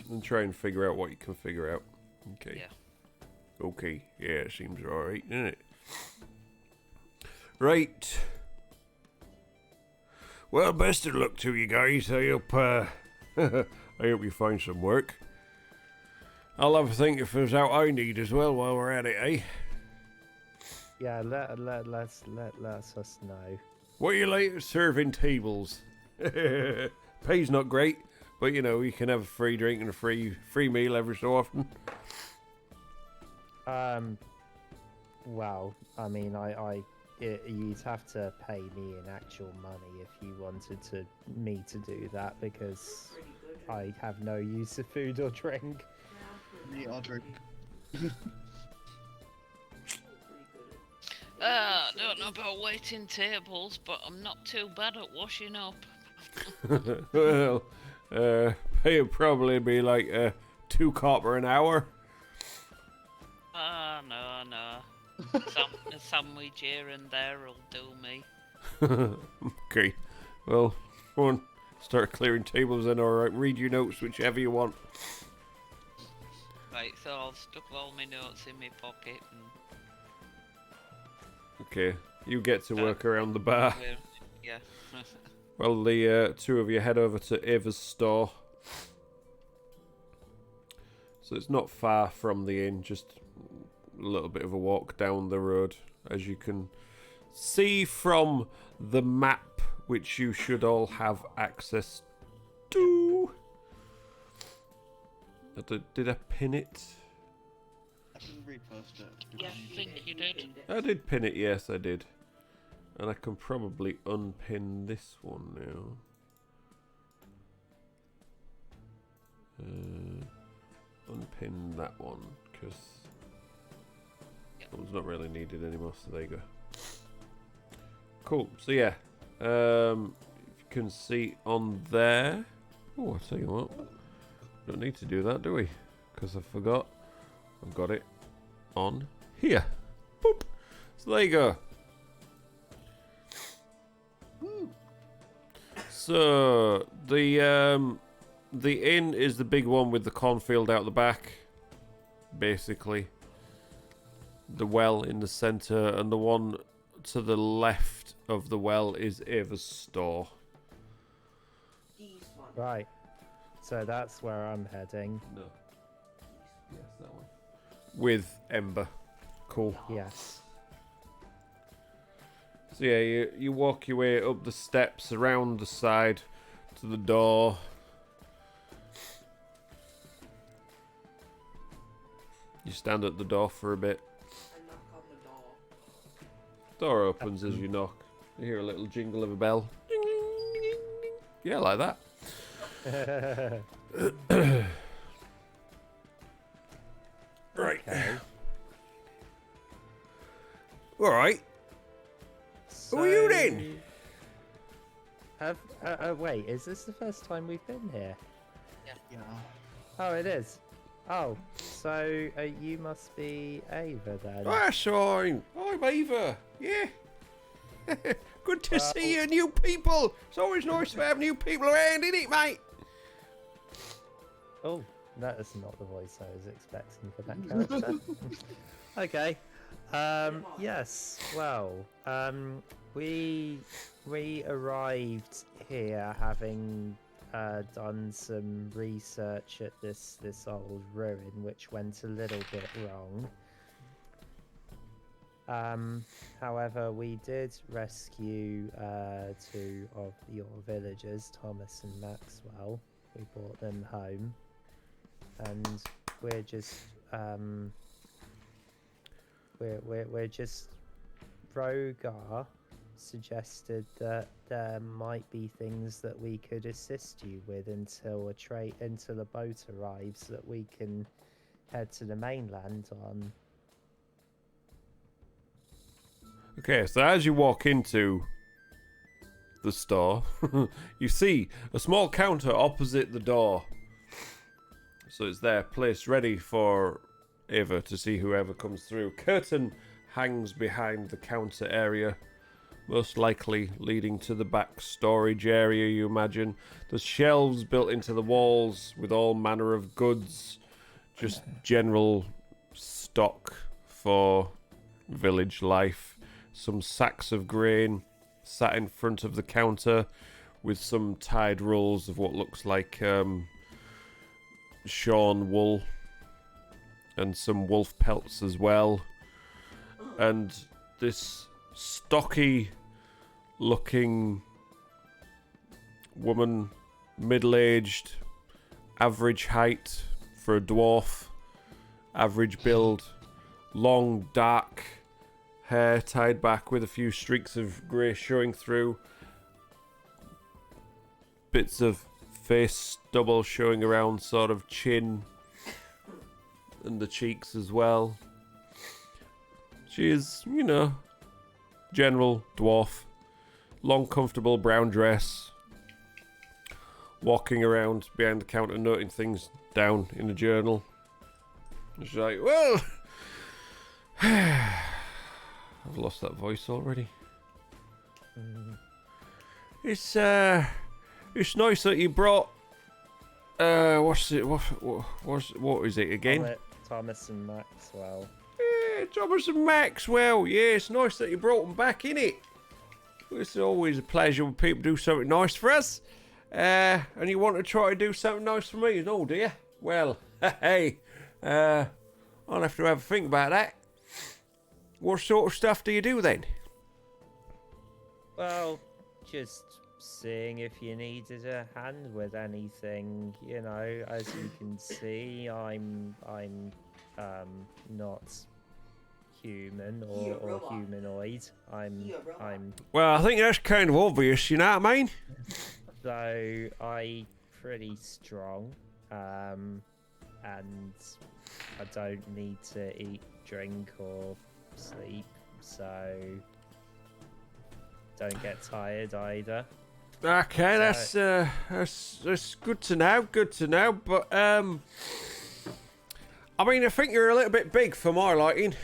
And try and figure out what you can figure out. Okay. Yeah. Okay. Yeah, it seems alright, doesn't it? Right. Well, best of luck to you guys. I hope, I hope you find some work. I'll have a think if there's out I need as well while we're at it, eh? Yeah, let us know. What are you like at serving tables? Pay's not great, but you know, you can have a free drink and a free meal every so often. Well, I mean, you'd have to pay me in actual money if you wanted me to do that, because Pretty good. I have no use of food or drink. Meat or drink. I don't know about waiting tables, but I'm not too bad at washing up. Well, pay would probably be like $2 copper an hour. No. A sandwich here and there will do me. Okay, well, go on, start clearing tables then, alright, read your notes, whichever you want. Right, so I'll stuck all my notes in my pocket and Okay, you get to work around the bar. yeah. Well, the two of you head over to Ava's store. So it's not far from the inn, just a little bit of a walk down the road, as you can see from the map, which you should all have access to. Did I pin it? I can repost it. Yeah, I think you did. I did pin it, yes I did. And I can probably unpin this one now. Unpin that one, because that one's not really needed anymore, so there you go. Cool, so yeah. If you can see on there. Oh, I'll tell you what. Don't need to do that, do we? Because I forgot. I've got it on here. Boop. So there you go. So the inn is the big one with the cornfield out the back, basically. The well in the centre, and the one to the left of the well is Ava's store. These ones. Right. So that's where I'm heading. No. Yes, that one. With Ember. Cool. Yes. So yeah, you walk your way up the steps, around the side, to the door. You stand at the door for a bit. I knock on the door. Door opens as you knock. You hear a little jingle of a bell. Ding, ding, ding, ding, ding. Yeah, like that. Right. Okay. Alright. Who are you then? Wait, is this the first time we've been here? Yeah. Oh, it is. Oh, so you must be Ava then. That's fine. I'm Ava. Yeah. Good to see you, new people. It's always nice to have new people around, isn't it, mate? Oh, that is not the voice I was expecting for that character. Okay. Yes. Well, we arrived here having done some research at this old ruin, which went a little bit wrong. However, we did rescue two of your villagers, Thomas and Maxwell. We brought them home, and we're just we're just Rogar suggested that there might be things that we could assist you with until a boat arrives that we can head to the mainland on. Okay, so as you walk into the store, you see a small counter opposite the door. So it's there, placed ready for Ava to see whoever comes through. Curtain hangs behind the counter area, most likely leading to the back storage area, you imagine. There's shelves built into the walls with all manner of goods, just general stock for village life. Some sacks of grain sat in front of the counter with some tied rolls of what looks like shorn wool and some wolf pelts as well. And this stocky looking woman, middle-aged, average height for a dwarf, average build, long dark hair tied back with a few streaks of grey showing through, bits of face stubble showing around sort of chin and the cheeks as well. She is, you know, general dwarf, long comfortable brown dress, walking around behind the counter noting things down in a journal. And she's like, well, I've lost that voice already. It's nice that you brought what is it again? Thomas and Maxwell. Yeah, Thomas and Maxwell. Yeah, it's nice that you brought them back, innit? It's always a pleasure when people do something nice for us. And you want to try to do something nice for me, no, do you? Well, hey, I'll have to have a think about that. What sort of stuff do you do then? Well, just seeing if you needed a hand with anything. You know, as you can see, I'm not human or humanoid. I'm Well, I think that's kind of obvious, you know what I mean? so I'm pretty strong, and I don't need to eat, drink, or sleep, so don't get tired either. Okay, that's good to know. Good to know. But I mean, I think you're a little bit big for my liking.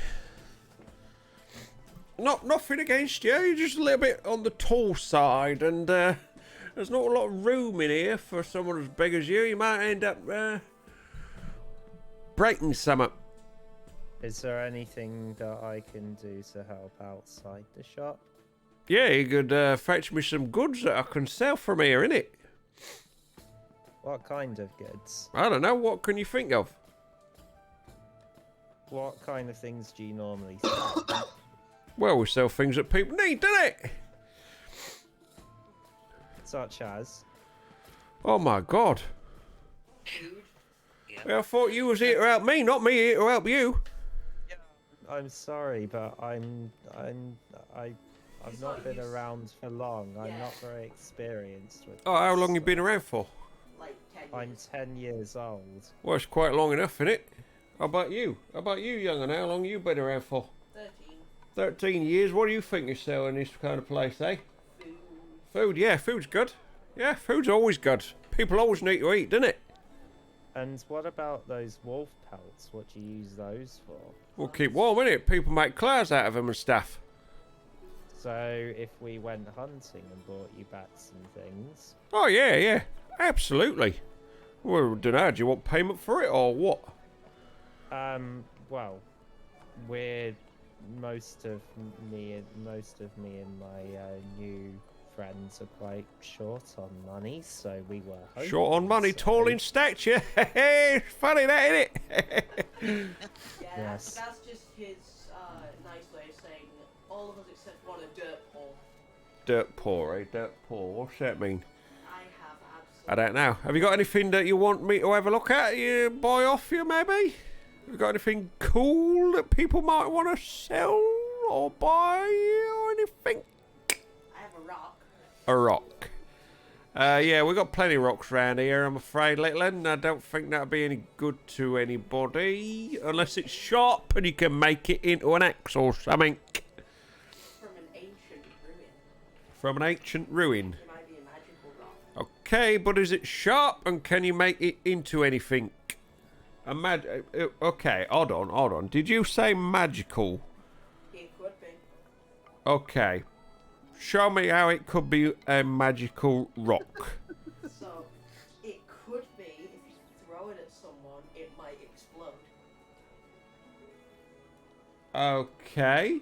Nothing against you. You're just a little bit on the tall side, and there's not a lot of room in here for someone as big as you. You might end up breaking something. Is there anything that I can do to help outside the shop? Yeah, you could fetch me some goods that I can sell from here, innit? What kind of goods? I don't know. What can you think of? What kind of things do you normally sell? Well, we sell things that people need, don't it? Such as? Oh my God. Food. Yeah. Well, I thought you was here to help me, not me here to help you. I'm sorry, but I've He's not not been used- around for long. I'm Yeah. not very experienced with Oh, how this. long you been around for? Like 10 I'm years. 10 years old. Well, it's quite long enough, isn't it? How about you? How about you, young 'un? How long you been around for? 13. 13 years. What do you think you're selling this kind of place, eh? Food. Food, yeah, food's good. Yeah, food's always good. People always need to eat, don't it? And what about those wolf pelts? What do you use those for? We'll keep warm, innit? People make clothes out of them and stuff. So if we went hunting and brought you bats and things, Oh, yeah, yeah. Absolutely. Well, dunno, do you want payment for it or what? well, we're most of me and my new friends are quite short on money, so we were hoping, Short on money, so- tall in stature. It's funny that, isn't it? Yeah, Yes. that's just his nice way of saying all of us except one are dirt poor. Dirt poor, eh? Dirt poor. What's that mean? I have absolutely. I don't know. Have you got anything that you want me to have a look at? You buy off you, maybe? Have you got anything cool that people might want to sell or buy or anything? I have a rock. A rock. Yeah, we've got plenty of rocks around here, I'm afraid, little un. I don't think that'll be any good to anybody. Unless it's sharp and you can make it into an axe or something. From an ancient ruin. From an ancient ruin. It might be a magical rock. Okay, but is it sharp and can you make it into anything? Okay, hold on. Did you say magical? It could be. Okay. Show me how it could be a magical rock. So, it could be, if you throw it at someone, it might explode. Okay.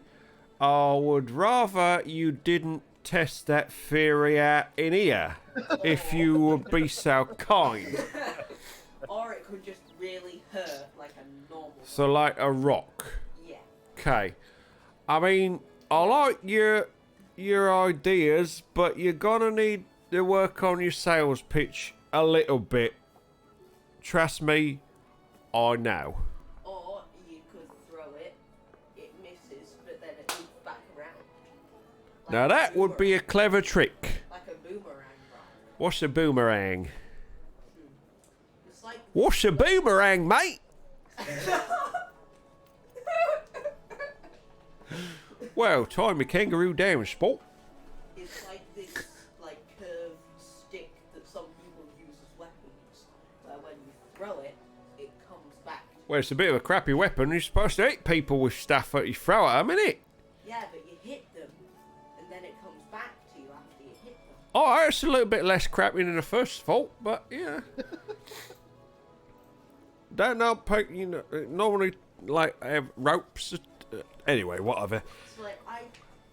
I would rather you didn't test that theory out in here, if you would be so kind. Or it could just really hurt like a normal So like a rock. Yeah. Okay. I mean, I like your ideas, but you're gonna need to work on your sales pitch a little bit. Trust me, I know. Or you could throw it, it misses, but then it moves back around. Like Now that would be a boomerang. clever trick. Like a boomerang rock. What's a boomerang? It's like What's a boomerang, mate? Well, tie me kangaroo down, sport. it's like this like curved stick that some people use as weapons. Where when you throw it, it comes back. Well, it's a bit of a crappy weapon. You're supposed to hit people with stuff that you throw at them, innit? Yeah, but you hit them, and then it comes back to you after you hit them. Oh, it's a little bit less crappy than the first fault, but yeah. Don't know, you know, normally like have ropes. Anyway, whatever. So like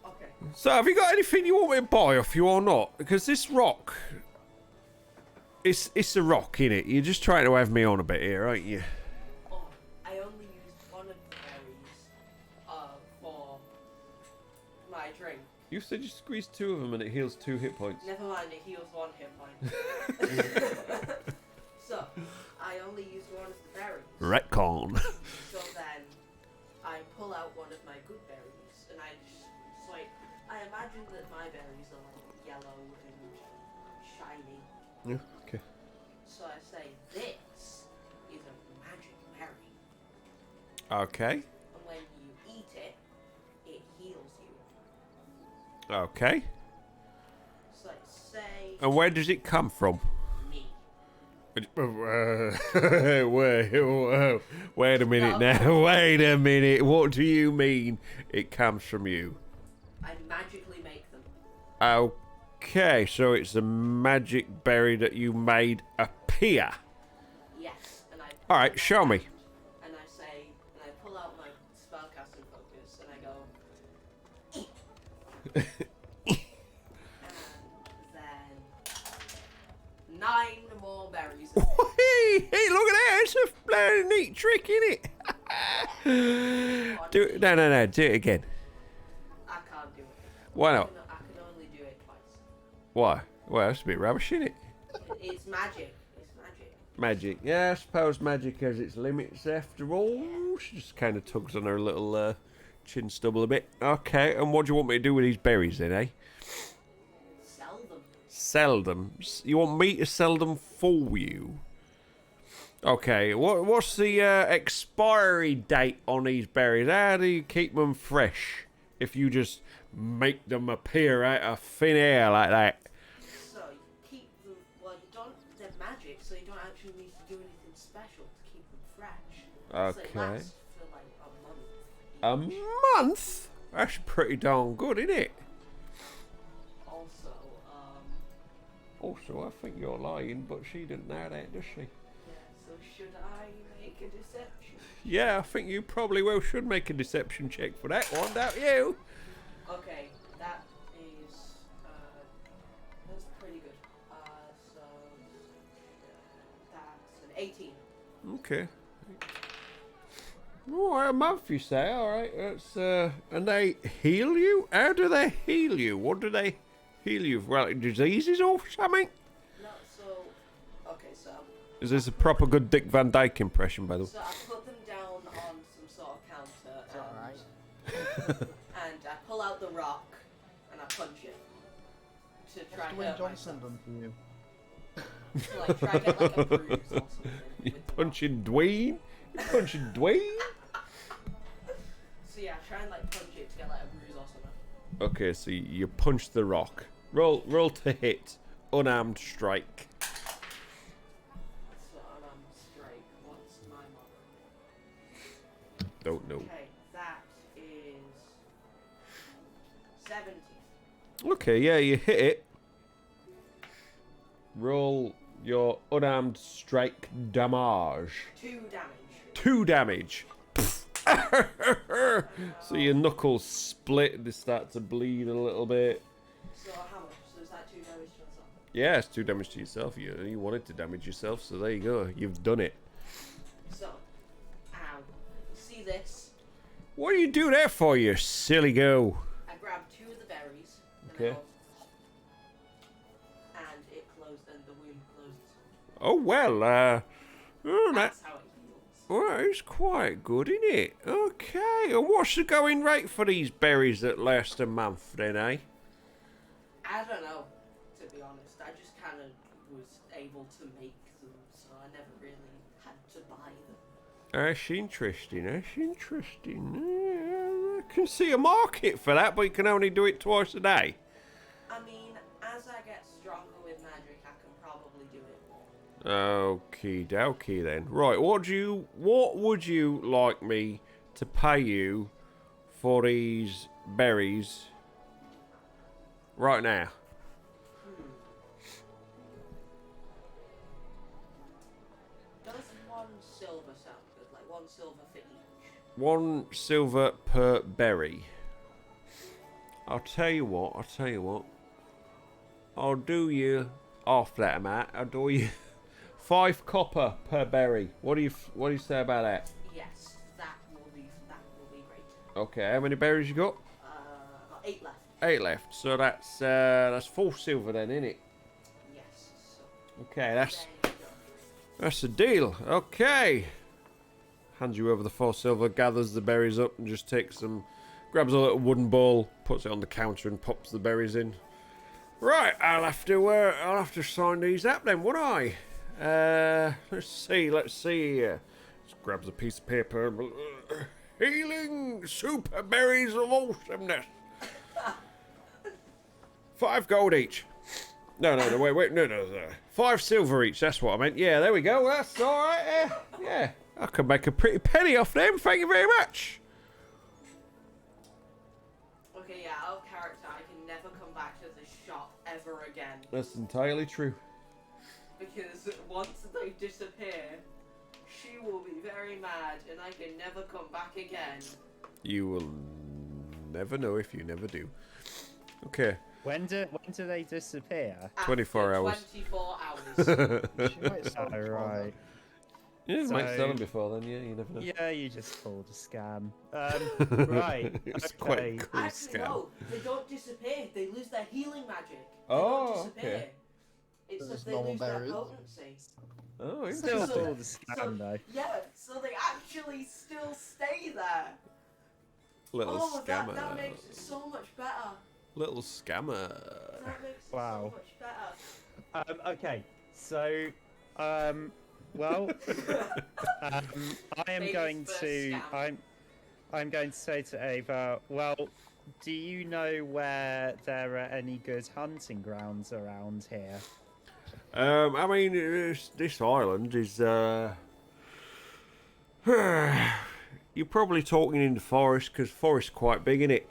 okay. So, have you got anything you want me to buy off you or not? Because this rock, it's a rock, innit? You're just trying to have me on a bit here, aren't you? Oh, I only used one of the berries for my drink. You said you squeezed 2 of them and it heals 2 hit points. Never mind, it heals 1 hit point. So, I only used one of the berries. Retcon. So then, I pull out one of my good berries, and I just, it's like, I imagine that my berries are like yellow and shiny. Yeah, okay. So I say, this is a magic berry. Okay. And when you eat it, it heals you. Okay. So say And where does it come from? me. Wait a minute now. Wait a minute. What do you mean it comes from you? I magically make them. Okay, so it's a magic berry that you made appear. Yes. And I All right, pull show my me. hand, and I say, and I pull out my spellcasting focus, and I go, eat. And then 9 more berries neat trick, innit? Do it. No. Do it again. I can't do it. Why not? I can only do it twice. Why? Well, that's a bit rubbish, innit? It's magic. It's magic. Magic. Yeah, I suppose magic has its limits after all. She just kind of tugs on her little chin stubble a bit. Okay, and what do you want me to do with these berries then, eh? Sell them. Sell them? You want me to sell them for you? Okay, what's the expiry date on these berries? How do you keep them fresh if you just make them appear out of thin air like that? So you keep them. Well, you don't. They're magic, so you don't actually need to do anything special to keep them fresh. So it Okay. lasts for like a month. A month? That's pretty darn good, isn't it? Also, Also, I think you're lying, but she didn't know that, does she? yeah. So should I make a deception? Yeah, I think you probably should make a deception check for that one, don't you? Okay, that is that's pretty good. So that's an 18. Okay. Alright, a month you say, alright. That's and they heal you? How do they heal you? What do they heal you for? Like diseases or something? No, so okay, so Is this a proper good Dick Van Dyke impression, by the way? so I put them down on some sort of counter, and I pull out the rock and I punch it to try What's and Dwayne hurt Johnson myself. done for you? To like try and get like a bruise or something. You with the rock. punching Dwayne? You punching Dwayne? So yeah, try and like punch it to get like a bruise or something. Okay, so you punch the rock. Roll to hit. Unarmed strike. So unarmed strike. What's my mod? Don't know. Okay, that is 70. Okay, yeah, you hit it. Roll your unarmed strike damage. 2 damage. 2 damage. So your knuckles split and they start to bleed a little bit. So how much? So is that 2 damage to myself? Yeah, it's 2 damage to yourself. You wanted to damage yourself, so there you go. You've done it. So, ow. See this? What do you do that for, you silly girl? I grabbed 2 of the berries. And Okay. I go, and it closed, and the wound closes. Oh, well, oh, that, That's how it heals. well, it's quite good, isn't it? Okay, and what's the going rate for these berries that last a month, then, eh? I don't know, to be honest. I just kind of was able to make them, so I never really had to buy them. That's interesting, that's interesting. Yeah, I can see a market for that, but you can only do it twice a day. I mean, as I get stronger with magic, I can probably do it. Okie dokie then. Right, what would you like me to pay you for these berries right now? Does 1 silver sound good? Like 1 silver for each? 1 silver per berry. I'll tell you what. I'll do you half that amount. I'll do you 5 copper per berry. What do you say about that? Yes, that will be great. Okay, how many berries you got? I've got 8 left. 8 left. So that's 4 silver then, isn't it? Yes. So Okay, there you go. that's the deal. Okay. Hands you over the 4 silver, gathers the berries up, and just grabs a little wooden ball, puts it on the counter, and pops the berries in. Right, I'll have to sign these up then, won't I? Let's see. Just grabs a piece of paper. Healing super berries of awesomeness. 5 gold each. No, wait, no. 5 silver each, that's what I meant. Yeah, there we go, that's alright. Yeah, I can make a pretty penny off them, thank you very much. Okay, yeah, out of character, I can never come back to this shop ever again. That's entirely true. Because once they disappear, she will be very mad and I can never come back again. You will never know if you never do. Okay. When do they disappear? After 24 hours. 24 hours. She might start Oh, right. Yeah, you might So- sell them before then. Yeah, you never know. Yeah, you just pulled a scam. Right. It's okay. quite a cool Actually, scam. no, they don't disappear. They lose their healing magic. They Oh, don't disappear. okay. It's There's just they normal lose their berries. potency. Oh, Still interesting. pulled a scam though. Yeah, so they actually still stay there. Little Oh, scammer. that makes it so much better. Little scammer. That makes it Wow. so much better. Okay, so, well, I am Baby's going first to, scam. I'm going to say to Ava, well, do you know where there are any good hunting grounds around here? I mean, this island is, you're probably talking in the forest, because forest's quite big, isn't it?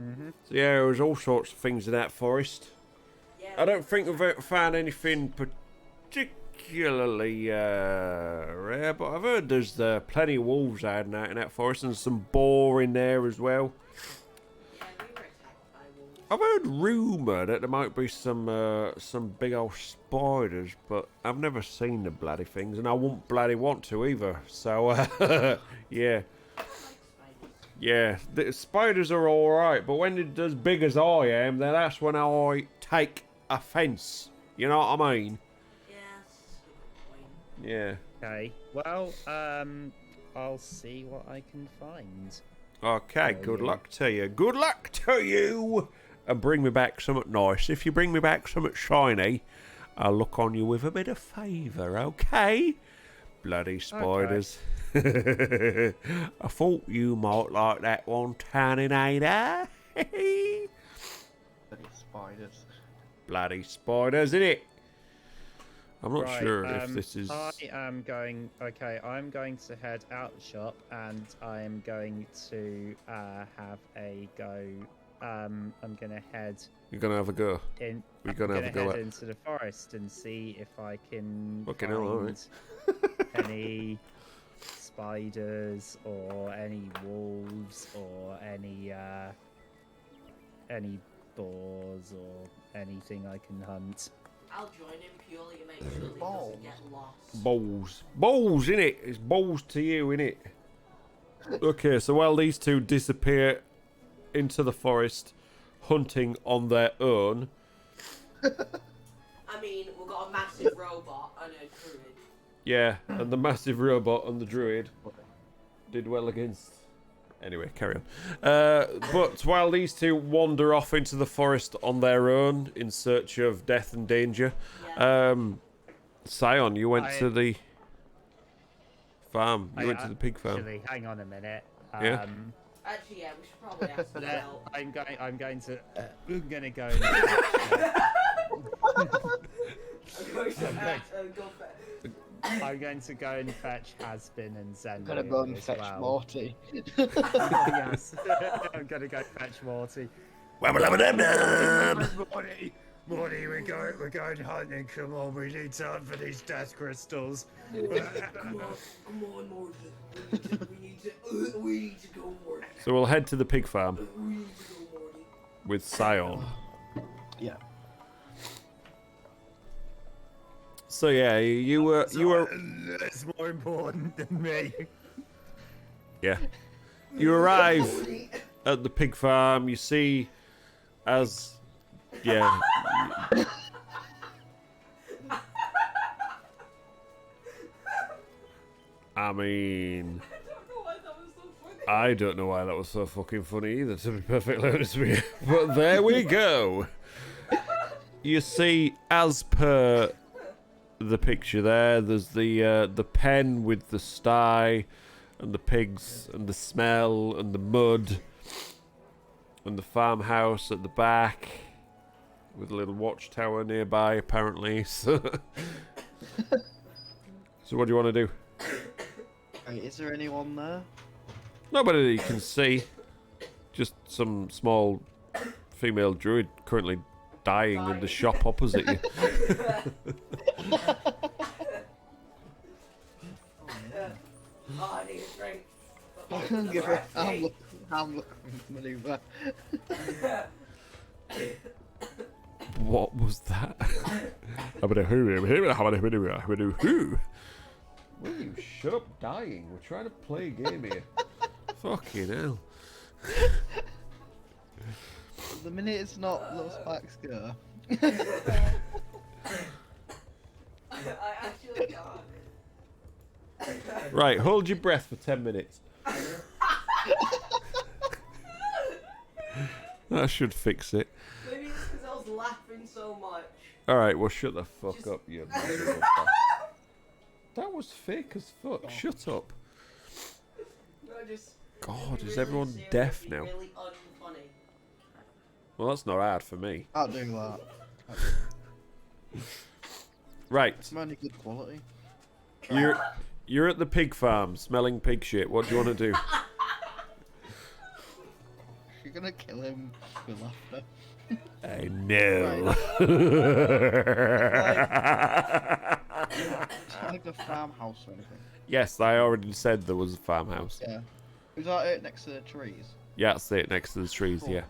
Mm-hmm. So, yeah, there's all sorts of things in that forest. Yeah, I don't think we've found anything particularly rare, but I've heard there's plenty of wolves hiding out in that forest, and some boar in there as well. Yeah, we were attacked by wolves. I've heard rumour that there might be some big old spiders, but I've never seen the bloody things, and I won't bloody want to either. So, yeah. I like spiders. Yeah, the spiders are alright, but when they're as big as I am, then that's when I take offence. You know what I mean? Yeah, that's a good point. Yeah. Okay, well, I'll see what I can find. Okay, Oh, good yeah. luck to you. Good luck to you! And bring me back something nice. If you bring me back something shiny, I'll look on you with a bit of favour, okay? Bloody spiders. I thought you might like that one, Taninator. Bloody spiders. Bloody spiders, innit? I'm not Right, sure if this is... I am going. Okay, I'm going to head out the shop, and I am going to have a go. I'm gonna head You're going to have a go. in. We're I'm gonna have a go head at- into the forest and see if I can Fucking find hell, alright. any spiders or any wolves or any boars or anything I can hunt. I'll join him purely to make sure that he Balls. doesn't get lost. Balls. Balls, innit? It's balls to you, innit? Okay, so while these two disappear into the forest, hunting on their own... I mean, we've got a massive robot and a druid. Yeah, and the massive robot and the druid did well against... Anyway, carry on. But while these two wander off into the forest on their own in search of death and danger, Yeah. Scion, you went I- to the farm. You went to the pig farm. Actually, hang on a minute. Yeah? Actually, yeah, we should probably ask But for help. I'm going to I'm go. going to go for I'm going to go and fetch Hasbin and Zen. I'm gonna go and as fetch well. Morty. Yes, I'm gonna go fetch Morty. Morty, we're going hunting. Come on, we need to hunt for these death crystals. Come on, Morty. We need to go, Morty. So we'll head to the pig farm We need to go, Morty. with Scion. Yeah. So yeah, you were It's more important than me. yeah. You arrive at the pig farm. You see, as yeah. I mean, I don't know why that was so fucking funny either, to be perfectly honest with you. But there we go. You see, as per the picture there's the pen with the sty and the pigs and the smell and the mud and the farmhouse at the back with a little watchtower nearby, apparently. So what do you want to do? Wait, is there anyone there? Nobody that you can see. Just some small female druid currently dying in the shop opposite you. Oh, I need a drink. Give her I'm looking maneuver. What was that? Will you shut up dying? We're trying to play a game here. Fucking hell. The minute it's not little Sparks go. I actually can't. Right, hold your breath for 10 minutes. That should fix it. Maybe it's because I was laughing so much. Alright, well shut the fuck Just- up, you motherfucker. That was fake as fuck. Shut up. No, just God, is really everyone serious, deaf be now? Really unfunny. Well, that's not hard for me. I'll do that. Right, It's only good quality. you're at the pig farm, smelling pig shit. What do you want to do? You're gonna kill him with laughter. I know. It's not like a farmhouse or anything. Yes, I already said there was a farmhouse. Yeah. Is that it next to the trees? Yeah, that's it, next to the trees, Cool. yeah.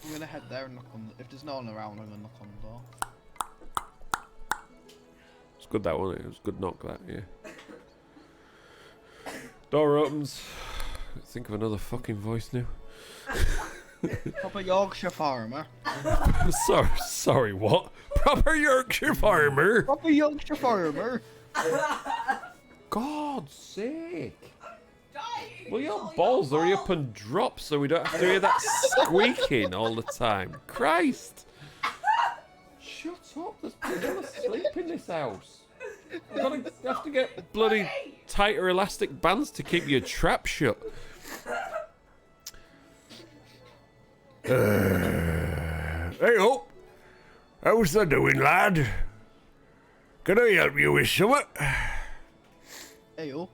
I'm gonna head there and knock on. If there's no one around, I'm gonna knock on the door. It's good that wasn't it? It was a good knock that, yeah. Door opens. Think of another fucking voice now. Proper Yorkshire farmer. Sorry, what? Proper Yorkshire farmer? Proper Yorkshire farmer. God's sake. Dying. Well, your It's all balls your are up fault. and drop so we don't have to hear that squeaking all the time. Christ. Shut up, there's people asleep in this house. You have to get bloody tighter elastic bands to keep your trap shut. Hey up! How's the doing, lad? Can I help you with something? Hey up.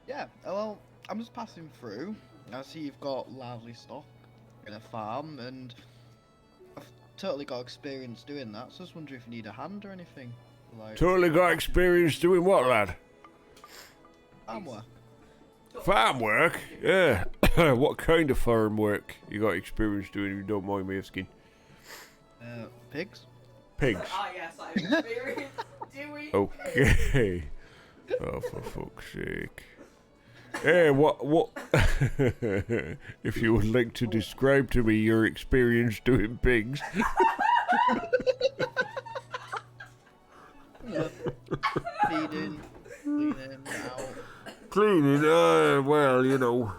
Yeah. Well, I'm just passing through. I see you've got lively stock in a farm, and I've totally got experience doing that. So I was wondering if you need a hand or anything. Like Totally got experience doing what, lad? farm work. Farm work? Yeah. What kind of farm work you got experience doing, if you don't mind me asking? Pigs. Pigs. Ah, yes, I have experience doing. Okay. Oh, for fuck's sake. Hey, what, if you would like to describe to me your experience doing pigs. Feeding, cleaning, out. Cleaning, well, you know.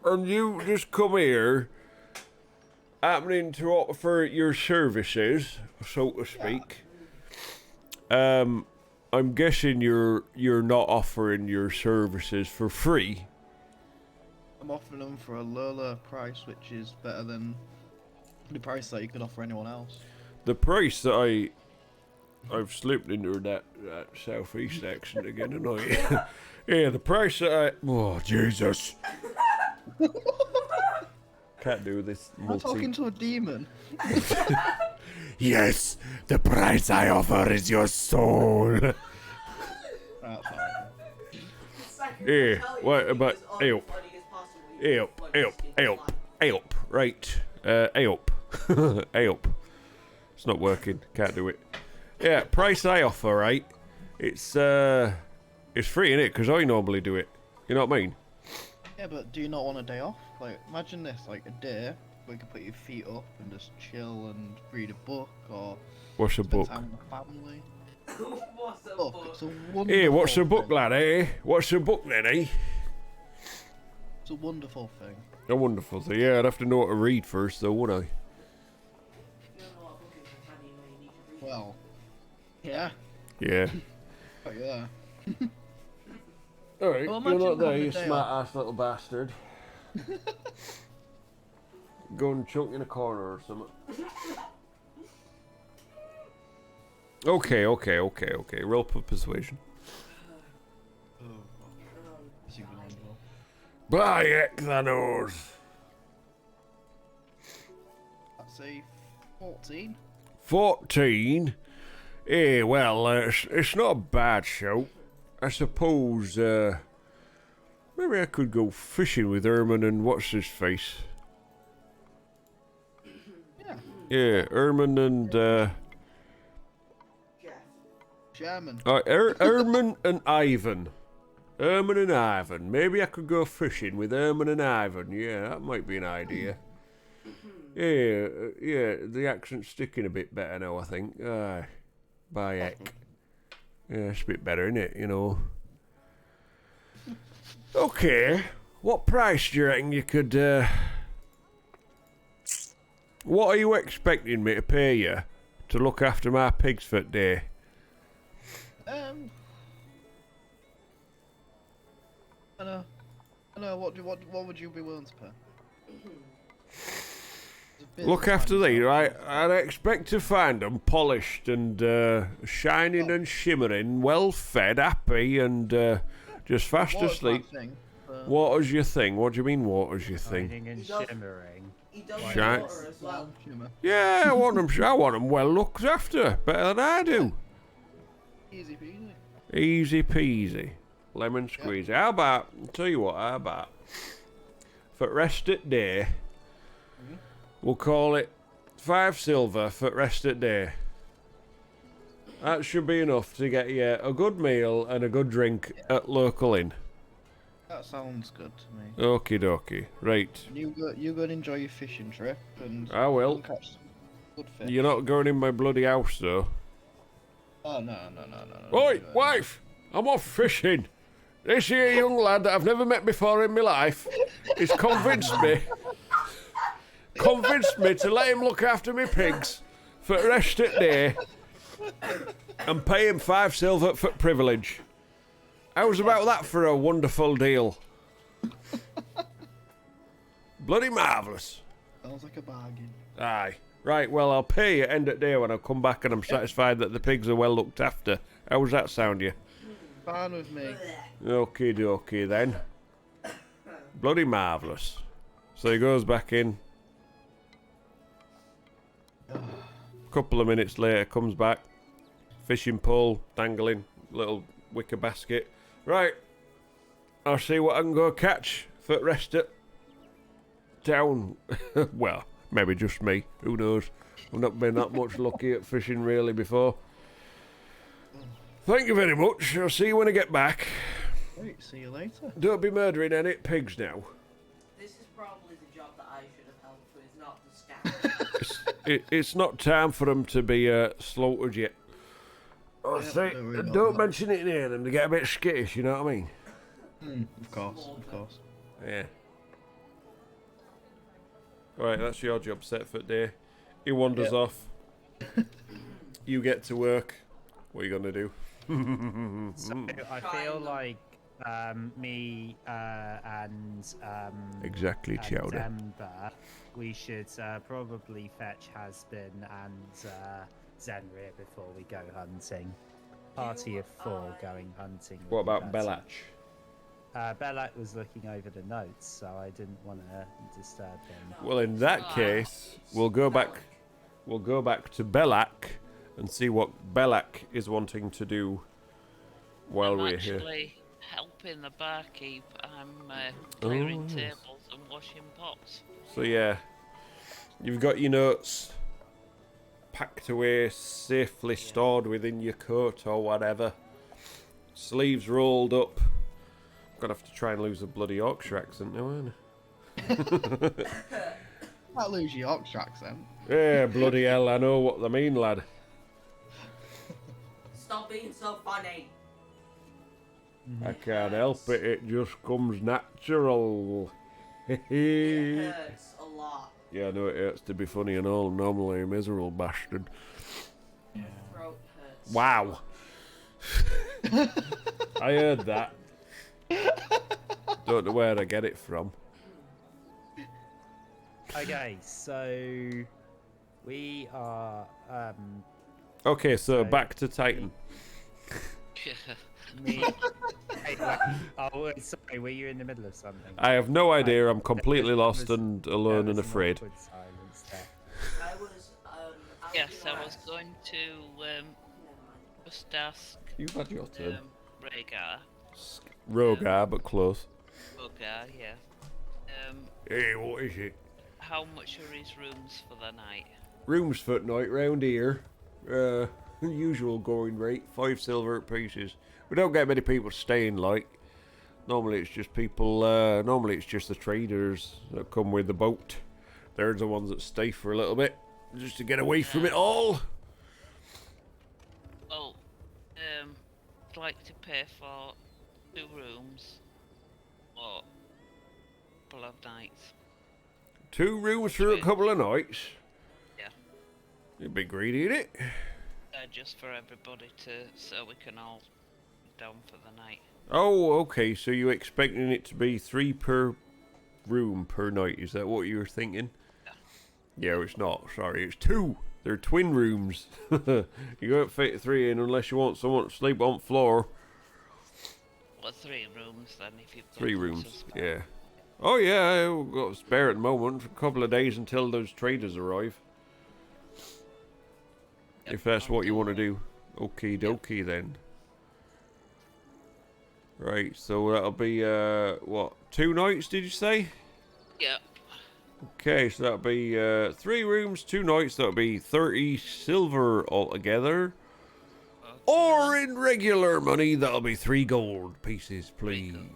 And you just come here, happening to offer your services, so to speak. I'm guessing you're not offering your services for free. I'm offering them for a lower price, which is better than the price that you could offer anyone else. The price that I've slipped into that southeast accent again tonight. Yeah, the price that oh Jesus. Can't do this I'm talking to a demon. Yes, the price I offer is your soul. Right, Yeah, what about help? Help, right. Help. Help. It's not working, can't do it. Yeah, price I offer, right? It's free, innit? Because I normally do it. You know what I mean? Yeah, but do you not want a day off? Like, imagine this, like a day where you can put your feet up and just chill and read a book or What's a spend book? time with the family. What's a Book, book? it's a wonderful Hey, what's a book, thing. lad, eh? What's a book then, eh? It's a wonderful thing. A wonderful thing. Yeah, I'd have to know what to read first, though, wouldn't I? Well, yeah, Yeah. but yeah. Alright, Well, you're imagine not there, having a you day smart ass little bastard. Go and choke in a corner or something. Okay. Roll for persuasion. See what I know. By Exanos! That's a 14. 14? Eh, well, it's not a bad shout. I suppose, maybe I could go fishing with Herman and what's his face. Yeah, Erman and Jeff. Sherman. Erman and Ivan. Erman and Ivan. Maybe I could go fishing with Erman and Ivan. Yeah, that might be an idea. Yeah, the accent's sticking a bit better now, I think. Aye, by heck. Yeah, it's a bit better, isn't it? You know. Okay, what price do you reckon you could? What are you expecting me to pay you to look after my pigs for the day? I know. What would you be willing to pay? Look after these, right? I'd expect to find them polished and shining and shimmering, well fed, happy, and just fast asleep. Water's your thing. What do you mean, water's your thing? Shining and shimmering. He does Shine. water as well. Yeah, I want them well looked after, better than I do. Easy peasy. Easy peasy, lemon squeezy. How about? I'll tell you what. How about? For rest at day. We'll call it 5 silver for rest at day. That should be enough to get you a good meal and a good drink at local inn. That sounds good to me. Okie dokie. Right. You go and enjoy your fishing trip, and I will. we'll catch some good fish. You're not going in my bloody house, though. Oh no. Oi, wife! I'm off fishing. This here young lad that I've never met before in my life has convinced me to let him look after me pigs for the rest of the day and pay him 5 silver for privilege. How's about that for a wonderful deal? Bloody marvellous. Sounds like a bargain. Aye. Right, well, I'll pay you end of day when I come back and I'm satisfied that the pigs are well looked after. How does that sound you? Fine with me. Okie dokie then. Bloody marvellous. So he goes back in. Couple of minutes later, comes back. Fishing pole, dangling, little wicker basket. Right, I'll see what I can go catch for the rest of town. Well, maybe just me, who knows. I've not been that much lucky at fishing really before. Thank you very much, I'll see you when I get back. Right, see you later. Don't be murdering any pigs now. This is probably the job that I should have helped with, not the scout. It's not time for them to be slaughtered yet. Oh, Yeah, say, don't worry about don't that. mention it near them, they get a bit skittish, you know what I mean? Of course. Yeah. Right, that's your job set for the day. He wanders off. You get to work. What are you gonna do? So I feel like me and Exactly, and Chowder. Demba, we should probably fetch Hasbin and Zenrir before we go hunting. Party of 4 going hunting. would What be about better. Belach? Belak was looking over the notes, so I didn't want to disturb him. Well, in that case, we'll go back to Belak and see what Belak is wanting to do while I'm we're here. actually helping the barkeep. I'm clearing Oh, yes. tables and washing pots. So yeah, you've got your notes packed away, safely stored within your coat or whatever. Sleeves rolled up. I'm gonna have to try and lose a bloody Yorkshire accent now, aren't Can't lose your Yorkshire accent. I? Yeah, bloody hell, I know what they mean, lad. Stop being so funny. I can't help it, it just comes natural. It hurts a lot. Yeah, I know it hurts to be funny and all. Normally a miserable bastard. Throat hurts. Wow. I heard that. Don't know where I get it from. Okay, so we are Okay, so So- back to Titan. me. Hey, wait. Oh, sorry, were you in the middle of something? I have no idea. I'm completely lost was- and There alone was and an afraid. awkward silence there. I was, Yes, I was asked- going to Never mind. just ask You've had your turn. Rhaegar. Rogar, but close. Rogar, yeah. Hey, what is it? How much are his rooms for the night? rooms fortnight round here. Usual going rate, 5 silver pieces. We don't get many people staying, like. Normally it's just people, normally it's just the traders that come with the boat. They're the ones that stay for a little bit, just to get away from it all. Well, I'd like to pay for 2 rooms or a couple of nights. 2 rooms for a couple of nights? Yeah. You're a bit greedy, ain't it? Just for everybody so we can all be down for the night. Oh, okay, so you're expecting it to be 3 per room per night, is that what you were thinking? Yeah. Yeah, it's not, sorry, it's 2. They're twin rooms. You won't fit 3 in unless you want someone to sleep on the floor. Well, 3 rooms then if you've got 3 lots rooms, of spare. yeah. Oh yeah, we've got a spare at the moment for a couple of days until those traders arrive. Yep, If that's I'll what you do want to that. do. Okie dokie then. Right, so that'll be, what, 2 nights did you say? Yeah. Okay, so that'll be 3 rooms, 2 nights, that'll be 30 silver altogether. Okay, Or then. in regular money, that'll be 3 gold pieces, 3 please. gold.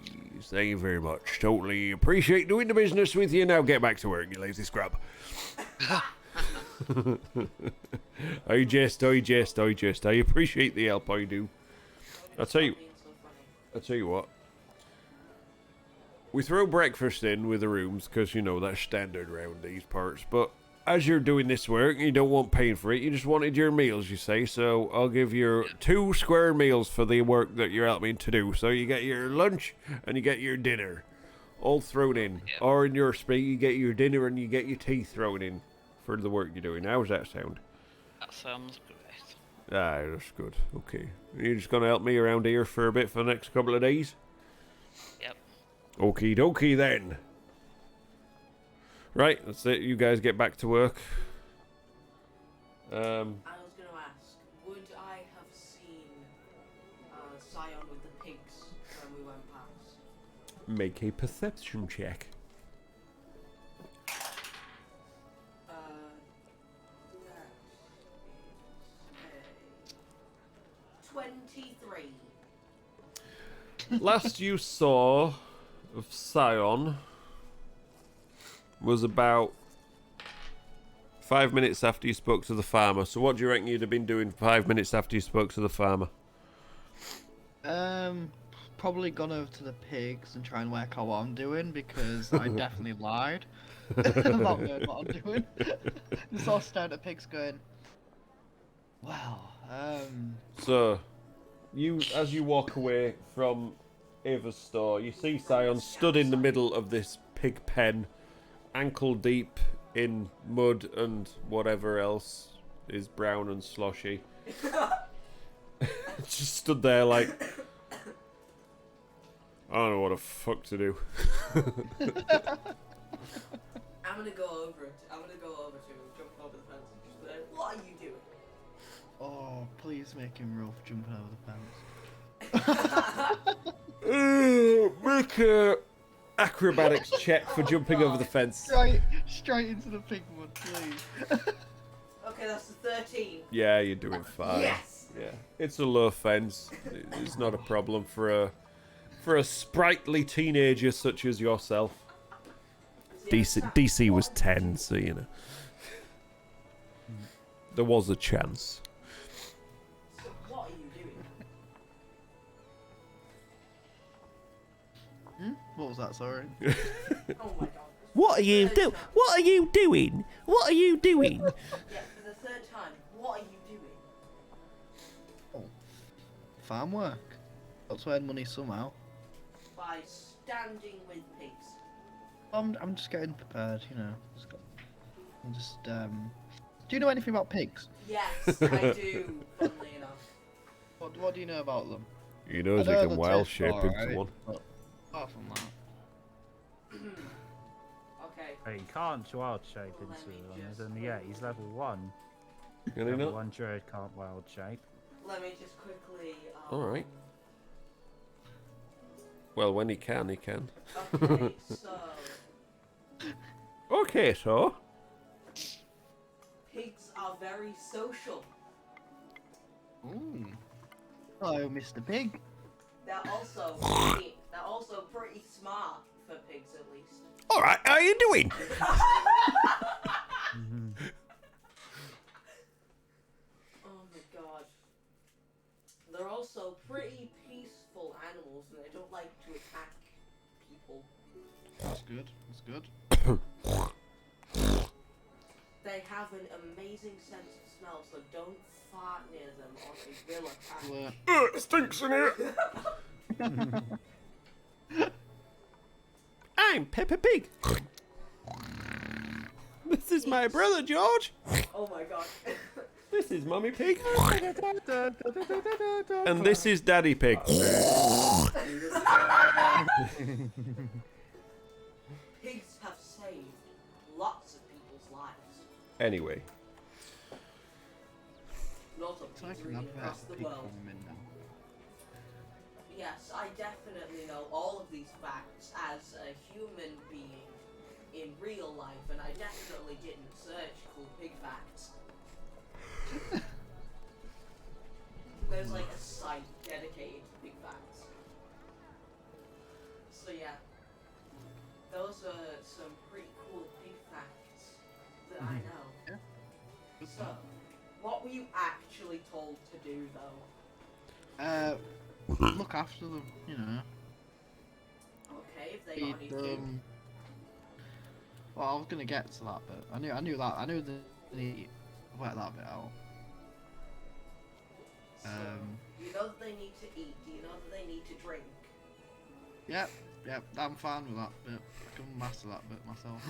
Thank you very much. Totally appreciate doing the business with you. Now get back to work, you lazy scrub. I jest. I appreciate the help, I do. I'll tell you what. We throw breakfast in with the rooms, because, you know, that's standard around these parts. But as you're doing this work, you don't want paying for it. You just wanted your meals, you say. So I'll give you 2 square meals for the work that you're helping to do. So you get your lunch and you get your dinner. All thrown in. Yep. Or in your speak, you get your dinner and you get your tea thrown in for the work you're doing. How does that sound? That sounds great. Ah, that's good. Okay. You're just going to help me around here for a bit for the next couple of days? Yep. Okie dokie then. Right, that's it. You guys get back to work. I was going to ask, would I have seen Scion with the pigs when we went past? Make a perception check. That is a 23. Last you saw of Scion was about 5 minutes after you spoke to the farmer. So what do you reckon you'd have been doing 5 minutes after you spoke to the farmer? Probably gone over to the pigs and try and work out what I'm doing because I definitely lied about knowing what I'm doing. Just all staring at pigs going, wow, So, as you walk away from Ava's store, you see Scion stood in the middle of this pig pen, ankle deep in mud and whatever else is brown and sloshy. Just stood there like, I don't know what the fuck to do. I'm gonna go over it. I'm gonna go over to him, jump over the fence, and just be like, what are you doing? oh, please make him rough jumping over the fence. Make a acrobatics check for jumping over the fence. Straight into the pig wood, please. Okay, that's the 13. Yeah, you're doing fine. Yes! Yeah, it's a low fence. It's not a problem for a sprightly teenager such as yourself. DC was 10, so you know there was a chance. So what are you doing? What was that, sorry? Oh my god. What are you doing? What are you doing? What are you doing? Yeah, for the 3rd time, what are you doing? Farm work. Got to earn money somehow. By standing with pigs. I'm just getting prepared, you know. Do you know anything about pigs? Yes, I do, funnily enough. What do you know about them? He knows I he know can the wild taste shape bar, into right? one. But apart from that. Okay. Hey, you can't wild shape Well, into let me one. just- And yeah, he's level 1. Can he Level not? 1 druid can't wild shape. Let me just quickly. Alright. Well, when he can, he can. Okay, so Okay, so. pigs are very social. Ooh. Hello, Mr. Pig. They're also pretty smart for pigs, at least. All right, how are you doing? Oh my god. They're also pretty peaceful animals, and they don't like to attack people. That's good. That's good. They have an amazing sense of smell, so don't fart near them or they will attack. It stinks in here. I'm Peppa Pig. This is my brother George. Oh my god. This is Mummy Pig. And this is Daddy Pig. Pigs have saved lots of people's lives. Anyway. Not of It's like pigs an really advert across for the pig world. farming now. Yes, I definitely know all of these facts as a human being in real life, and I definitely didn't search cool pig facts. There's like a site dedicated to pig facts. So yeah, those are some pretty cool pig facts that I know. Yeah. Good So, stuff. what were you actually told to do though? Look after them, you know. Okay, if they got Feed any food. them. Well, I was gonna get to that bit. I knew that. I knew they need to work that bit out. So, you know that they need to eat. Do you know that they need to drink? Yep, I'm fine with that bit. I can master that bit myself.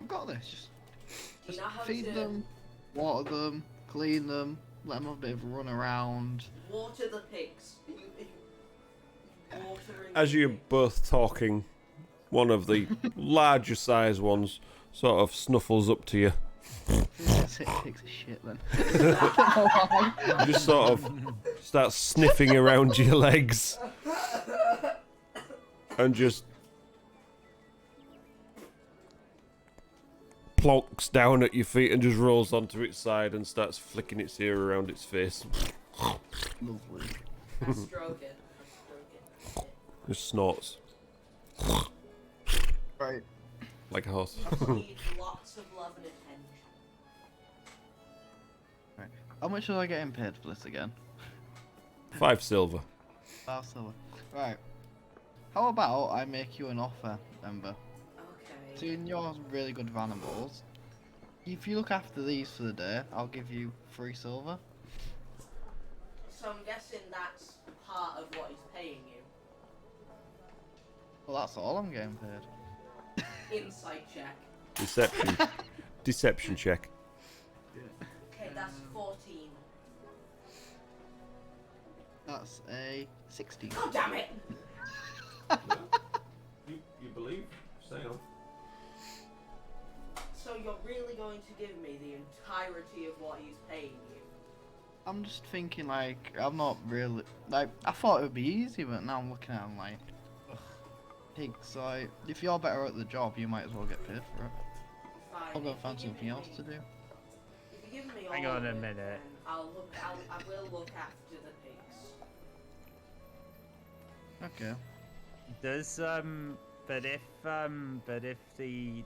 I've got this. Just Do you know how feed to them, water them, clean them, let them have a bit of a run around. water the pigs? Watering As the you're pigs. both talking, one of the larger size ones sort of snuffles up to you. Takes a shit then. Just sort of starts sniffing around your legs. And just plonks down at your feet and just rolls onto its side and starts flicking its ear around its face. Lovely. I stroke it. Just snorts Right. like a horse. I need lots of love and attention. How much are I getting paid for this again? 5 silver. 5 silver. Right. How about I make you an offer, Ember? Okay. Seeing you're really good with animals, if you look after these for the day, I'll give you 3 silver. So I'm guessing that's part of what he's paying you. Well, that's all I'm getting paid. Insight check. Deception. Deception check. Okay, that's 14. That's a 16. God damn it! You believe? Say on. So you're really going to give me the entirety of what he's paying you? I'm just thinking, like, I'm not really, like, I thought it would be easy, but now I'm looking at them like, ugh, pigs. Like, if you're better at the job, you might as well get paid for it. Fine. I'll go if you find give something else me- to do. If you give me Hang all on of a it, minute. then I will look after the pigs. Okay. Does but if the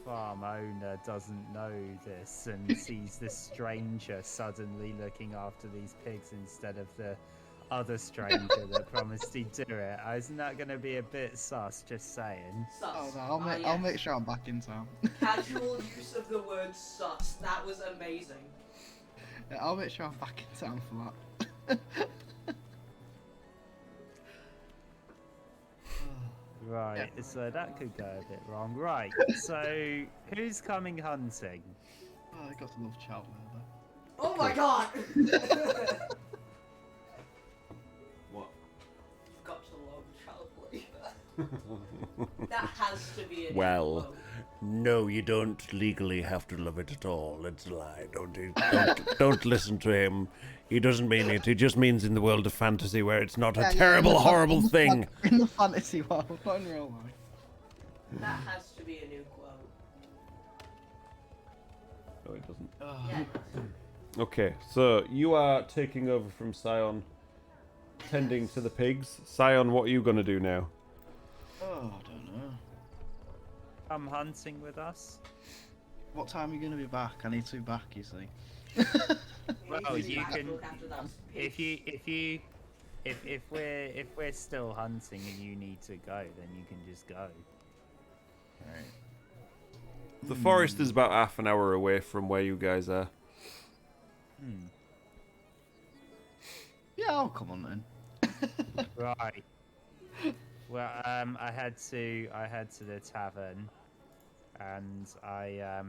farm owner doesn't know this and sees this stranger suddenly looking after these pigs instead of the other stranger that promised he'd do it, isn't that going to be a bit sus? Just saying. Sus. Oh no, I'll Ah, make yes. sure I'm back in town. Casual use of the word sus. That was amazing. Yeah, I'll make sure I'm back in town for that. Right, so that could go a bit wrong. Right, so who's coming hunting? Oh, I got to love child labour. Oh my god! What? You've got to love child labour. That has to be a new Well, quote. no, you don't legally have to love it at all. It's a lie. Don't listen to him. He doesn't mean it. He just means in the world of fantasy where it's not a Yeah, terrible, in the horrible thing. In the fantasy world, not in real life. That has to be a new quote. No, it doesn't. Yeah. Okay, so you are taking over from Scion, tending to the pigs. Scion, what are you gonna do now? Oh, I don't know. Come hunting with us. What time are you going to be back? I need to be back, you see. Well, He's you back to can look after those if pigs. if we're still hunting and you need to go, then you can just go. Right. The forest is about half an hour away from where you guys are. Yeah, I'll come on then. Right. Well, I head to the tavern, and I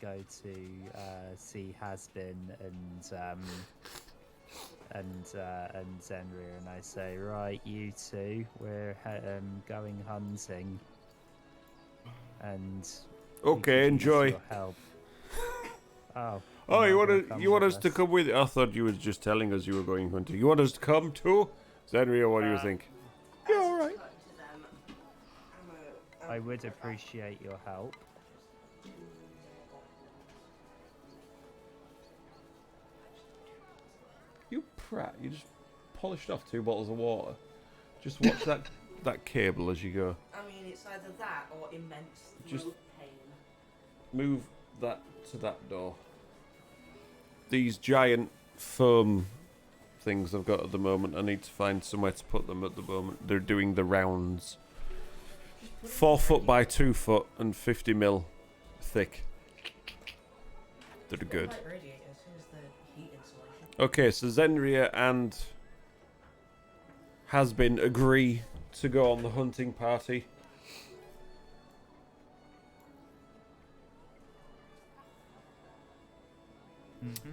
go to see Hasbin and Zenria, and I say, right, you two, we're going hunting, and we Okay, could use enjoy. your help. Oh. Oh, you're you not gonna you want come us with to come with you? I thought you was just telling us you were going hunting. You want us to come too? Zenria, what do you think? Yeah, alright. I would appreciate your help. You prat, you just polished off 2 bottles of water. Just watch that cable as you go. I mean, it's either that or immense Just- throat pain. Move that to that door. These giant foam things I've got at the moment, I need to find somewhere to put them at the moment. They're doing the rounds. 4 foot by 2 foot and 50 mil thick. They're good. Like radiators, here's the heat insulation. Okay, so Zenria and Hasbin agree to go on the hunting party.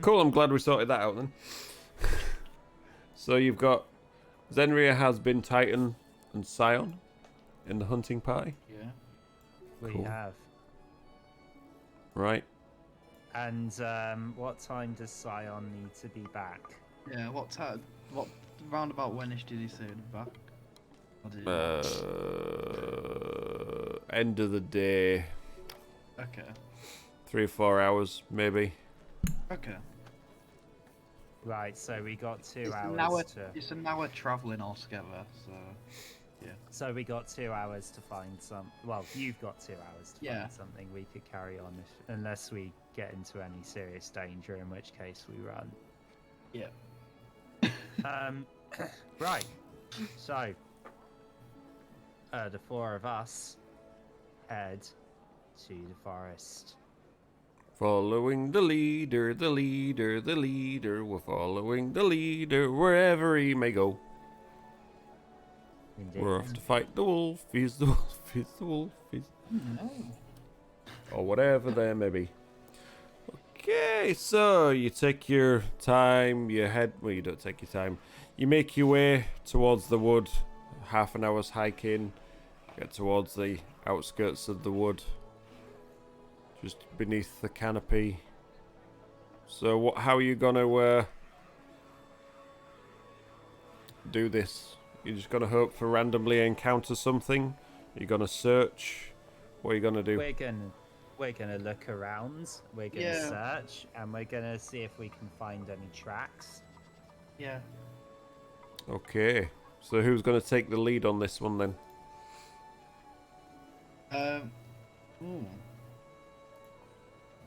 Cool, I'm glad we sorted that out then. So you've got Zenria, Hasbin, Titan, and Scion in the hunting party. Yeah. We Cool. have. Right. And what time does Scion need to be back? Yeah, what time? What roundabout whenish did he say he'd be back? Or did he not? End of the day. Okay. 3 or 4 hours, maybe. Okay. Right, so we got 2 It's hours an hour. to. It's an hour travelling altogether, so yeah. So we got 2 hours to find some. Well, you've got 2 hours to Yeah. find something we could carry on, unless we get into any serious danger, in which case we run. Yeah. Right. So, the 4 of us head to the forest. Following the leader, the leader, the leader. We're following the leader wherever he may go. Indeed. We're off to fight the wolf. He's the wolf. He's the wolf. He's... Or whatever there may be. Okay, so you take your time. You head. Well, you don't take your time. You make your way towards the wood. Half an hour's hiking. Get towards the outskirts of the wood. Just beneath the canopy. So, what? How are you gonna do this? You're just gonna hope for randomly encounter something? You're gonna search? What are you gonna do? We're gonna look around. We're gonna Yeah. search, and we're gonna see if we can find any tracks. Yeah. Okay. So, who's gonna take the lead on this one then? Ooh.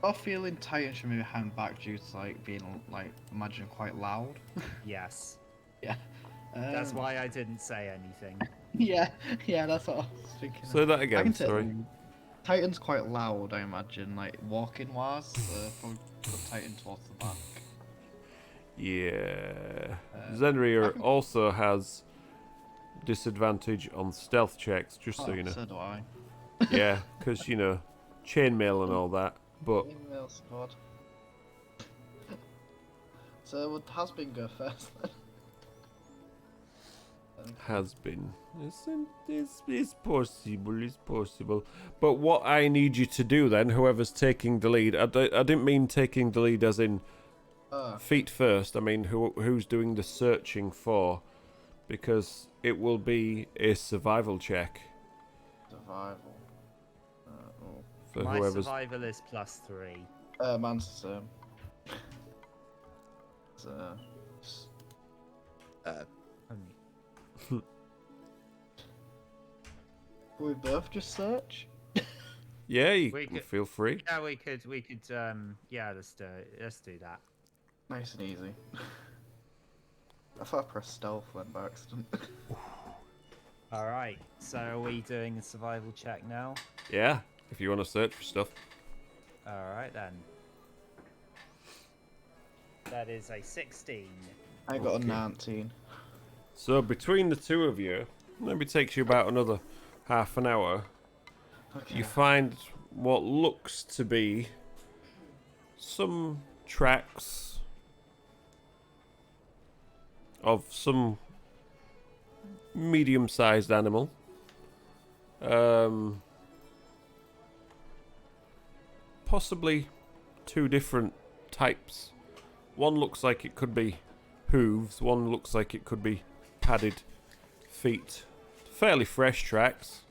I feeling Titan should maybe hang back due to like being like imagine quite loud. Yes. Yeah. That's why I didn't say anything. Yeah, yeah, that's what I was thinking. Say that I again. can take Sorry. the- Titan's quite loud, I imagine, like walking wise. So probably put Titan towards the back. Yeah. I Zenria can- also has disadvantage on stealth checks, just so Oh, you know. so do I. Yeah, because you know, chainmail and all that. But Email squad. So would Hasbin go first then? has been. It's possible, it's possible. But what I need you to do then, whoever's taking the lead, I didn't mean taking the lead as in feet first. I mean who's doing the searching for, because it will be a survival check. Survival. Oh. For My whoever's. survival is +3. Mine's the same. So, we both just search? Yeah, you We can could- feel free. Yeah, we could, yeah, let's do that. Nice and easy. I thought I pressed stealth then by accident. All right, so are we doing a survival check now? Yeah, if you want to search for stuff. All right then. That is a 16. I got Okay. a 19. So between the two of you, maybe takes you about another half an hour. Okay. You find what looks to be some tracks of some medium-sized animal. Possibly two different types. One looks like it could be hooves, one looks like it could be padded feet. Fairly fresh tracks,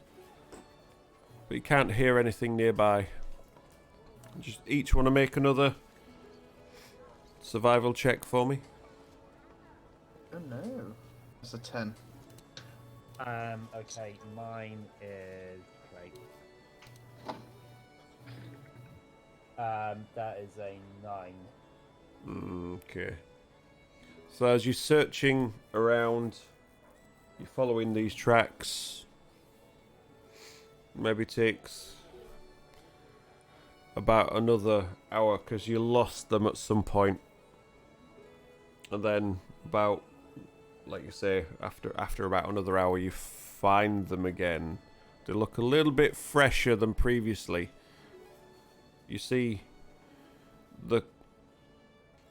but you can't hear anything nearby. Just each want to make another survival check for me. Oh no. It's a 10. Okay, mine is great. That is a 9. Okay. So as you're searching around, you're following these tracks. Maybe takes about another hour because you lost them at some point. And then about, like you say, after about another hour you find them again. They look a little bit fresher than previously. You see the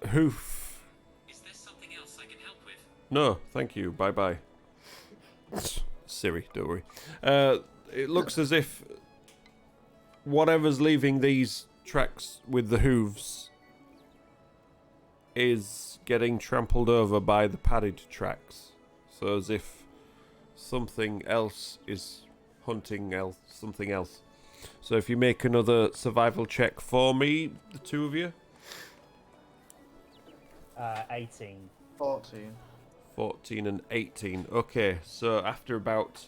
hoof. Is there something else I can help with? No, thank you. Bye bye. Siri, don't worry. It looks as if whatever's leaving these tracks with the hooves is getting trampled over by the padded tracks. So as if something else is hunting something else. So if you make another survival check for me, the two of you. 18. 14. 14 and 18. Okay, so after about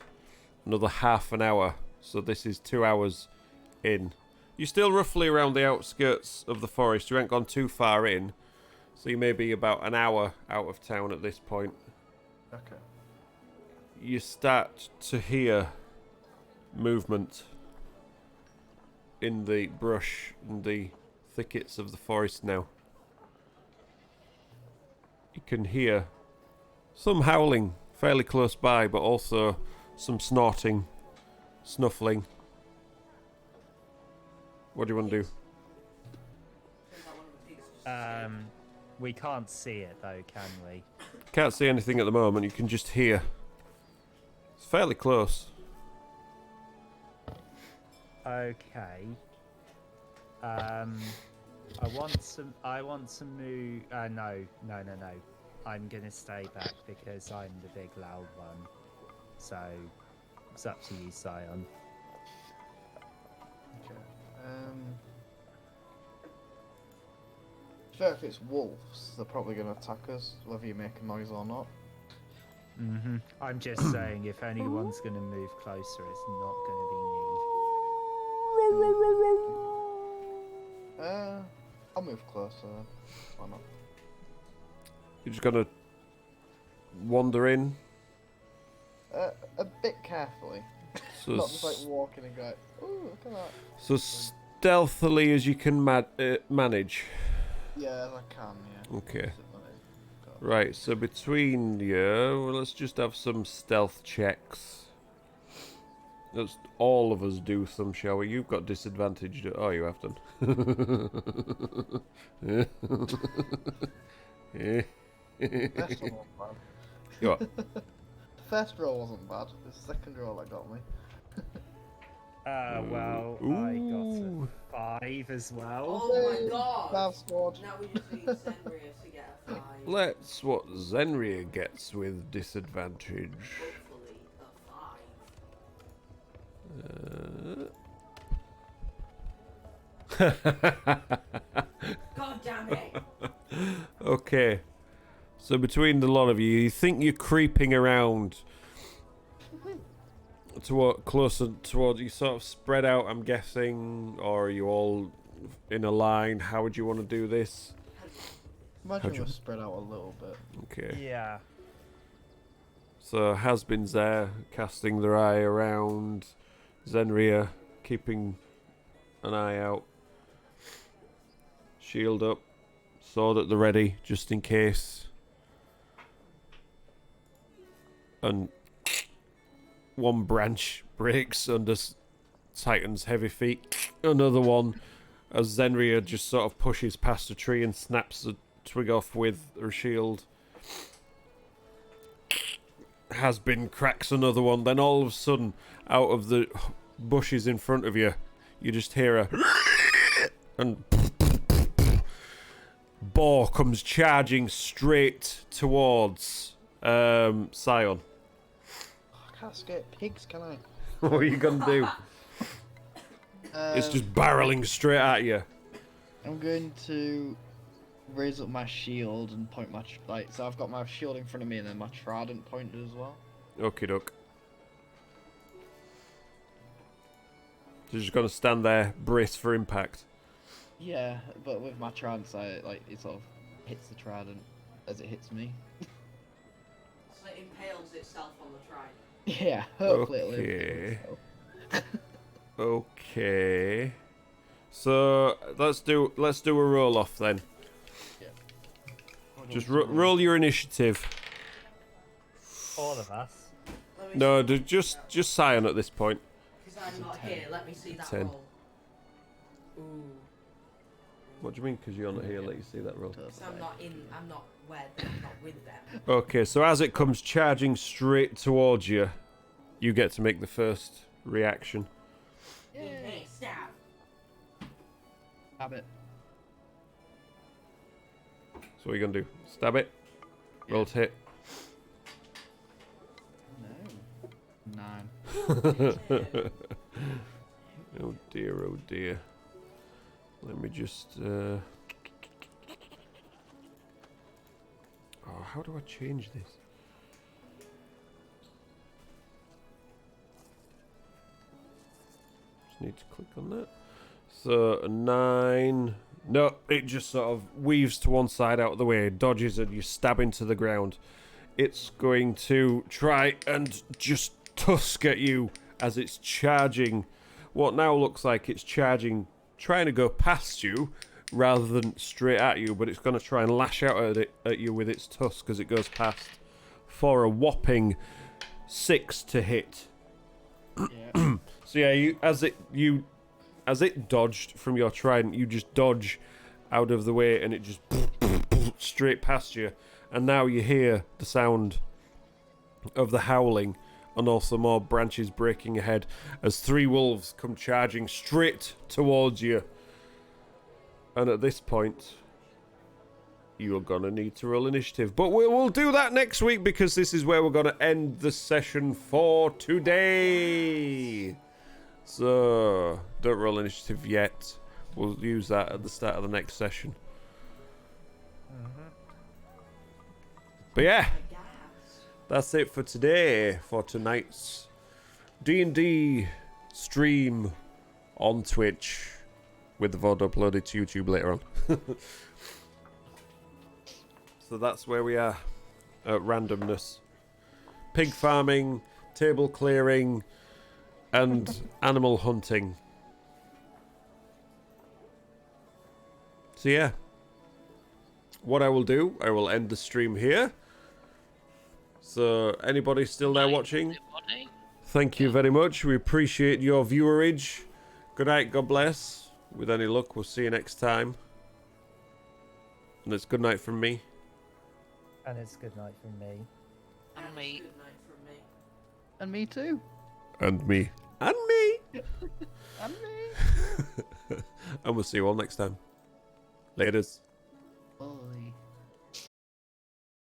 another half an hour, so this is 2 hours in. You're still roughly around the outskirts of the forest. You ain't gone too far in, so you may be about an hour out of town at this point. Okay. You start to hear movement in the brush and the thickets of the forest now. You can hear some howling fairly close by, but also some snorting, snuffling. What do you want to do? We can't see it though, can we? Can't see anything at the moment, you can just hear. It's fairly close. Okay. I want to move. No. I'm gonna stay back because I'm the big loud one. So it's up to you, Scion. Okay. Sure, if it's wolves, they're probably going to attack us, whether you make a noise or not. I'm just saying, if anyone's gonna move closer, it's not gonna be I'll move closer. Why not? You're just gonna wander in. A bit carefully. So, Not just like walking and going, ooh, look at that. so stealthily as you can manage. Yeah, I can, yeah. Okay. Right, so between you, well, let's just have some stealth checks. Let's all of us do some, shall we? You've got disadvantage. Oh, you have done. First one wasn't bad. What? First roll wasn't bad. The second roll that got me. well, I got a 5 as well. Oh my god! Five scored. Now we just need Zenria to get a 5. Let's what Zenria gets with disadvantage. Hopefully a 5. God damn it. Okay. So between the lot of you, you think you're creeping around closer toward you, sort of spread out, I'm guessing, or are you all in a line? How would you want to do this? Imagine we're spread out a little bit. Okay. Yeah. So Has-Been's there, casting their eye around. Zenria keeping an eye out. Shield up. Sword at the ready, just in case. And one branch breaks under Titan's heavy feet. Another one, as Zenria just sort of pushes past a tree and snaps the twig off with her shield. Has-Been cracks another one. Then all of a sudden, out of the bushes in front of you, you just hear a and boar comes charging straight towards Scion. I can't escape pigs, can I? What are you gonna do? It's just barreling straight at you. I'm going to raise up my shield and point my so I've got my shield in front of me and then my trident pointed as well. Okie doke. So you're just gonna stand there, brace for impact. Yeah, but with my trident, it sort of hits the trident as it hits me. So it impales itself on the trident. Yeah, hopefully Okay. Okay. So let's do a roll off then. Yeah. Just roll your initiative. All of us. No, just Scion at this point. Because I'm not here, let me see that 10. roll. Ooh. What do you mean? Because you're not here, let you see that roll. Because I'm not with them. Okay, so as it comes charging straight towards you, you get to make the first reaction. Hey, stab. Stab it. So what are you gonna do? Stab it? Roll to hit. No. 9. Oh dear, oh dear. Let me just oh, how do I change this? Just need to click on that. So a 9. No, it just sort of weaves to one side out of the way, dodges, and you stab into the ground. It's going to try and just tusk at you as it's charging. What now looks like it's charging, trying to go past you rather than straight at you, but it's going to try and lash out at you with its tusk as it goes past for a whopping 6 to hit. Yeah. So yeah, as it dodged from your trident, you just dodge out of the way and it just straight past you. And now you hear the sound of the howling and also more branches breaking ahead as 3 wolves come charging straight towards you. And at this point, you're gonna need to roll initiative. But we'll do that next week because this is where we're gonna end the session for today. So, don't roll initiative yet. We'll use that at the start of the next session. But yeah, that's it for today, for tonight's D&D stream on Twitch, with the VOD uploaded to YouTube later on. So that's where we are at randomness. Pig farming, table clearing, and animal hunting. So yeah, what I will do, I will end the stream here. So anybody still there watching? Thank you very much. We appreciate your viewerage. Good night, God bless. With any luck, we'll see you next time. And it's good night from me. And it's good night from me. And me. Good night from me. And me too. And me. And me. And me. And we'll see you all next time. Laters. Bye.